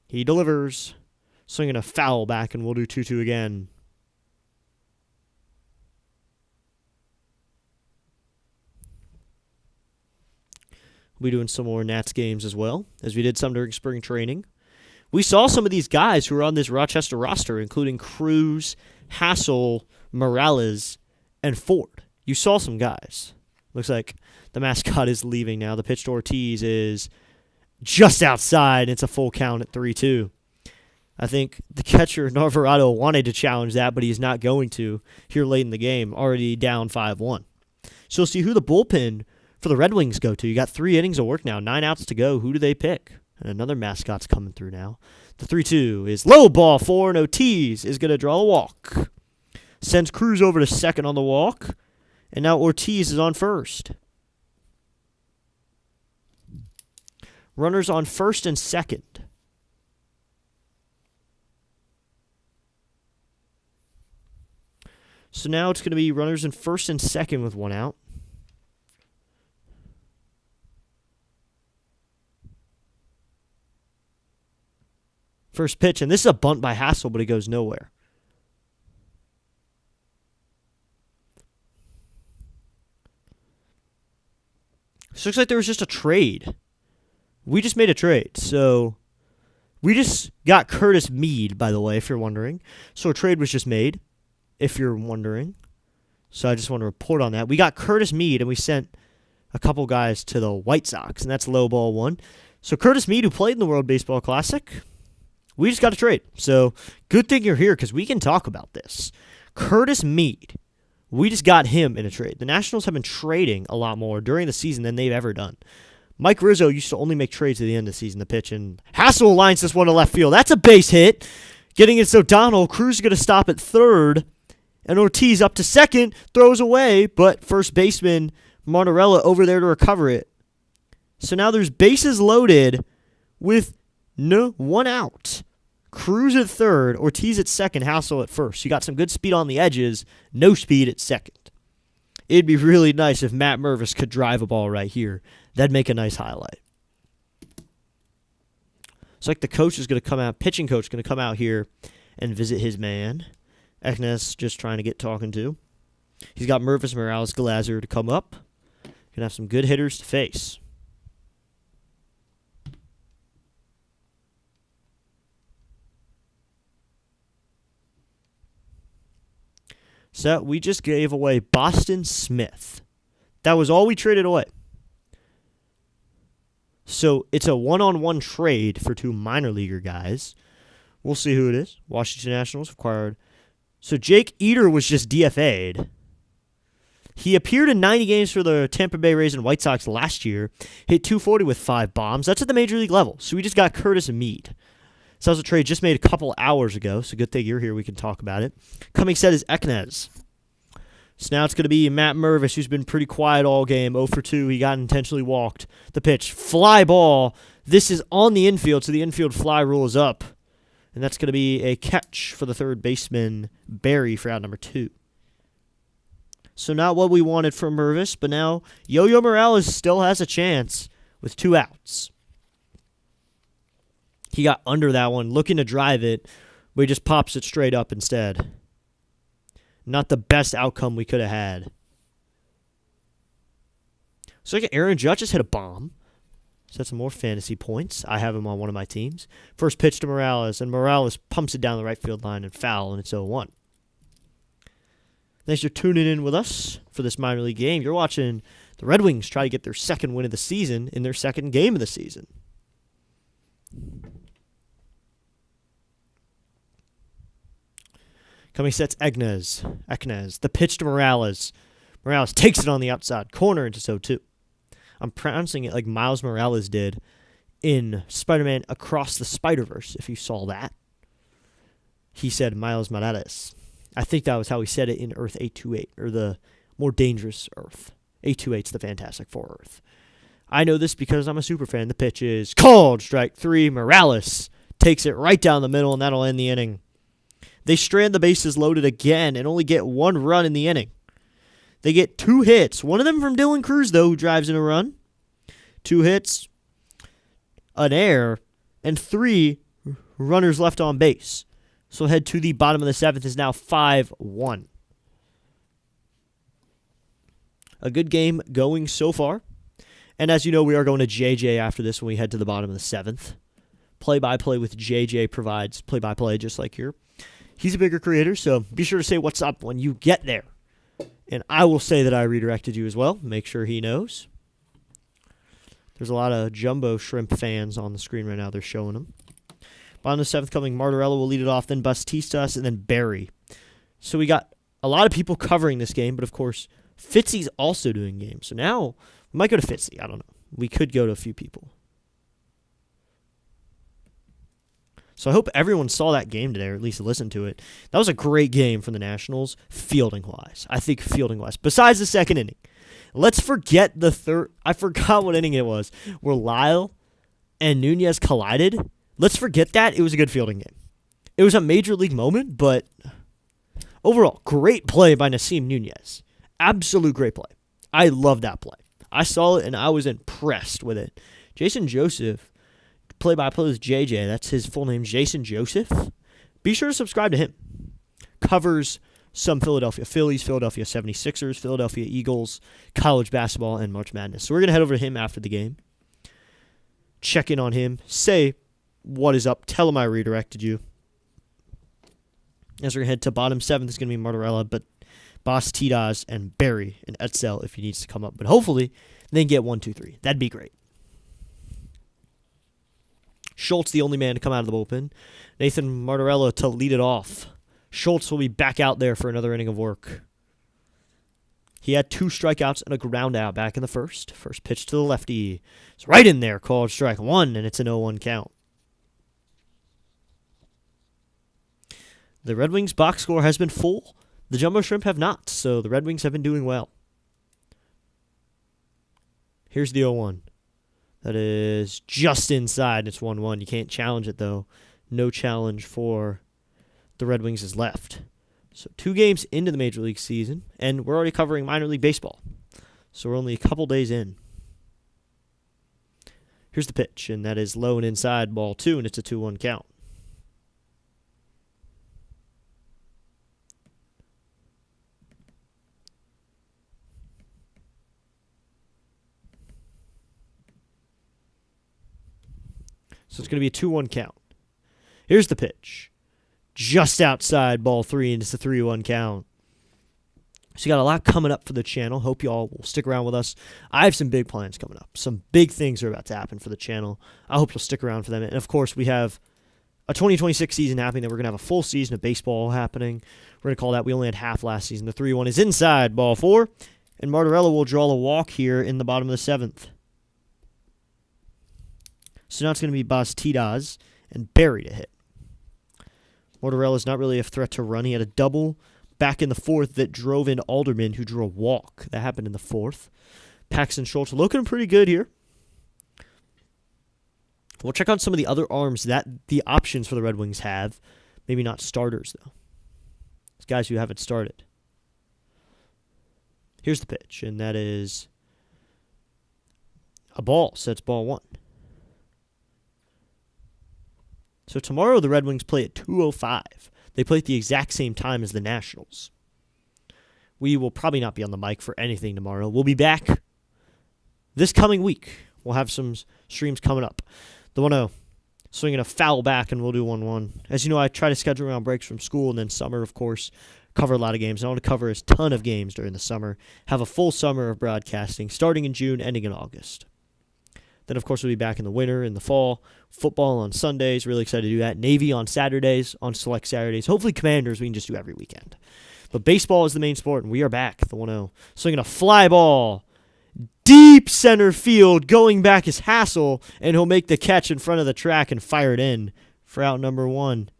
He delivers. Swinging a foul back, and we'll do 2-2 again. We'll be doing some more Nats games as well, as we did some during spring training. We saw some of these guys who are on this Rochester roster, including Cruz, Hassel, Morales, and Ford. You saw some guys. Looks like the mascot is leaving now. The pitch to Ortiz is just outside. It's a full count at 3-2. I think the catcher, Alvarez, wanted to challenge that, but he's not going to here late in the game, already down 5-1. So we'll see who the bullpen for the Red Wings go to. You got 3 innings of work now, 9 outs to go. Who do they pick? And another mascot's coming through now. The 3-2 is low ball 4, and Ortiz is going to draw a walk. Sends Cruz over to second on the walk, and now Ortiz is on first. Runners on first and second. So now it's going to be runners in first and second with 1 out. First pitch, and this is a bunt by Hassel, but it goes nowhere. So it looks like there was just a trade. We just made a trade. So we just got Curtis Mead, by the way, if you're wondering. So a trade was just made, if you're wondering. So I just want to report on that. We got Curtis Mead, and we sent a couple guys to the White Sox, and that's low ball 1. So Curtis Mead, who played in the World Baseball Classic, we just got a trade. So good thing you're here because we can talk about this. Curtis Mead. We just got him in a trade. The Nationals have been trading a lot more during the season than they've ever done. Mike Rizzo used to only make trades at the end of the season to pitch, and Hassel lines this one to left field. That's a base hit. Getting it to O'Donnell. Cruz is going to stop at third, and Ortiz up to second, throws away, but first baseman Martorella over there to recover it. So now there's bases loaded with 1 out. Cruz at third, Ortiz at second, Hassel at first. You got some good speed on the edges, no speed at second. It'd be really nice if Matt Mervis could drive a ball right here. That'd make a nice highlight. It's like the coach is going to come out, pitching coach going to come out here and visit his man. Eknes just trying to get talking to. He's got Mervis, Morales, Glazer to come up. Going to have some good hitters to face. So we just gave away Boston Smith. That was all we traded away. So it's a one-on-one trade for 2 minor leaguer guys. We'll see who it is. Washington Nationals acquired. So Jake Eder was just DFA'd. He appeared in 90 games for the Tampa Bay Rays and White Sox last year. Hit .240 with 5 bombs. That's at the major league level. So we just got Curtis Mead. So that was a trade just made a couple hours ago. So good thing you're here. We can talk about it. Coming set is Eknes. So now it's going to be Matt Mervis, who's been pretty quiet all game. 0 for 2. He got intentionally walked. The pitch. Fly ball. This is on the infield, so the infield fly rule is up. And that's going to be a catch for the third baseman, Barry, for out number 2. So not what we wanted from Mervis, but now Yo-Yo Morales still has a chance with 2 outs. He got under that one, looking to drive it, but he just pops it straight up instead. Not the best outcome we could have had. So Aaron Judge just hit a bomb. So that's some more fantasy points. I have him on one of my teams. First pitch to Morales, and Morales pumps it down the right field line and foul, and it's 0-1. Thanks for tuning in with us for this minor league game. You're watching the Red Wings try to get their second win of the season in their second game of the season. Coming sets Eknes. The pitch to Morales. Morales takes it on the outside corner into 0-2. I'm pronouncing it like Miles Morales did in Spider-Man Across the Spider-Verse, if you saw that. He said Miles Morales. I think that was how he said it in Earth 828, or the more dangerous Earth. 828's the Fantastic Four Earth. I know this because I'm a super fan. The pitch is called strike 3. Morales takes it right down the middle, and that'll end the inning. They strand the bases loaded again and only get 1 run in the inning. They get 2 hits. One of them from Dylan Cruz, though, who drives in a run. 2 hits, an error, and 3 runners left on base. So head to the bottom of the 7th is now 5-1. A good game going so far. And as you know, we are going to JJ after this when we head to the bottom of the 7th. Play-by-play with JJ provides play-by-play just like here. He's a bigger creator, so be sure to say what's up when you get there. And I will say that I redirected you as well. Make sure he knows. There's a lot of Jumbo Shrimp fans on the screen right now. They're showing them. Bottom of the 7th coming, Martorello will lead it off, then Bastistas, and then Barry. So we got a lot of people covering this game, but of course, Fitzy's also doing games. So now we might go to Fitzy. I don't know. We could go to a few people. So I hope everyone saw that game today, or at least listened to it. That was a great game for the Nationals, fielding-wise. I think fielding-wise. Besides the second inning. Let's forget the third. I forgot what inning it was, where Lyle and Nunez collided. Let's forget that. It was a good fielding game. It was a major league moment, but overall, great play by Nasim Nunez. Absolute great play. I love that play. I saw it, and I was impressed with it. Jason Joseph, play-by-play with JJ. That's his full name, Jason Joseph. Be sure to subscribe to him. Covers some Philadelphia Phillies, Philadelphia 76ers, Philadelphia Eagles, college basketball, and March Madness. So we're going to head over to him after the game. Check in on him. Say what is up. Tell him I redirected you. As we're going to head to bottom 7th, it's going to be Martorella, but Bastidas and Barry and Etzel if he needs to come up. But hopefully, they can get 1, 2, 3. That'd be great. Schultz, the only man to come out of the bullpen. Nathan Martorella to lead it off. Schultz will be back out there for another inning of work. He had 2 strikeouts and a ground out back in the first. First pitch to the lefty. It's right in there, called strike 1, and it's an 0-1 count. The Red Wings box score has been full. The Jumbo Shrimp have not, so the Red Wings have been doing well. Here's the 0-1. That is just inside. It's 1-1. You can't challenge it, though. No challenge for the Red Wings is left. So 2 games into the Major League season, and we're already covering minor league baseball. So we're only a couple days in. Here's the pitch, and that is low and inside, ball 2, and it's a 2-1 count. So it's going to be a 2-1 count. Here's the pitch. Just outside, ball 3, and it's a 3-1 count. So you got a lot coming up for the channel. Hope you all will stick around with us. I have some big plans coming up. Some big things are about to happen for the channel. I hope you'll stick around for them. And, of course, we have a 2026 season happening. Then we're going to have a full season of baseball happening. We're going to call that. We only had half last season. The 3-1 is inside, ball 4. And Martorella will draw a walk here in the bottom of the 7th. So now it's going to be Bastidas and Berry to hit. Martorella's not really a threat to run. He had a double back in the 4th that drove in Alderman, who drew a walk. That happened in the 4th. Paxton Schultz looking pretty good here. We'll check out some of the other arms that the options for the Red Wings have. Maybe not starters, though. It's guys who haven't started. Here's the pitch, and that is a ball. So it's ball 1. So tomorrow the Red Wings play at 2:05. They play at the exact same time as the Nationals. We will probably not be on the mic for anything tomorrow. We'll be back this coming week. We'll have some streams coming up. The 1-0, swinging a foul back, and we'll do 1-1. As you know, I try to schedule around breaks from school, and then summer, of course, cover a lot of games. I want to cover a ton of games during the summer, have a full summer of broadcasting, starting in June, ending in August. Then, of course, we'll be back in the winter, in the fall. Football on Sundays. Really excited to do that. Navy on Saturdays, on select Saturdays. Hopefully Commanders we can just do every weekend. But baseball is the main sport, and we are back. The 1-0. Swinging a fly ball. Deep center field. Going back is Hassel, and he'll make the catch in front of the track and fire it in for out number 1.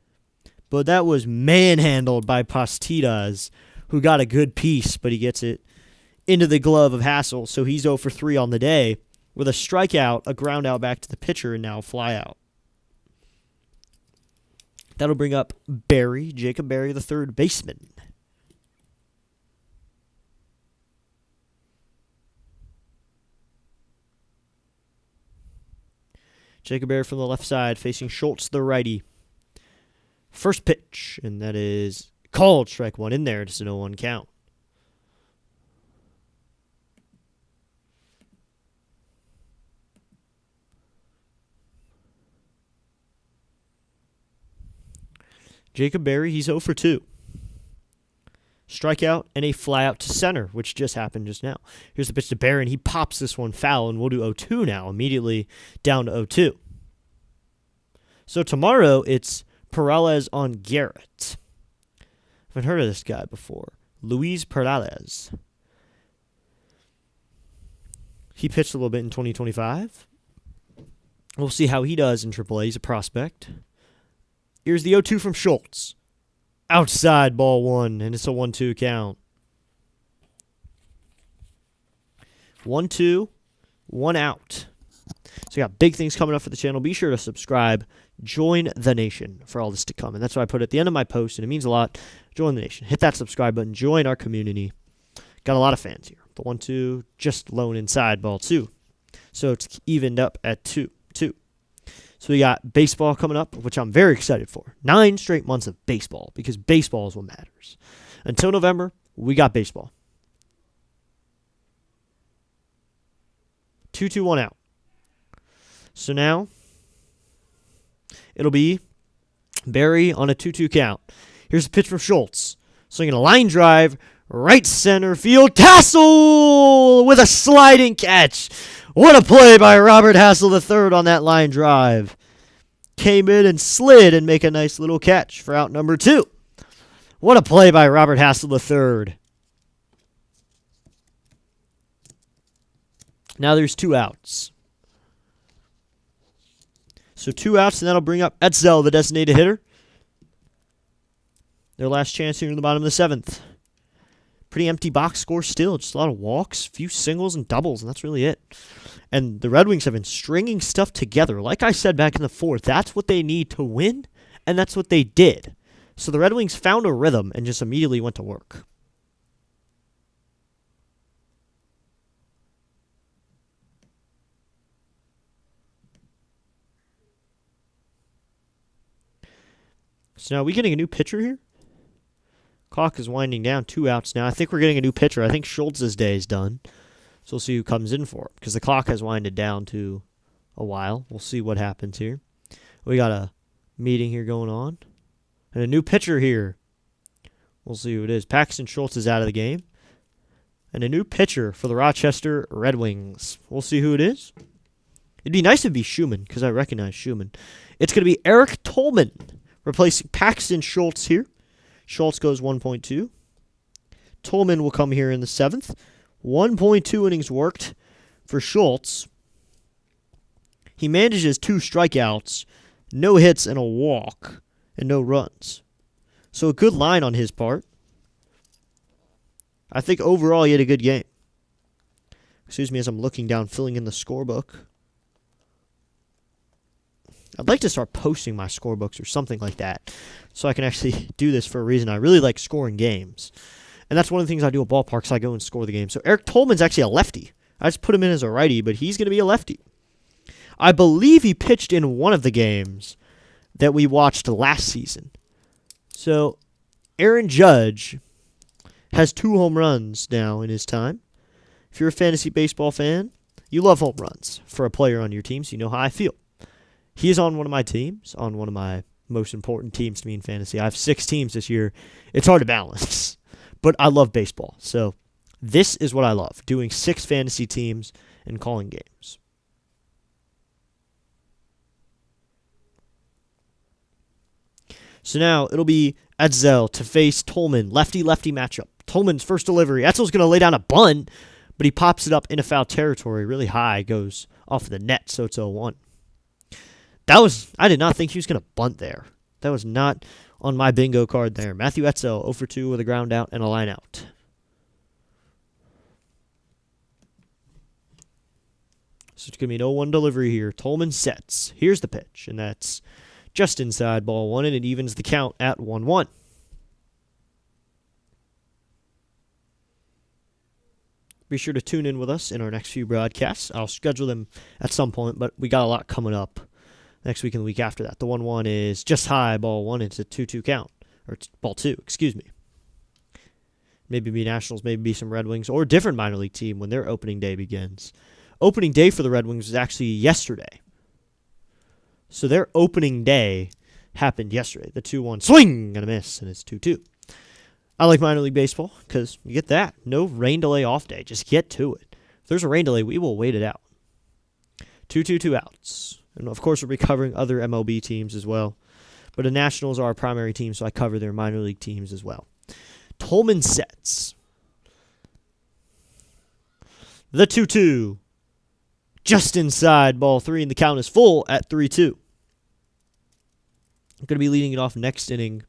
But that was manhandled by Pastidas, who got a good piece, but he gets it into the glove of Hassel. So he's 0 for 3 on the day, with a strikeout, a ground out back to the pitcher, and now a fly out. That'll bring up Berry, Jacob Berry, the third baseman. Jacob Berry from the left side, facing Schultz, the righty. First pitch, and that is called strike 1 in there. It's an 0-1 count. Jacob Berry, he's 0 for 2. Strikeout and a fly out to center, which just happened just now. Here's the pitch to Berry, and he pops this one foul, and we'll do 0-2 now, immediately down to 0-2. So tomorrow, it's Peralez on Garrett. I haven't heard of this guy before. Luis Peralez. He pitched a little bit in 2025. We'll see how he does in AAA. He's a prospect. Here's the 0-2 from Schultz. Outside, ball 1, and it's a 1-2 count. 1-2, 1 out. So we got big things coming up for the channel. Be sure to subscribe. Join the nation for all this to come. And that's what I put at the end of my post, and it means a lot. Join the nation. Hit that subscribe button. Join our community. Got a lot of fans here. The 1-2, just low and inside, ball 2. So it's evened up at 2-2. So we got baseball coming up, which I'm very excited for. 9 straight months of baseball, because baseball is what matters. Until November, we got baseball. 2-2, 1 out. So now, it'll be Berry on a 2-2 count. Here's a pitch from Schultz. Swinging a line drive, right center field. Hassel with a sliding catch. What a play by Robert Hassel III on that line drive. Came in and slid and make a nice little catch for out number 2. What a play by Robert Hassel III. Now there's 2 outs. So 2 outs, and that'll bring up Etzel, the designated hitter. Their last chance here in the bottom of the 7th. Pretty empty box score still. Just a lot of walks, few singles and doubles, and that's really it. And the Red Wings have been stringing stuff together. Like I said back in the 4th, that's what they need to win, and that's what they did. So the Red Wings found a rhythm and just immediately went to work. So now are we getting a new pitcher here? Clock is winding down. 2 outs now. I think we're getting a new pitcher. I think Schultz's day is done. So we'll see who comes in for it. Because the clock has winded down to a while. We'll see what happens here. We got a meeting here going on. And a new pitcher here. We'll see who it is. Paxton Schultz is out of the game. And a new pitcher for the Rochester Red Wings. We'll see who it is. It'd be nice if it'd be Schumann, because I recognize Schumann. It's going to be Eric Tolman replacing Paxton Schultz here. Schultz goes 1.2. Tolman will come here in the 7th. 1.2 innings worked for Schultz. He manages 2 strikeouts, no hits, and a walk, and no runs. So a good line on his part. I think overall he had a good game. Excuse me as I'm looking down, filling in the scorebook. I'd like to start posting my scorebooks or something like that so I can actually do this for a reason. I really like scoring games. And that's one of the things I do at ballparks. I go and score the game. So Eric Tolman's actually a lefty. I just put him in as a righty, but he's going to be a lefty. I believe he pitched in one of the games that we watched last season. So Aaron Judge has 2 home runs now in his time. If you're a fantasy baseball fan, you love home runs for a player on your team, so you know how I feel. He is on one of my teams, on one of my most important teams to me in fantasy. I have 6 teams this year. It's hard to balance, but I love baseball. So this is what I love, doing 6 fantasy teams and calling games. So now it'll be Etzel to face Tolman. Lefty-lefty matchup. Tolman's first delivery. Etzel's going to lay down a bunt, but he pops it up into foul territory really high. Goes off the net, so it's 0-1. I did not think he was going to bunt there. That was not on my bingo card there. Matthew Etzel, 0 for 2 with a ground out and a line out. So it's going to be an 0-1 delivery here. Tolman sets. Here's the pitch, and that's just inside ball 1, and it evens the count at 1-1. Be sure to tune in with us in our next few broadcasts. I'll schedule them at some point, but we got a lot coming up next week and the week after that. The 1-1 is just high, ball 1. It's a 2-2 count. Or it's ball 2, excuse me. Maybe be Nationals, maybe be some Red Wings, or a different minor league team when their opening day begins. Opening day for the Red Wings was actually yesterday. So their opening day happened yesterday. The 2-1 swing and a miss, and it's 2-2. I like minor league baseball because you get that. No rain delay off day. Just get to it. If there's a rain delay, we will wait it out. 2 outs. And, of course, we'll be covering other MLB teams as well. But the Nationals are our primary team, so I cover their minor league teams as well. Tolman sets. The 2-2. Just inside ball 3, and the count is full at 3-2. I'm going to be leading it off next inning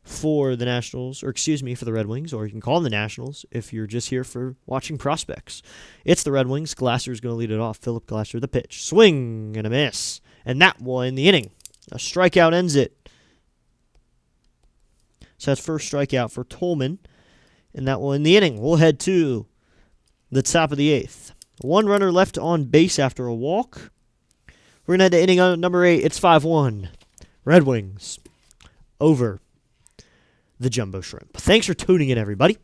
for the Nationals, or for the Red Wings, or you can call them the Nationals if you're just here for watching prospects. It's the Red Wings. Glasser's going to lead it off. Philip Glasser, the pitch. Swing and a miss. And that will end the inning. A strikeout ends it. So that's first strikeout for Tolman, and that will end the inning. We'll head to the top of the 8th. 1 runner left on base after a walk. We're going to head to inning number 8. It's 5-1. Red Wings over the Jumbo Shrimp. Thanks for tuning in, everybody.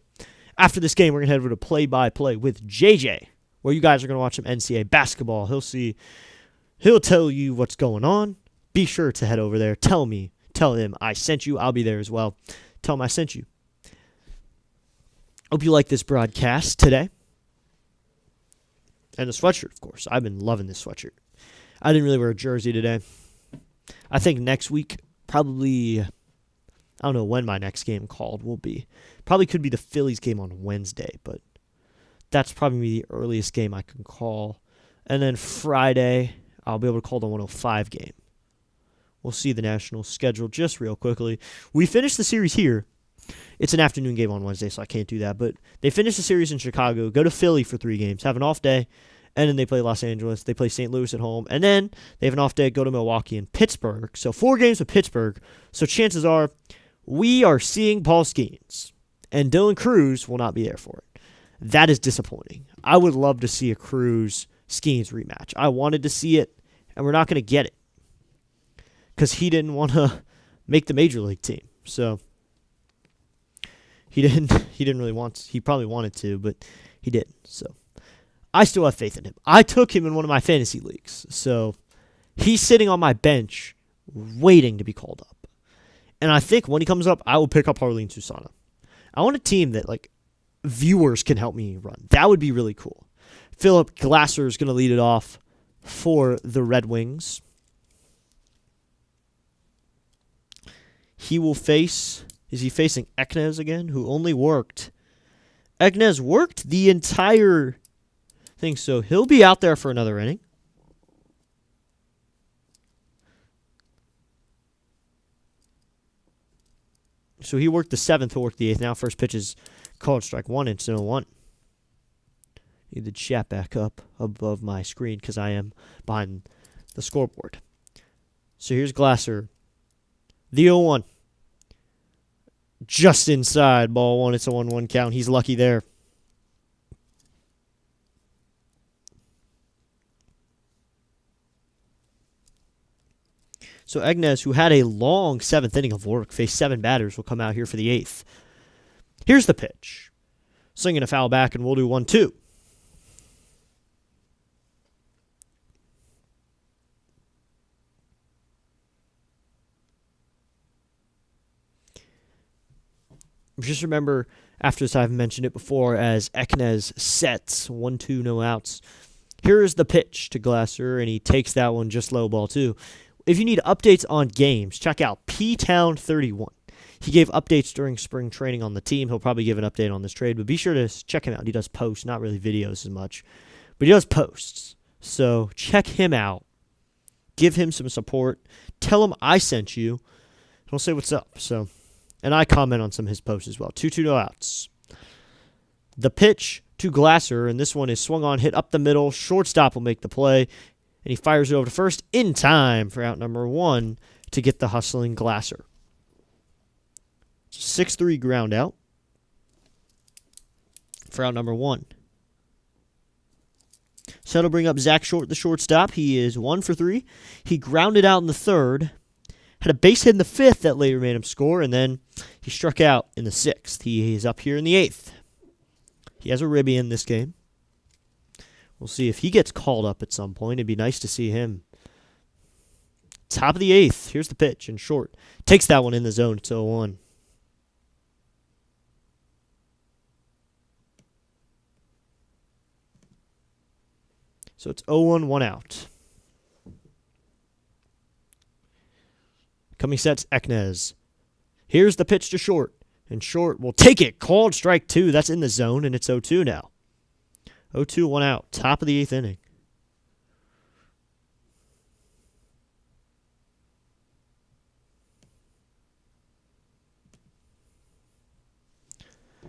After this game, we're going to head over to play-by-play with JJ, where you guys are going to watch some NCAA basketball. He'll tell you what's going on. Be sure to head over there. Tell him I sent you. I'll be there as well. Tell him I sent you. Hope you like this broadcast today. And the sweatshirt, of course. I've been loving this sweatshirt. I didn't really wear a jersey today. I think next week, probably, I don't know when my next game called will be. Probably could be the Phillies game on Wednesday, but that's probably the earliest game I can call. And then Friday, I'll be able to call the 105 game. We'll see the Nationals schedule just real quickly. We finished the series here. It's an afternoon game on Wednesday, so I can't do that. But they finish the series in Chicago, go to Philly for 3 games, have an off day, and then they play Los Angeles. They play St. Louis at home, and then they have an off day, go to Milwaukee and Pittsburgh. So 4 games with Pittsburgh. So chances are we are seeing Paul Skeens, and Dylan Cruz will not be there for it. That is disappointing. I would love to see a Cruz-Skeens rematch. I wanted to see it, and we're not going to get it because he didn't want to make the major league team. So he didn't. He didn't really want. He probably wanted to, but he didn't. So I still have faith in him. I took him in one of my fantasy leagues. So he's sitting on my bench, waiting to be called up. And I think when he comes up, I will pick up Harleen Susana. I want a team that viewers can help me run. That would be really cool. Philip Glasser is going to lead it off for the Red Wings. He will face... Is he facing Eknes again, who only worked... Eknes worked the entire thing, so he'll be out there for another inning. So he worked the 7th, he'll work the 8th. Now first pitch is called strike 1, and it's 0-1. Need the chat back up above my screen because I am behind the scoreboard. So here's Glasser. The 0-1. Just inside, ball 1. It's a 1-1 count. He's lucky there. So Eknes, who had a long 7th inning of work, faced 7 batters, will come out here for the 8th. Here's the pitch. Swinging a foul back, and we'll do 1-2. Just remember, after this, I've mentioned it before, as Eknes sets 1-2, no outs. Here is the pitch to Glasser, and he takes that one just low, ball 2. If you need updates on games, check out P-Town31. He gave updates during spring training on the team. He'll probably give an update on this trade, but be sure to check him out. He does posts, not really videos as much, but he does posts. So check him out. Give him some support. Tell him I sent you. He'll say what's up. And I comment on some of his posts as well. 2-2, no outs. The pitch to Glasser, and this one is swung on, hit up the middle. Shortstop will make the play, and he fires it over to first in time for out number 1 to get the hustling Glasser. 6-3 ground out for out number 1. So that'll bring up Zach Short, the shortstop. He is 1 for 3. He grounded out in the 3rd. Had a base hit in the 5th that later made him score, and then he struck out in the 6th. He is up here in the 8th. He has a ribby in this game. We'll see if he gets called up at some point. It'd be nice to see him. Top of the 8th. Here's the pitch, and Short takes that one in the zone. It's 0-1. So it's 0-1, 1 out. Coming sets, Eknes. Here's the pitch to Short, and Short will take it. Called strike 2. That's in the zone, and it's 0-2 now. 0-2, 1 out. Top of the 8th inning.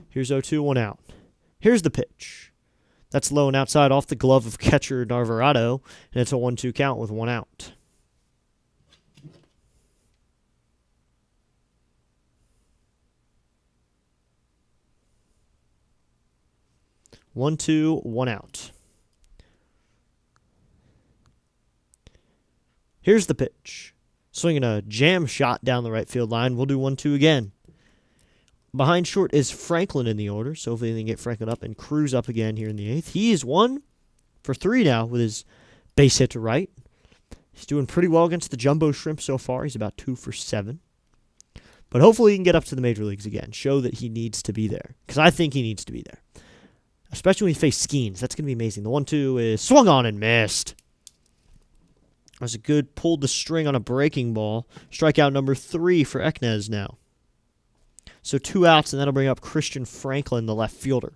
Here's 0-2, 1 out. Here's the pitch. That's low and outside off the glove of catcher Alvarez, and it's a 1-2 count with 1 out. One, 2, 1 out. Here's the pitch. Swinging a jam shot down the right field line. We'll do 1-2 again. Behind Short is Franklin in the order, so hopefully they can get Franklin up and Cruz up again here in the 8th. He is 1 for 3 now with his base hit to right. He's doing pretty well against the Jumbo Shrimp so far. He's about 2 for 7. But hopefully he can get up to the major leagues again. Show that he needs to be there. Because I think he needs to be there. Especially when he faces Skeens. That's going to be amazing. The 1-2 is swung on and missed. That was a good pulled the string on a breaking ball. Strikeout number 3 for Eknes now. So 2 outs, and that'll bring up Christian Franklin, the left fielder.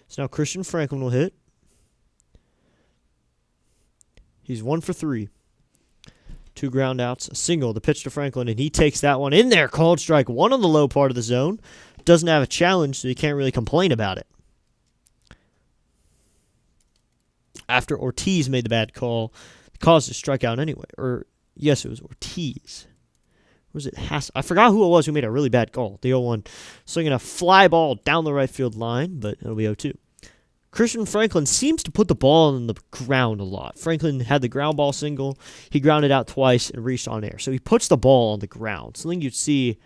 So now Christian Franklin will hit. He's 1 for 3. 2 ground outs, a single. The pitch to Franklin, and he takes that one in there. Called strike 1 on the low part of the zone. Doesn't have a challenge, so he can't really complain about it. After Ortiz made the bad call, it caused a strikeout anyway. Or, yes, it was Ortiz. Was it I forgot who it was who made a really bad call. The 0-1. Swinging a fly ball down the right field line, but it'll be 0-2. Christian Franklin seems to put the ball on the ground a lot. Franklin had the ground ball single. He grounded out twice and reached on air. So he puts the ball on the ground. Something you'd see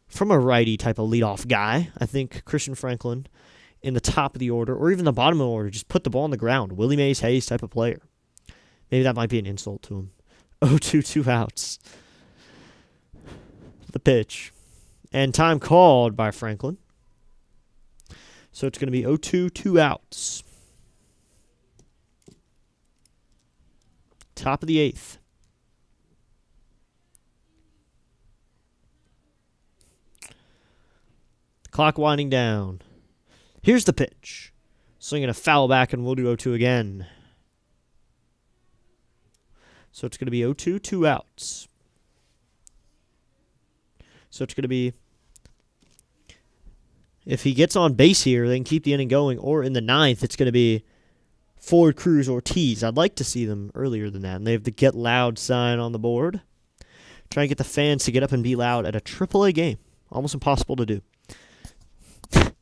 from a righty type of leadoff guy. I think Christian Franklin in the top of the order or even the bottom of the order, just put the ball on the ground. Willie Mays Hayes type of player. Maybe that might be an insult to him. 0-2, 2 outs. The pitch. And time called by Franklin. So it's going to be 0-2, 2 outs. Top of the 8th. Clock winding down. Here's the pitch. Swinging a foul back, and we'll do 0-2 again. So it's going to be 0-2, 2 outs. So it's going to be, if he gets on base here, they can keep the inning going. Or in the 9th, it's going to be Ford, Cruz, Ortiz. I'd like to see them earlier than that. And they have the Get Loud sign on the board. Try and get the fans to get up and be loud at a AAA game. Almost impossible to do. The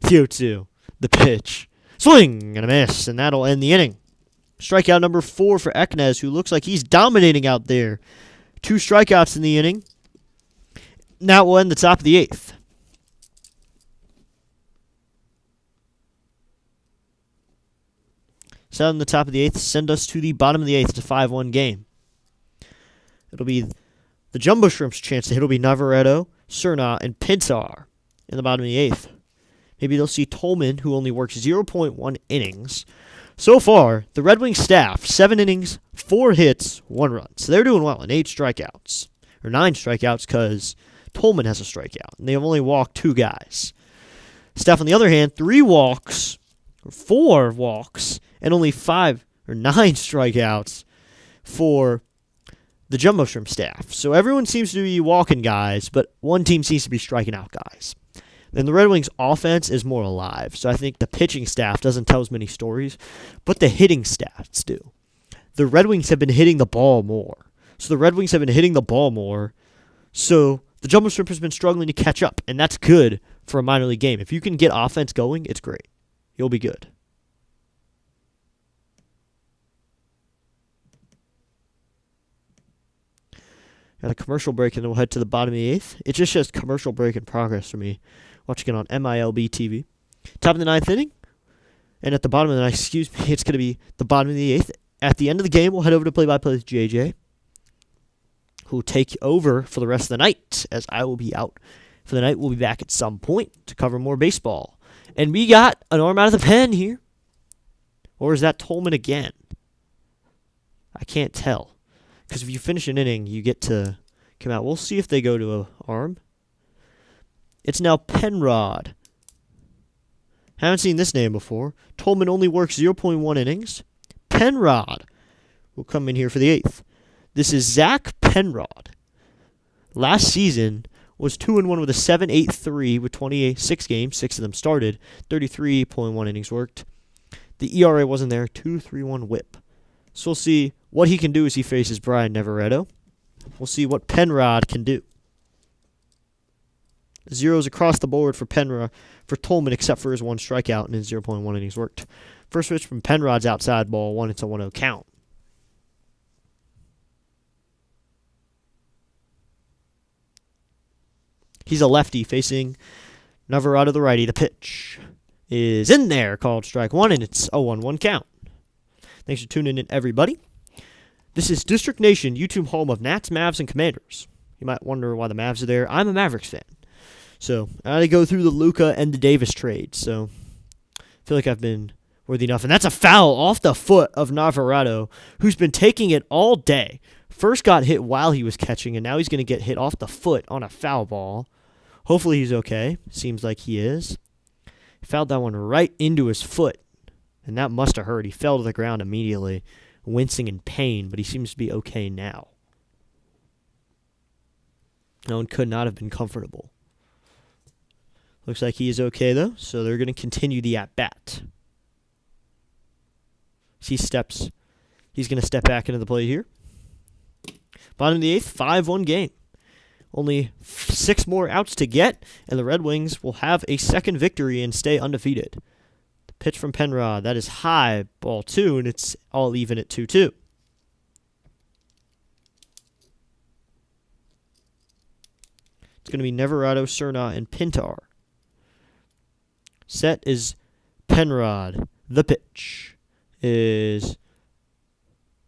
0-2. The pitch. Swing and a miss, and that'll end the inning. Strikeout number 4 for Eknes, who looks like he's dominating out there. 2 strikeouts in the inning. Now we'll end the top of the 8th. So in the top of the 8th, send us to the bottom of the 8th. It's a 5-1 game. It'll be the Jumbo Shrimp's chance to hit. It'll be Navarreto, Cerna, and Pintar in the bottom of the 8th. Maybe they'll see Tolman, who only works 0.1 innings. So far, the Red Wings staff, 7 innings, 4 hits, 1 run. So they're doing well in 8 strikeouts. Or 9 strikeouts because Tolman has a strikeout. And they have only walked 2 guys. Staff, on the other hand, 3 walks, or 4 walks, and only 5 or 9 strikeouts for the Jumbo Shrimp staff. So everyone seems to be walking guys, but one team seems to be striking out guys. And the Red Wings offense is more alive. So I think the pitching staff doesn't tell as many stories, but the hitting stats do. The Red Wings have been hitting the ball more. So the Jumbo Shrimp has been struggling to catch up, and that's good for a minor league game. If you can get offense going, it's great. You'll be good. Got a commercial break, and then we'll head to the bottom of the 8th. It just says commercial break in progress for me. Watching it on MiLB TV. Top of the 9th inning. And at the bottom of the 9th, it's going to be the bottom of the 8th. At the end of the game, we'll head over to play-by-play with JJ, who will take over for the rest of the night, as I will be out for the night. We'll be back at some point to cover more baseball. And we got an arm out of the pen here. Or is that Tolman again? I can't tell. Because if you finish an inning, you get to come out. We'll see if they go to an arm. It's now Penrod. Haven't seen this name before. Tolman only works 0.1 innings. Penrod will come in here for the 8th. This is Zach Penrod. Last season was 2-1 with a 7.83 with 26 games. 6 of them started. 33.1 innings worked. The ERA wasn't there. 2.31 whip. So we'll see what he can do as he faces Brian Navarreto. We'll see what Penrod can do. Zeros across the board for Tolman, except for his 1 strikeout and his 0.1 innings worked. First pitch from Penrod's outside ball, 1. It's a 1-0 count. He's a lefty facing Navarreto, the righty. The pitch is in there, called strike 1, and it's a 1-1 count. Thanks for tuning in, everybody. This is District Nation, YouTube home of Nats, Mavs, and Commanders. You might wonder why the Mavs are there. I'm a Mavericks fan. So I got to go through the Luka and the Davis trade. So I feel like I've been worthy enough. And that's a foul off the foot of Navarreto, who's been taking it all day. First got hit while he was catching, and now he's going to get hit off the foot on a foul ball. Hopefully he's okay. Seems like he is. He fouled that one right into his foot, and that must have hurt. He fell to the ground immediately, wincing in pain, but he seems to be okay now. No one could not have been comfortable. Looks like he is okay, though, so they're going to continue the at-bat. He's going to step back into the plate here. Bottom of the 8th, 5-1 game. Only 6 more outs to get, and the Red Wings will have a second victory and stay undefeated. The pitch from Penrod, that is high, ball 2, and it's all even at 2-2. It's going to be Neverado, Cerna, and Pintar. Set is Penrod. The pitch is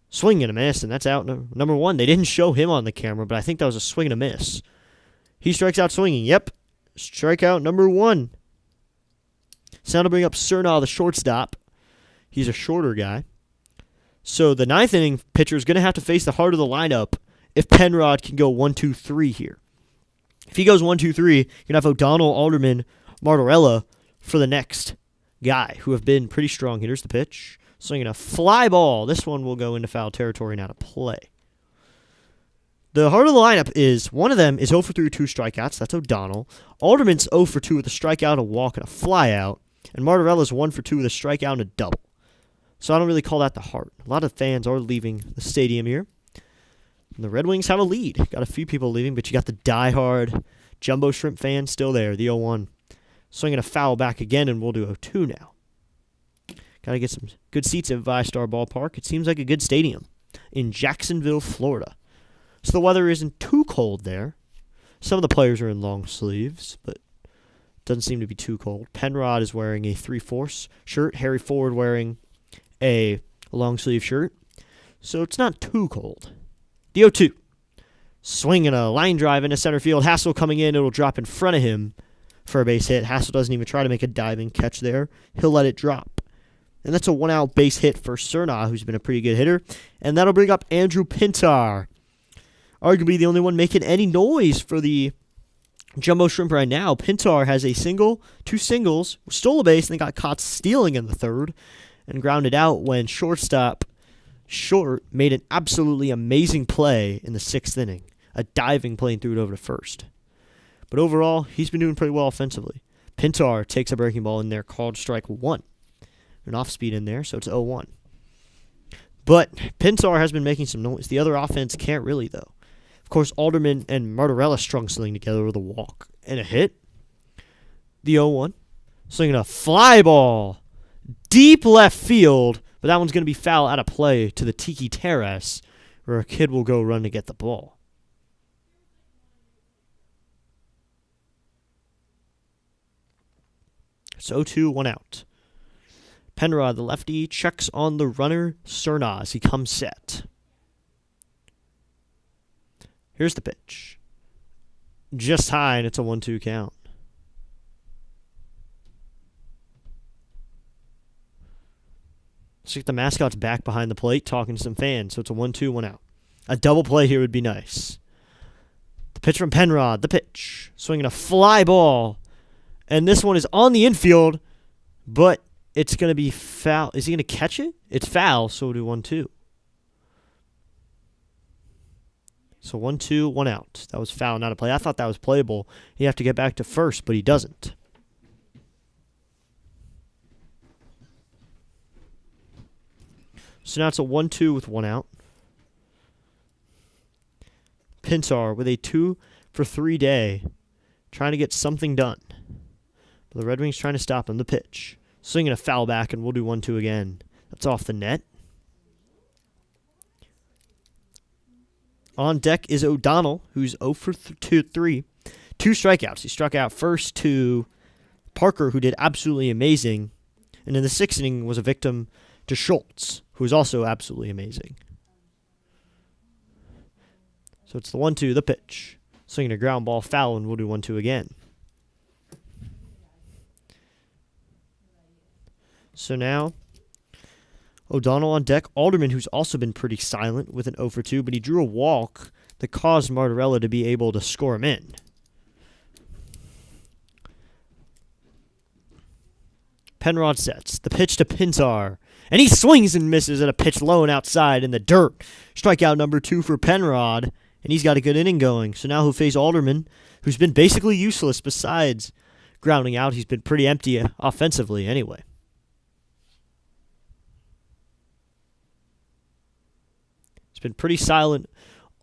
swing and a miss, and that's out number 1. They didn't show him on the camera, but I think that was a swing and a miss. He strikes out swinging. Yep. Strikeout number 1. So now to bring up Cerna, the shortstop. He's a shorter guy. So the 9th inning pitcher is going to have to face the heart of the lineup if Penrod can go 1-2-3 here. If he goes 1-2-3, you're going to have O'Donnell, Alderman, Martorella for the next guy, who have been pretty strong hitters. The pitch, swinging a fly ball. This one will go into foul territory and out of play. The heart of the lineup is, one of them is 0 for 3 with 2 strikeouts. That's O'Donnell. Alderman's 0 for 2 with a strikeout, a walk, and a flyout. And Martorella's 1 for 2 with a strikeout and a double. So I don't really call that the heart. A lot of fans are leaving the stadium here. And the Red Wings have a lead. Got a few people leaving, but you got the diehard Jumbo Shrimp fans still there, the 0-1. Swinging a foul back again, and we'll do 0-2 now. Got to get some good seats at ViStar Ballpark. It seems like a good stadium in Jacksonville, Florida. So the weather isn't too cold there. Some of the players are in long sleeves, but it doesn't seem to be too cold. Penrod is wearing a 3/4 shirt. Harry Ford wearing a long sleeve shirt. So it's not too cold. The 0-2. Swinging a line drive into center field. Hassel coming in. It'll drop in front of him for a base hit. Hassel doesn't even try to make a diving catch there. He'll let it drop. And that's a 1-out base hit for Cerna, who's been a pretty good hitter. And that'll bring up Andrew Pintar. Arguably the only one making any noise for the Jumbo Shrimp right now. Pintar has a single, 2 singles, stole a base, and then got caught stealing in the 3rd and grounded out when shortstop Short made an absolutely amazing play in the 6th inning. A diving play and threw it over to first. But overall, he's been doing pretty well offensively. Pintar takes a breaking ball in there, called strike 1. An off-speed in there, so it's 0-1. But Pintar has been making some noise. The other offense can't really, though. Of course, Alderman and Martorella strung something together with a walk and a hit. The 0-1. Swinging a fly ball. Deep left field. But that one's going to be foul out of play to the Tiki Terrace, where a kid will go run to get the ball. So 0-2, 1 out. Penrod, the lefty, checks on the runner, Cerna, as he comes set. Here's the pitch. Just high, and it's a 1-2 count. Looks like the mascot's back behind the plate talking to some fans, so it's a 1-2, 1 out. A double play here would be nice. The pitch from Penrod, the pitch. Swinging a fly ball. And this one is on the infield, but it's going to be foul. Is he going to catch it? It's foul, so we'll do 1-2. So 1-2, 1 out. That was foul, not a play. I thought that was playable. He'd have to get back to first, but he doesn't. So now it's a 1-2 with 1 out. Pintar with a 2 for 3 day, trying to get something done. But the Red Wings trying to stop him. The pitch. Swinging a foul back, and we'll do 1-2 again. That's off the net. On deck is O'Donnell, who's 0 for 3. 2 strikeouts. He struck out first to Parker, who did absolutely amazing. And in the 6th inning was a victim to Schultz, who is also absolutely amazing. So it's the 1-2, the pitch. Swinging a ground ball foul, and we'll do 1-2 again. So now, O'Donnell on deck. Alderman, who's also been pretty silent with an 0 for 2, but he drew a walk that caused Martorella to be able to score him in. Penrod sets. The pitch to Pintar. And he swings and misses at a pitch low and outside in the dirt. Strikeout number 2 for Penrod. And he's got a good inning going. So now he'll face Alderman, who's been basically useless besides grounding out. He's been pretty empty offensively anyway. He's been pretty silent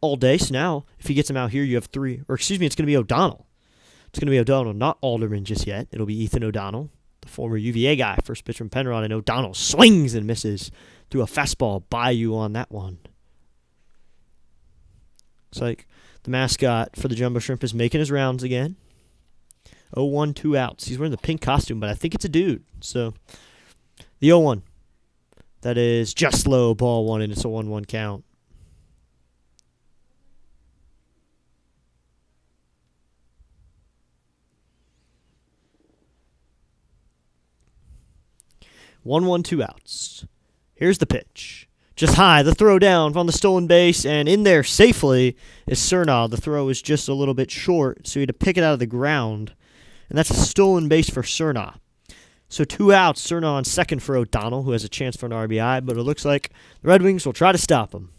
all day. So now, if he gets him out here, you have it's going to be O'Donnell. It's going to be O'Donnell, not Alderman just yet. It'll be Ethan O'Donnell, the former UVA guy. First pitch from Penrod, and O'Donnell swings and misses through a fastball by you on that one. Looks like the mascot for the Jumbo Shrimp is making his rounds again. 0-1, 2 outs. He's wearing the pink costume, but I think it's a dude. So, the 0-1. That is just low, ball one, and it's a 1-1 count. One, 2 outs. Here's the pitch. Just high, the throw down on the stolen base, and in there safely is Cernaud. The throw is just a little bit short, so he had to pick it out of the ground. And that's a stolen base for Cernaud. So 2 outs, Cernaud on second for O'Donnell, who has a chance for an RBI, but it looks like the Red Wings will try to stop him.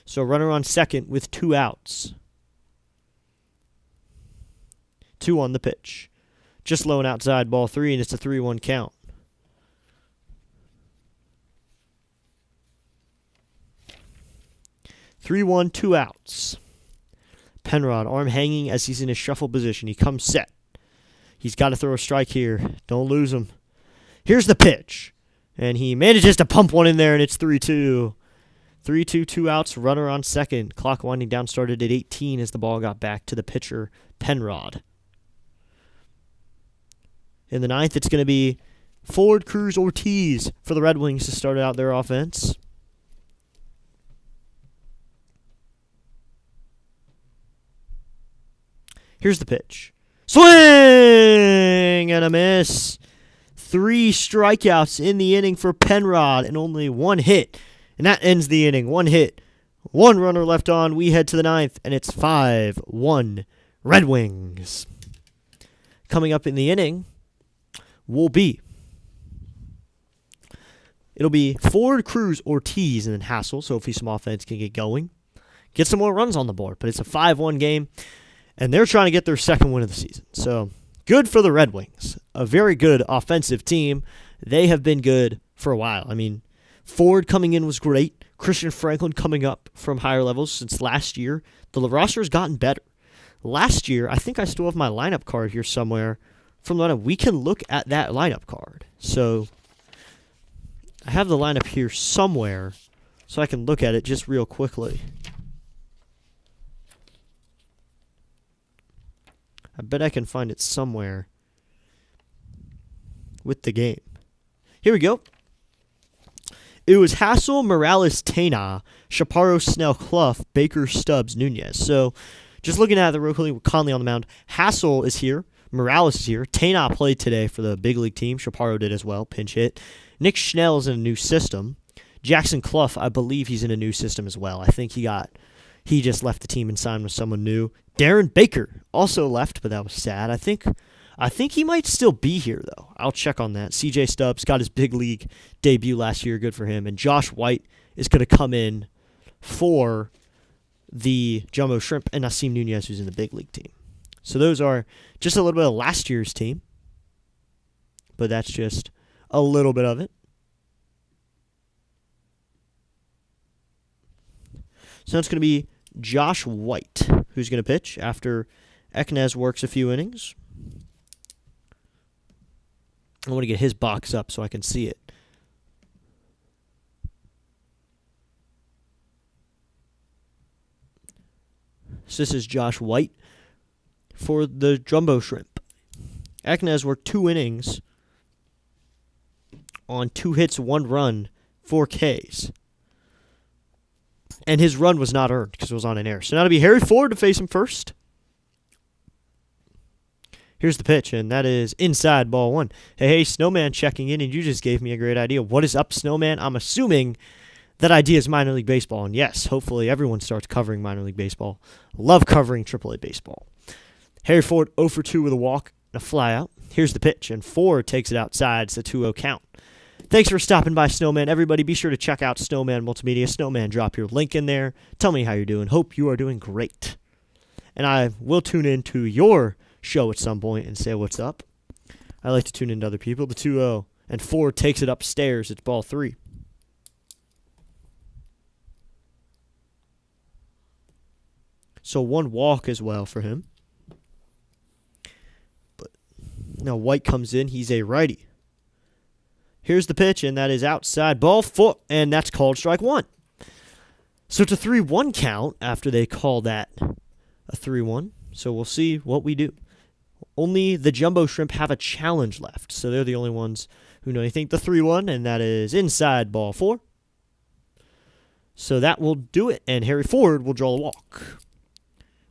So runner on second with 2 outs. 2 on the pitch. Just low and outside, ball 3, and it's a 3-1 count. Three, 1, 2 outs. Penrod, arm hanging as he's in his shuffle position. He comes set. He's got to throw a strike here. Don't lose him. Here's the pitch. And he manages to pump one in there, and it's 3-2. 3-2, 2 outs, runner on second. Clock winding down started at 18 as the ball got back to the pitcher, Penrod. In the ninth, it's going to be Ford, Cruz, Ortiz for the Red Wings to start out their offense. Here's the pitch. Swing and a miss. 3 strikeouts in the inning for Penrod and only 1 hit. And that ends the inning. 1 hit. 1 runner left on. We head to the ninth, and it's 5-1 Red Wings. Coming up in the inning will be Ford, Cruz, Ortiz, and then Hassel. So hopefully some offense can get going. Get some more runs on the board. But it's a 5-1 game. And they're trying to get their second win of the season. So, good for the Red Wings. A very good offensive team. They have been good for a while. I mean, Ford coming in was great. Christian Franklin coming up from higher levels since last year. The roster has gotten better. Last year, I think I still have my lineup card here somewhere from the lineup. We can look at that lineup card. So, I have the lineup here somewhere so I can look at it just real quickly. I bet I can find it somewhere with the game. Here we go. It was Hassel, Morales, Tena, Chaparro, Snell, Clough, Baker, Stubbs, Nunez. So, just looking at the real quickly with Conley on the mound, Hassel is here. Morales is here. Tena played today for the big league team. Chaparro did as well, pinch hit. Nick Schnell is in a new system. Jackson Clough, I believe he's in a new system as well. I think he just left the team and signed with someone new. Darren Baker also left, but that was sad. I think he might still be here, though. I'll check on that. CJ Stubbs got his big league debut last year. Good for him. And Josh White is going to come in for the Jumbo Shrimp and Nasim Nunez, who's in the big league team. So those are just a little bit of last year's team. But that's just a little bit of it. So it's going to be Josh White, who's going to pitch after Eknaz works a few innings. I want to get his box up so I can see it. So this is Josh White for the Jumbo Shrimp. Eknaz worked 2 innings on 2 hits, 1 run, 4 Ks. And his run was not earned because it was on an error. So now it'll be Harry Ford to face him first. Here's the pitch, and that is inside, ball 1. Hey, Snowman checking in, and you just gave me a great idea. What is up, Snowman? I'm assuming that idea is minor league baseball. And yes, hopefully everyone starts covering minor league baseball. Love covering AAA baseball. Harry Ford 0 for 2 with a walk and a fly out. Here's the pitch, and Ford takes it outside. It's a 2-0 count. Thanks for stopping by, Snowman. Everybody, be sure to check out Snowman Multimedia. Snowman, drop your link in there. Tell me how you're doing. Hope you are doing great. And I will tune in to your show at some point and say what's up. I like to tune into other people. The 2-0 And Ford takes it upstairs. It's ball 3. So 1 walk as well for him. But now White comes in. He's a righty. Here's the pitch, and that is outside. Ball 4, and that's called strike 1. So it's a 3-1 count after they call that a 3-1. So we'll see what we do. Only the Jumbo Shrimp have a challenge left, so they're the only ones who know anything. The 3-1, and that is inside, ball 4. So that will do it, and Harry Ford will draw a walk.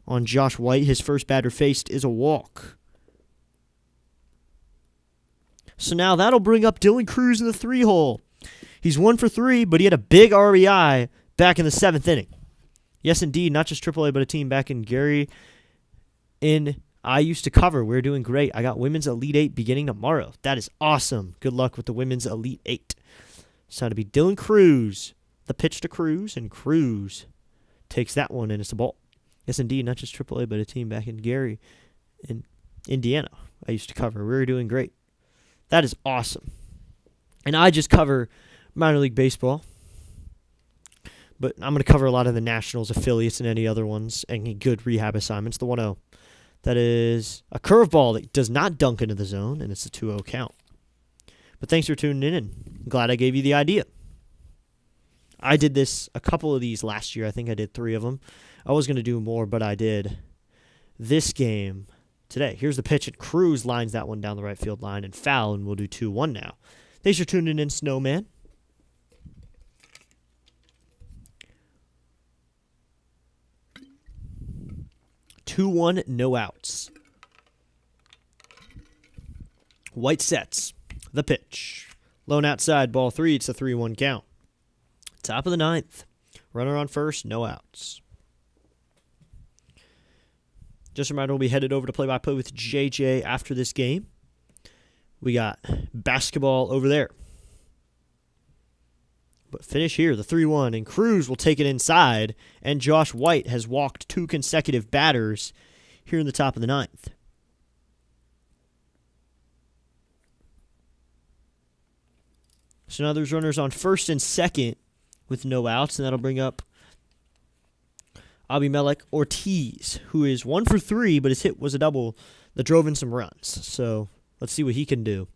On Josh White, his first batter faced is a walk. So now that'll bring up Dylan Cruz in the 3-hole. He's 1 for 3, but he had a big RBI back in the 7th inning. Yes, indeed, not just AAA, but a team back in Gary. I used to cover. We're doing great. I got Women's Elite 8 beginning tomorrow. That is awesome. Good luck with the Women's Elite 8. It's time to be Dylan Cruz. The pitch to Cruz, and Cruz takes that one, and it's a ball. Yes, indeed, not just AAA, but a team back in Gary in Indiana. I used to cover. We were doing great. That is awesome. And I just cover minor league baseball. But I'm going to cover a lot of the Nationals affiliates and any other ones and good rehab assignments. The 1-0. That is a curveball that does not dunk into the zone, and it's a 2-0 count. But thanks for tuning in, and I'm glad I gave you the idea. I did this, a couple of these last year. I think I did 3 of them. I was going to do more, but I did this game today. Here's the pitch, and Cruz lines that one down the right field line and foul, and we'll do 2-1 now. Thanks for tuning in, Snowman. Two, 1, no outs. White sets the pitch. Lone outside, ball 3. It's a 3-1 count. Top of the 9th. Runner on first, no outs. Just a reminder, we'll be headed over to play-by-play with JJ after this game. We got basketball over there. But finish here, the 3-1, and Cruz will take it inside, and Josh White has walked 2 consecutive batters here in the top of the 9th. So now there's runners on first and second with no outs, and that'll bring up Abimelech Ortiz, who is 1 for 3, but his hit was a double that drove in some runs. So let's see what he can do.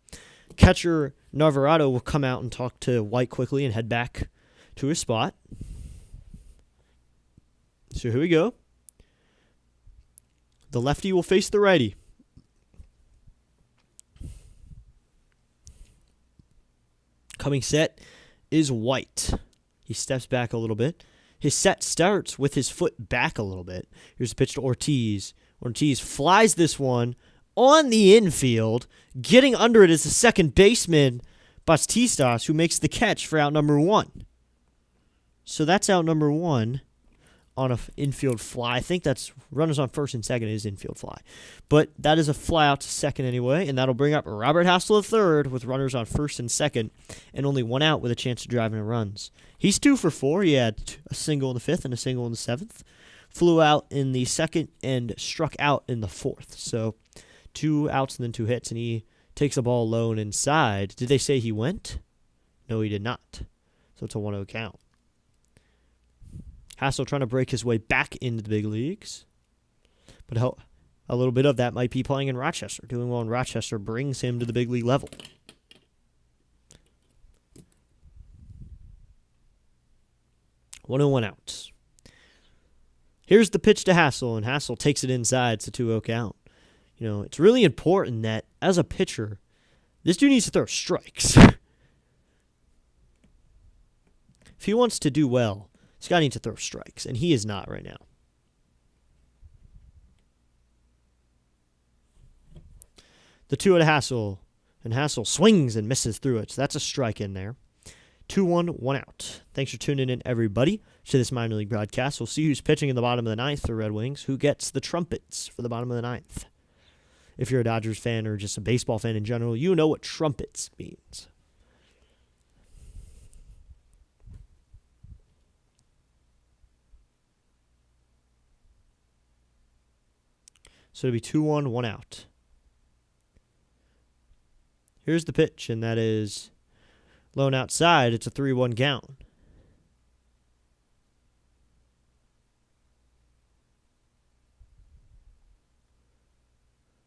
Catcher Navarrado will come out and talk to White quickly and head back to his spot. So here we go. The lefty will face the righty. Coming set is White. He steps back a little bit. His set starts with his foot back a little bit. Here's a pitch to Ortiz. Ortiz flies this one on the infield. Getting under it is the second baseman, Batistas, who makes the catch for out number 1. So that's out number 1 on an infield fly. I think that's runners on first and second is infield fly. But that is a fly out to second anyway, and that'll bring up Robert Hassel III with runners on first and second and only 1 out with a chance to drive in runs. He's 2 for 4. He had a single in the 5th and a single in the 7th. Flew out in the 2nd and struck out in the 4th. So 2 outs and then 2 hits, and he takes the ball low and inside. Did they say he went? No, he did not. So it's a 1-0 count. Hassel trying to break his way back into the big leagues. But a little bit of that might be playing in Rochester. Doing well in Rochester brings him to the big league level. One and 1 out. Here's the pitch to Hassel, and Hassel takes it inside. It's a 2-0 count. You know, it's really important that as a pitcher, this dude needs to throw strikes. If he wants to do well, this guy needs to throw strikes, and he is not right now. The 2 to Hassel, and Hassel swings and misses through it, so that's a strike in there. 2-1, 1 out. Thanks for tuning in, everybody, to this minor league broadcast. We'll see who's pitching in the bottom of the 9th for Red Wings, who gets the trumpets for the bottom of the 9th. If you're a Dodgers fan or just a baseball fan in general, you know what trumpets means. So it'll be 2-1, 1 out. Here's the pitch, and that is low and outside. It's a 3-1 count.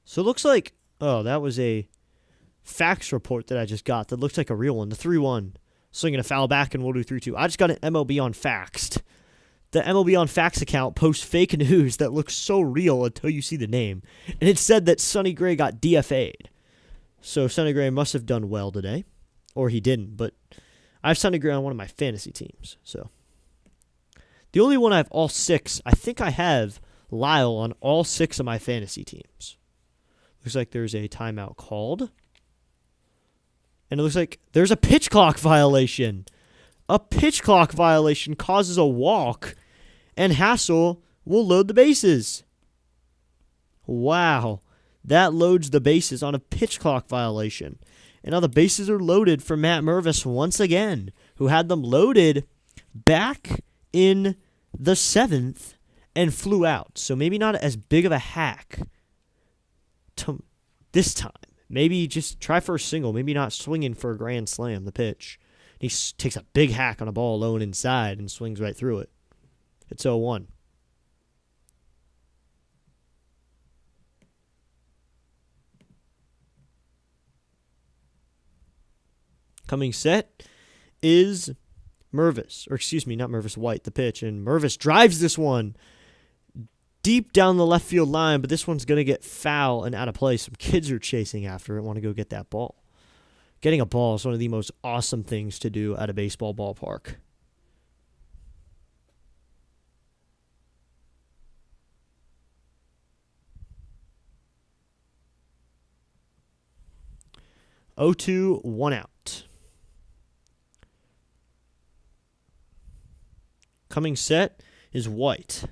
So it looks like, oh, that was a fax report that I just got that looks like a real one. The 3-1. Swinging a foul back, and we'll do 3-2. I just got an MLB on Faxed. The MLB on Fax account posts fake news that looks so real until you see the name. And it said that Sonny Gray got DFA'd. So Sonny Gray must have done well today. Or he didn't, but I have Sonny Gray on one of my fantasy teams. So the only one I have all 6, I think I have Lyle on all 6 of my fantasy teams. Looks like there's a timeout called. And it looks like there's a pitch clock violation. A pitch clock violation causes a walk, and Hassel will load the bases. Wow. That loads the bases on a pitch clock violation. And now the bases are loaded for Matt Mervis once again, who had them loaded back in the 7th and flew out. So maybe not as big of a hack this time. Maybe just try for a single. Maybe not swinging for a grand slam, the pitch. He takes a big hack on a ball low and inside and swings right through it. It's 0-1. Coming set is Mervis. Or excuse me, not Mervis, White, the pitch. And Mervis drives this one deep down the left field line, but this one's going to get foul and out of play. Some kids are chasing after it, want to go get that ball. Getting a ball is one of the most awesome things to do at a baseball ballpark. Oh, 2, 1 out. Coming set is White,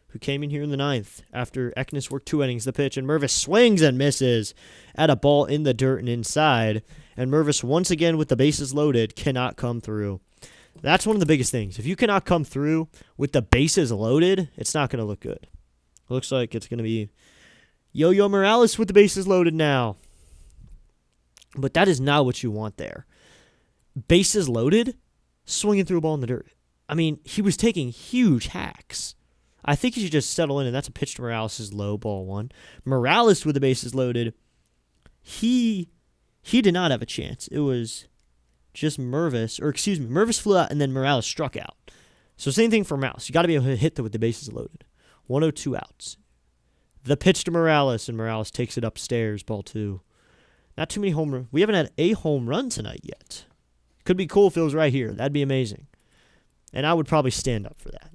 who came in here in the 9th after Eknes worked 2 innings. The pitch, and Mervis swings and misses at a ball in the dirt and inside. And Mervis, once again with the bases loaded, cannot come through. That's one of the biggest things. If you cannot come through with the bases loaded, it's not going to look good. It looks like it's going to be Yohandy Morales with the bases loaded now. But that is not what you want there. Bases loaded, swinging through a ball in the dirt. I mean, he was taking huge hacks. I think he should just settle in, and that's a pitch to Morales' low, ball 1. Morales with the bases loaded, he did not have a chance. It was just Mervis, or excuse me, Mervis flew out, and then Morales struck out. So same thing for Morales. You got to be able to hit with the bases loaded. 102 outs. The pitch to Morales, and Morales takes it upstairs, ball 2. Not too many home runs. We haven't had a home run tonight yet. Could be cool if it was right here. That'd be amazing. And I would probably stand up for that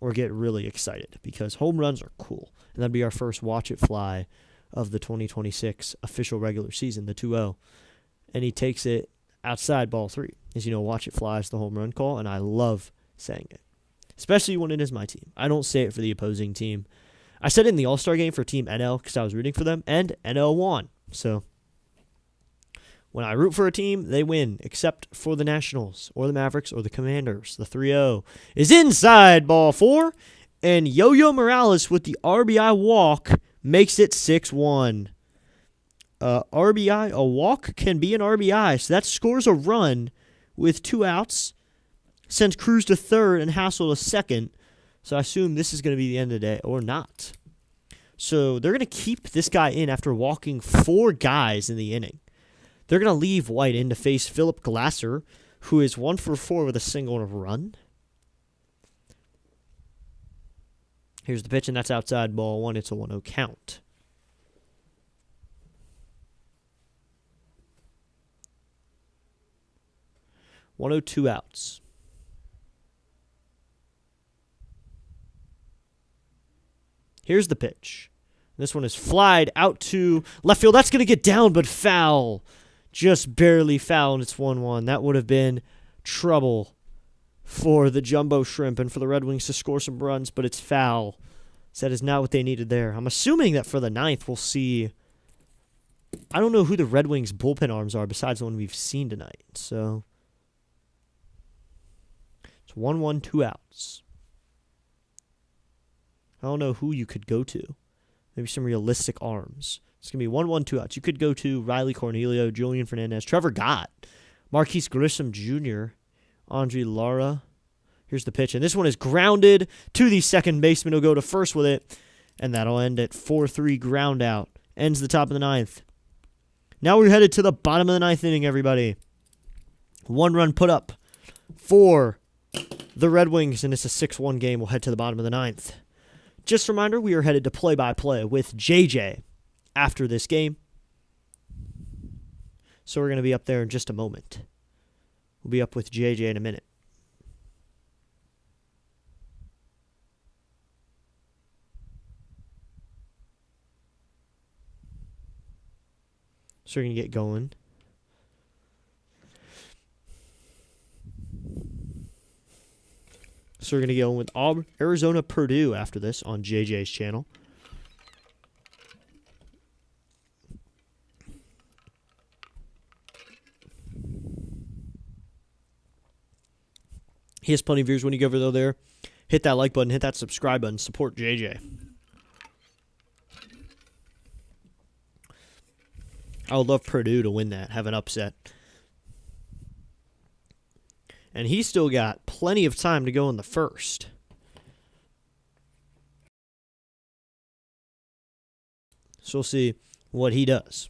or get really excited because home runs are cool. And that'd be our first watch it fly of the 2026 official regular season, the 2-0. And he takes it outside, ball 3. As you know, watch it fly is the home run call, and I love saying it, especially when it is my team. I don't say it for the opposing team. I said it in the All-Star game for Team NL because I was rooting for them, and NL won. So when I root for a team, they win, except for the Nationals or the Mavericks or the Commanders. The 3-0 is inside, ball 4, and Yohandy Morales with the RBI walk makes it 6-1. RBI, a walk can be an RBI, so that scores a run with 2 outs, sends Cruz to third and Hassel to second. So I assume this is going to be the end of the day, or not. So they're going to keep this guy in after walking 4 guys in the inning. They're going to leave White in to face Philip Glasser, who is 1 for 4 with a single and a run. Here's the pitch, and that's outside, ball 1. It's a 1-0 count. Two outs. Here's the pitch. This one is flied out to left field. That's going to get down, but foul. Just barely foul, and it's 1-1. That would have been trouble for the Jumbo Shrimp and for the Red Wings to score some runs, but it's foul. So that is not what they needed there. I'm assuming that for the 9th, we'll see. I don't know who the Red Wings bullpen arms are besides the one we've seen tonight. So it's 1-1, 2 outs. I don't know who you could go to. Maybe some realistic arms. It's going to be 1-1, 2 outs. You could go to Riley Cornelio, Julian Fernandez, Trevor Gott, Marquise Grissom Jr., Andre Lara. Here's the pitch, and this one is grounded to the second baseman. He'll go to first with it, and that'll end at 4-3 ground out. Ends the top of the ninth. Now we're headed to the bottom of the ninth inning, everybody. 1-run put up for the Red Wings, and it's a 6-1 game. We'll head to the bottom of the ninth. Just a reminder, we are headed to play-by-play with JJ after this game. So we're going to be up there in just a moment. We'll be up with JJ in a minute. So we're going to get going. So we're going to go with Arizona Purdue after this on JJ's channel. He has plenty of viewers when you go over there. Hit that like button, hit that subscribe button, support JJ. I would love Purdue to win that, have an upset. And he's still got plenty of time to go in the first. So we'll see what he does.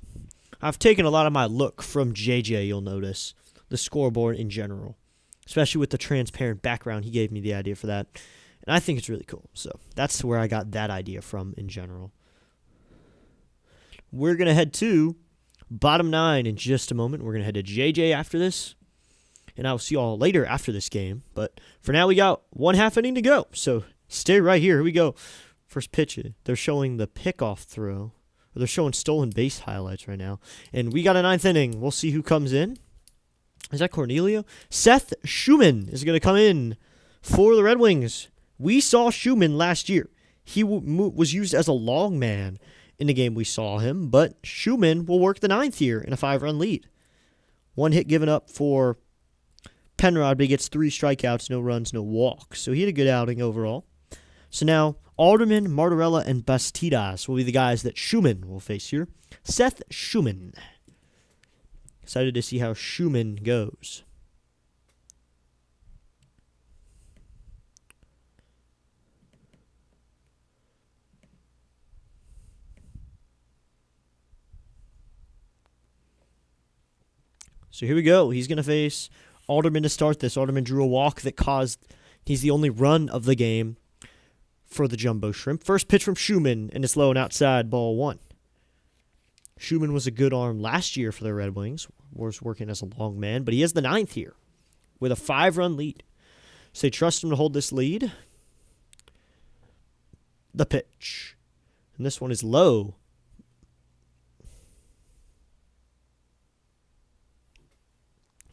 I've taken a lot of my look from JJ, you'll notice. The scoreboard in general. Especially with the transparent background. He gave me the idea for that. And I think it's really cool. So that's where I got that idea from in general. We're going to head to bottom 9 in just a moment. We're going to head to JJ after this. And I'll see you all later after this game. But for now, we got 1/2 inning to go. So stay right here. Here we go. First pitch. They're showing the pickoff throw. Or they're showing stolen base highlights right now. And we got a 9th inning. We'll see who comes in. Is that Cornelio? Seth Schumann is going to come in for the Red Wings. We saw Schumann last year. He was used as a long man in the game we saw him. But Schumann will work the 9th here in a 5-run lead. 1 hit given up for Penrod, but he gets 3 strikeouts, no runs, no walks. So he had a good outing overall. So now Alderman, Martorella, and Bastidas will be the guys that Schumann will face here. Seth Schumann. Excited to see how Schumann goes. So here we go. He's going to face Alderman to start this. Alderman drew a walk that he's the only run of the game for the Jumbo Shrimp. First pitch from Schumann, and it's low and outside, ball 1. Schumann was a good arm last year for the Red Wings. Was working as a long man, but he has the 9th here with a 5-run lead. So they trust him to hold this lead. The pitch. And this one is low.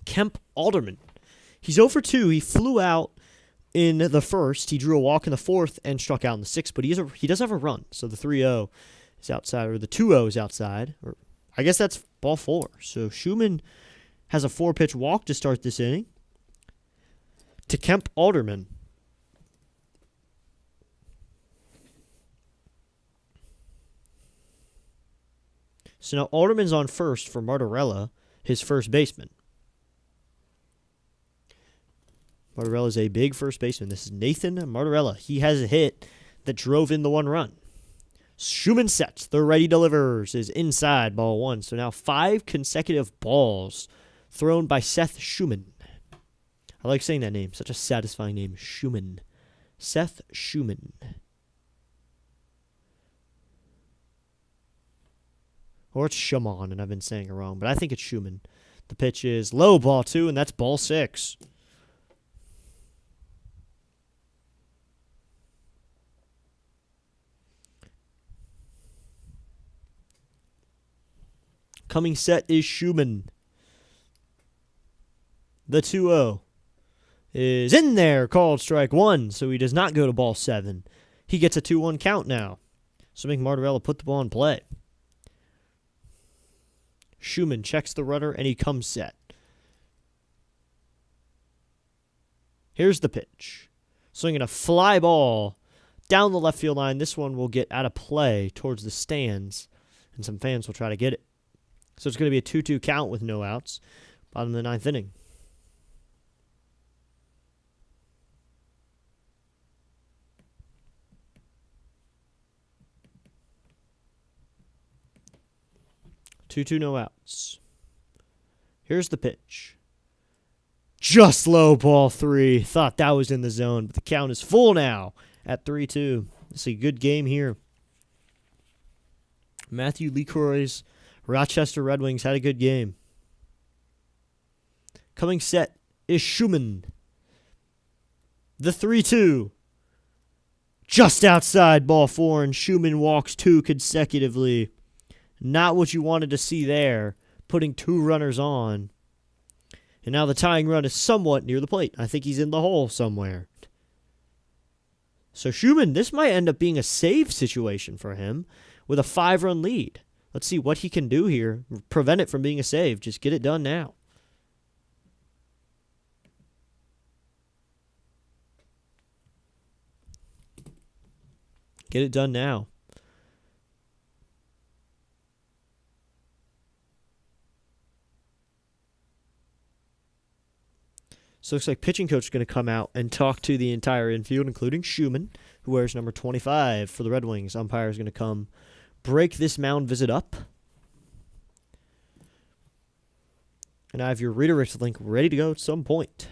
Kemp Alderman. He's 0 for 2. He flew out in the first. He drew a walk in the 4th and struck out in the 6th, but he does have a run. So the 3-0 is outside, or the 2-0 is outside. Or I guess that's ball 4. So Schumann has a 4-pitch walk to start this inning. To Kemp Alderman. So now Alderman's on first for Martorella, his first baseman. Martorella's a big first baseman. This is Nathan Martorella. He has a hit that drove in the 1 run. Schumann sets. The ready delivers is inside, ball 1. So now 5 consecutive balls thrown by Seth Schumann. I like saying that name. Such a satisfying name. Schumann. Seth Schumann. Or it's Schumann, and I've been saying it wrong, but I think it's Schumann. The pitch is low, ball 2, and that's ball 6. Coming set is Schumann. The 2-0 is in there, called strike 1, so he does not go to ball 7. He gets a 2-1 count now. So make Martorella put the ball in play. Schumann checks the runner, and he comes set. Here's the pitch. Swinging a fly ball down the left field line. This one will get out of play towards the stands. and some fans will try to get it. So it's going to be a 2-2 count with no outs. Bottom of the ninth inning. Two, no outs. Here's the pitch. Just low, ball 3. Thought that was in the zone, but the count is full now at 3-2. It's a good game here. Matthew LeCroy's Rochester Red Wings had a good game. Coming set is Schumann. The 3-2. Just outside, ball 4, and Schumann walks 2 consecutively. Not what you wanted to see there, putting 2 runners on. And now the tying run is somewhat near the plate. I think he's in the hole somewhere. So Schumann, this might end up being a save situation for him with a 5-run lead. Let's see what he can do here. Prevent it from being a save. Just get it done now. Get it done now. So it looks like pitching coach is going to come out and talk to the entire infield, including Schumann, who wears number 25 for the Red Wings. Umpire is going to come break this mound visit up. And I have your redirect link ready to go at some point.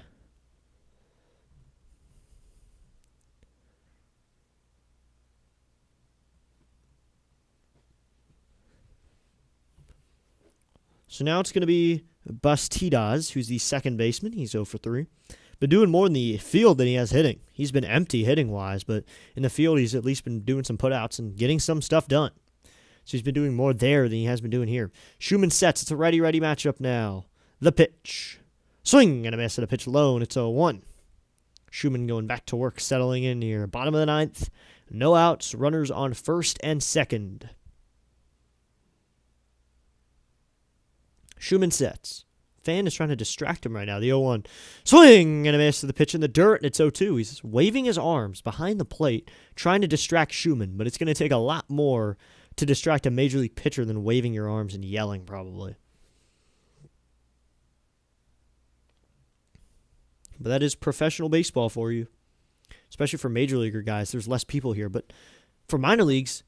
So now it's going to be Bastidas, who's the second baseman. He's 0 for 3. Been doing more in the field than he has hitting. He's been empty hitting-wise, but in the field he's at least been doing some putouts and getting some stuff done. So he's been doing more there than he has been doing here. Schumann sets. It's a righty-righty matchup now. The pitch. Swing and a miss at a pitch low, and it's 0-1. Schumann going back to work, settling in here. Bottom of the ninth. No outs. Runners on first and second. Schumann sets. Fan is trying to distract him right now. The 0-1. Swing and a miss to the pitch in the dirt, and it's 0-2. He's waving his arms behind the plate, trying to distract Schumann, but it's going to take a lot more to distract a major league pitcher than waving your arms and yelling, probably. But that is professional baseball for you, especially for major leaguer guys. There's less people here, but for minor leagues,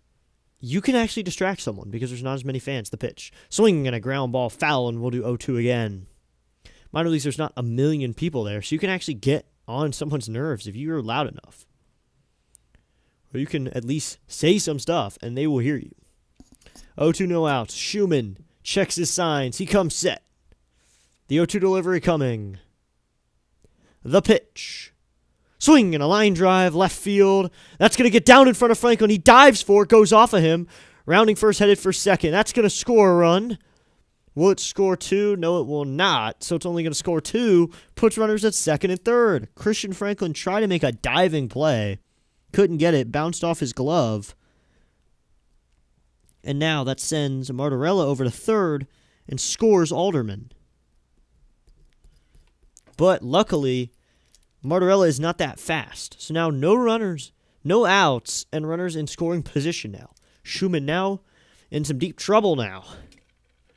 you can actually distract someone because there's not as many fans. The pitch. Swing and a ground ball foul, and we'll do 0-2 again. Minor leagues, there's not a million people there, so you can actually get on someone's nerves if you're loud enough. Or you can at least say some stuff, and they will hear you. 0-2, no outs. Schumann checks his signs. He comes set. The 0-2 delivery coming. The pitch. Swing and a line drive, left field. That's going to get down in front of Franklin. He dives for it, goes off of him. Rounding first, headed for second. That's going to score a run. Will it score 2? No, it will not. So it's only going to score 2. Puts runners at second and third. Christian Franklin tried to make a diving play. Couldn't get it. Bounced off his glove. And now that sends Martorella over to third and scores Alderman. But luckily, Martorella is not that fast. So now no runners, no outs, and runners in scoring position now. Schumann now in some deep trouble now.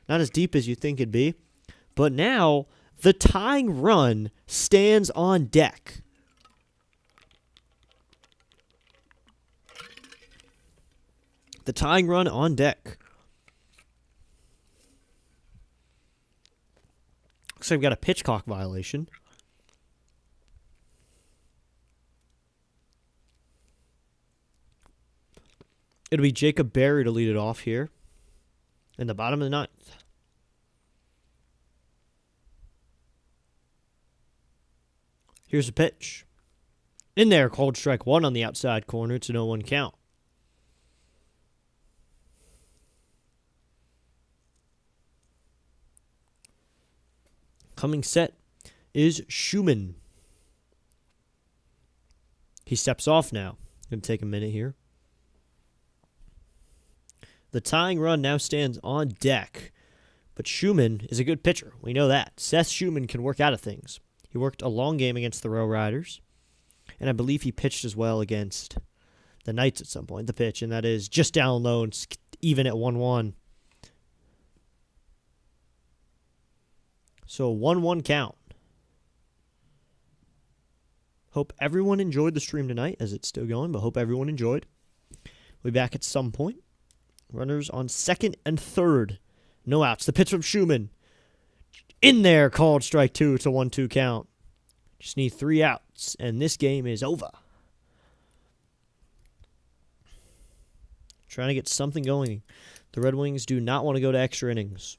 Not as deep as you think it'd be. But now the tying run stands on deck. The tying run on deck. Looks like we've got a pitch clock violation. It'll be Jacob Berry to lead it off here in the bottom of the ninth. Here's a pitch. In there, called strike 1 on the outside corner. It's an 0-1 count. Coming set is Schumann. He steps off now. Going to take a minute here. The tying run now stands on deck. But Schumann is a good pitcher. We know that. Seth Schumann can work out of things. He worked a long game against the Row Riders. And I believe he pitched as well against the Knights at some point. The pitch, and that is just down low and even at 1-1. So 1-1 count. Hope everyone enjoyed the stream tonight, as it's still going, but hope everyone enjoyed. We'll be back at some point. Runners on second and third. No outs. The pitch from Schumann. In there, called strike 2. It's a 1-2 count. Just need 3 outs, and this game is over. Trying to get something going. The Red Wings do not want to go to extra innings.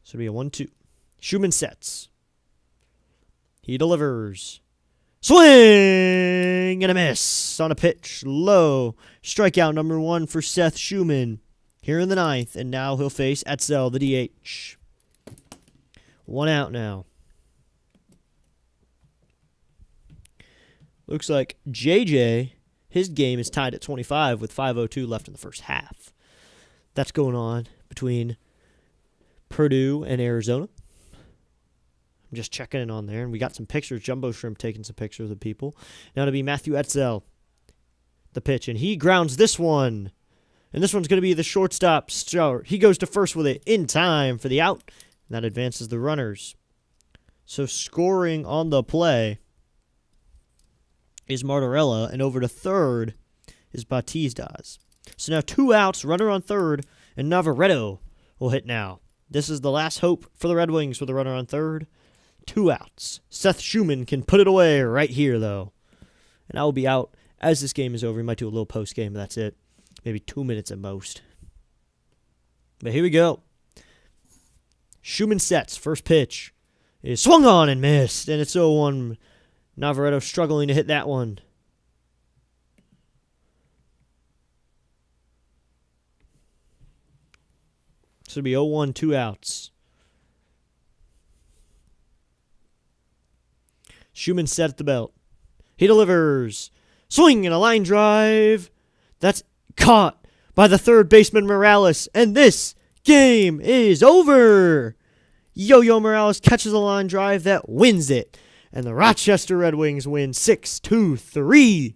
So it'll be a 1-2. Schumann sets. He delivers. Swing and a miss on a pitch. Low. Strikeout number 1 for Seth Schumann here in the 9th. And now he'll face Etzel, the DH. 1 out now. Looks like JJ, his game is tied at 25 with 5:02 left in the first half. That's going on between Purdue and Arizona. I'm just checking in on there, and we got some pictures. Jumbo Shrimp taking some pictures of people. Now to be Matthew Etzel, the pitch, and he grounds this one. And this one's going to be the shortstop. He goes to first with it in time for the out, and that advances the runners. So scoring on the play is Martorella, and over to third is Batistas. So now 2 outs, runner on third, and Navarreto will hit now. This is the last hope for the Red Wings with a runner on third. 2 outs. Seth Schumann can put it away right here, though. And I will be out as this game is over. We might do a little post-game, but that's it. Maybe 2 minutes at most. But here we go. Schumann sets. First pitch is swung on and missed. And it's 0-1. Navarreto struggling to hit that one. So it'll be 0-1, 2 outs. Schumann set at the belt. He delivers. Swing and a line drive. That's caught by the third baseman Morales. And this game is over. Yo-Yo Morales catches a line drive that wins it. And the Rochester Red Wings win 6-2-3.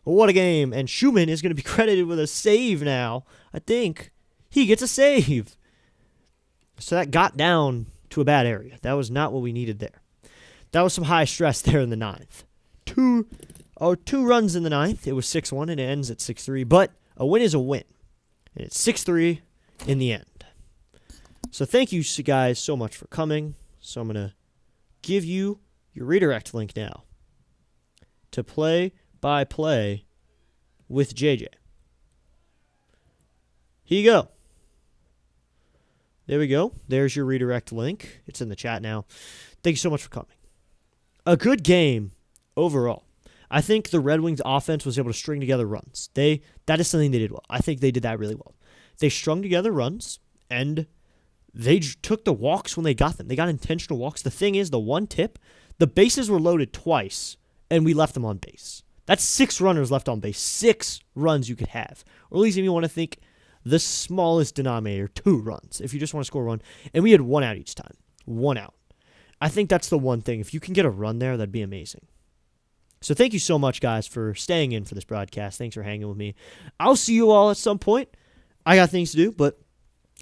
What a game. And Schumann is going to be credited with a save now. I think he gets a save. So that got down to a bad area. That was not what we needed there. That was some high stress there in the 9th. Two runs in the 9th. It was 6-1 and it ends at 6-3. But a win is a win. And it's 6-3 in the end. So thank you guys so much for coming. So I'm going to give you your redirect link now to play-by-play with JJ. Here you go. There we go. There's your redirect link. It's in the chat now. Thank you so much for coming. A good game overall. I think the Red Wings offense was able to string together runs. That is something they did well. I think they did that really well. They strung together runs, and they took the walks when they got them. They got intentional walks. The thing is, the one tip, the bases were loaded twice, and we left them on base. That's 6 runners left on base. 6 runs you could have. Or at least if you want to think the smallest denominator, 2 runs, if you just want to score 1. And we had 1 out each time. 1 out. I think that's the one thing. If you can get a run there, that'd be amazing. So thank you so much, guys, for staying in for this broadcast. Thanks for hanging with me. I'll see you all at some point. I got things to do, but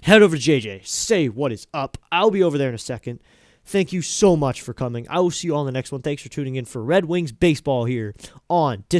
head over to JJ. Say what is up. I'll be over there in a second. Thank you so much for coming. I will see you all in the next one. Thanks for tuning in for Red Wings Baseball here on District.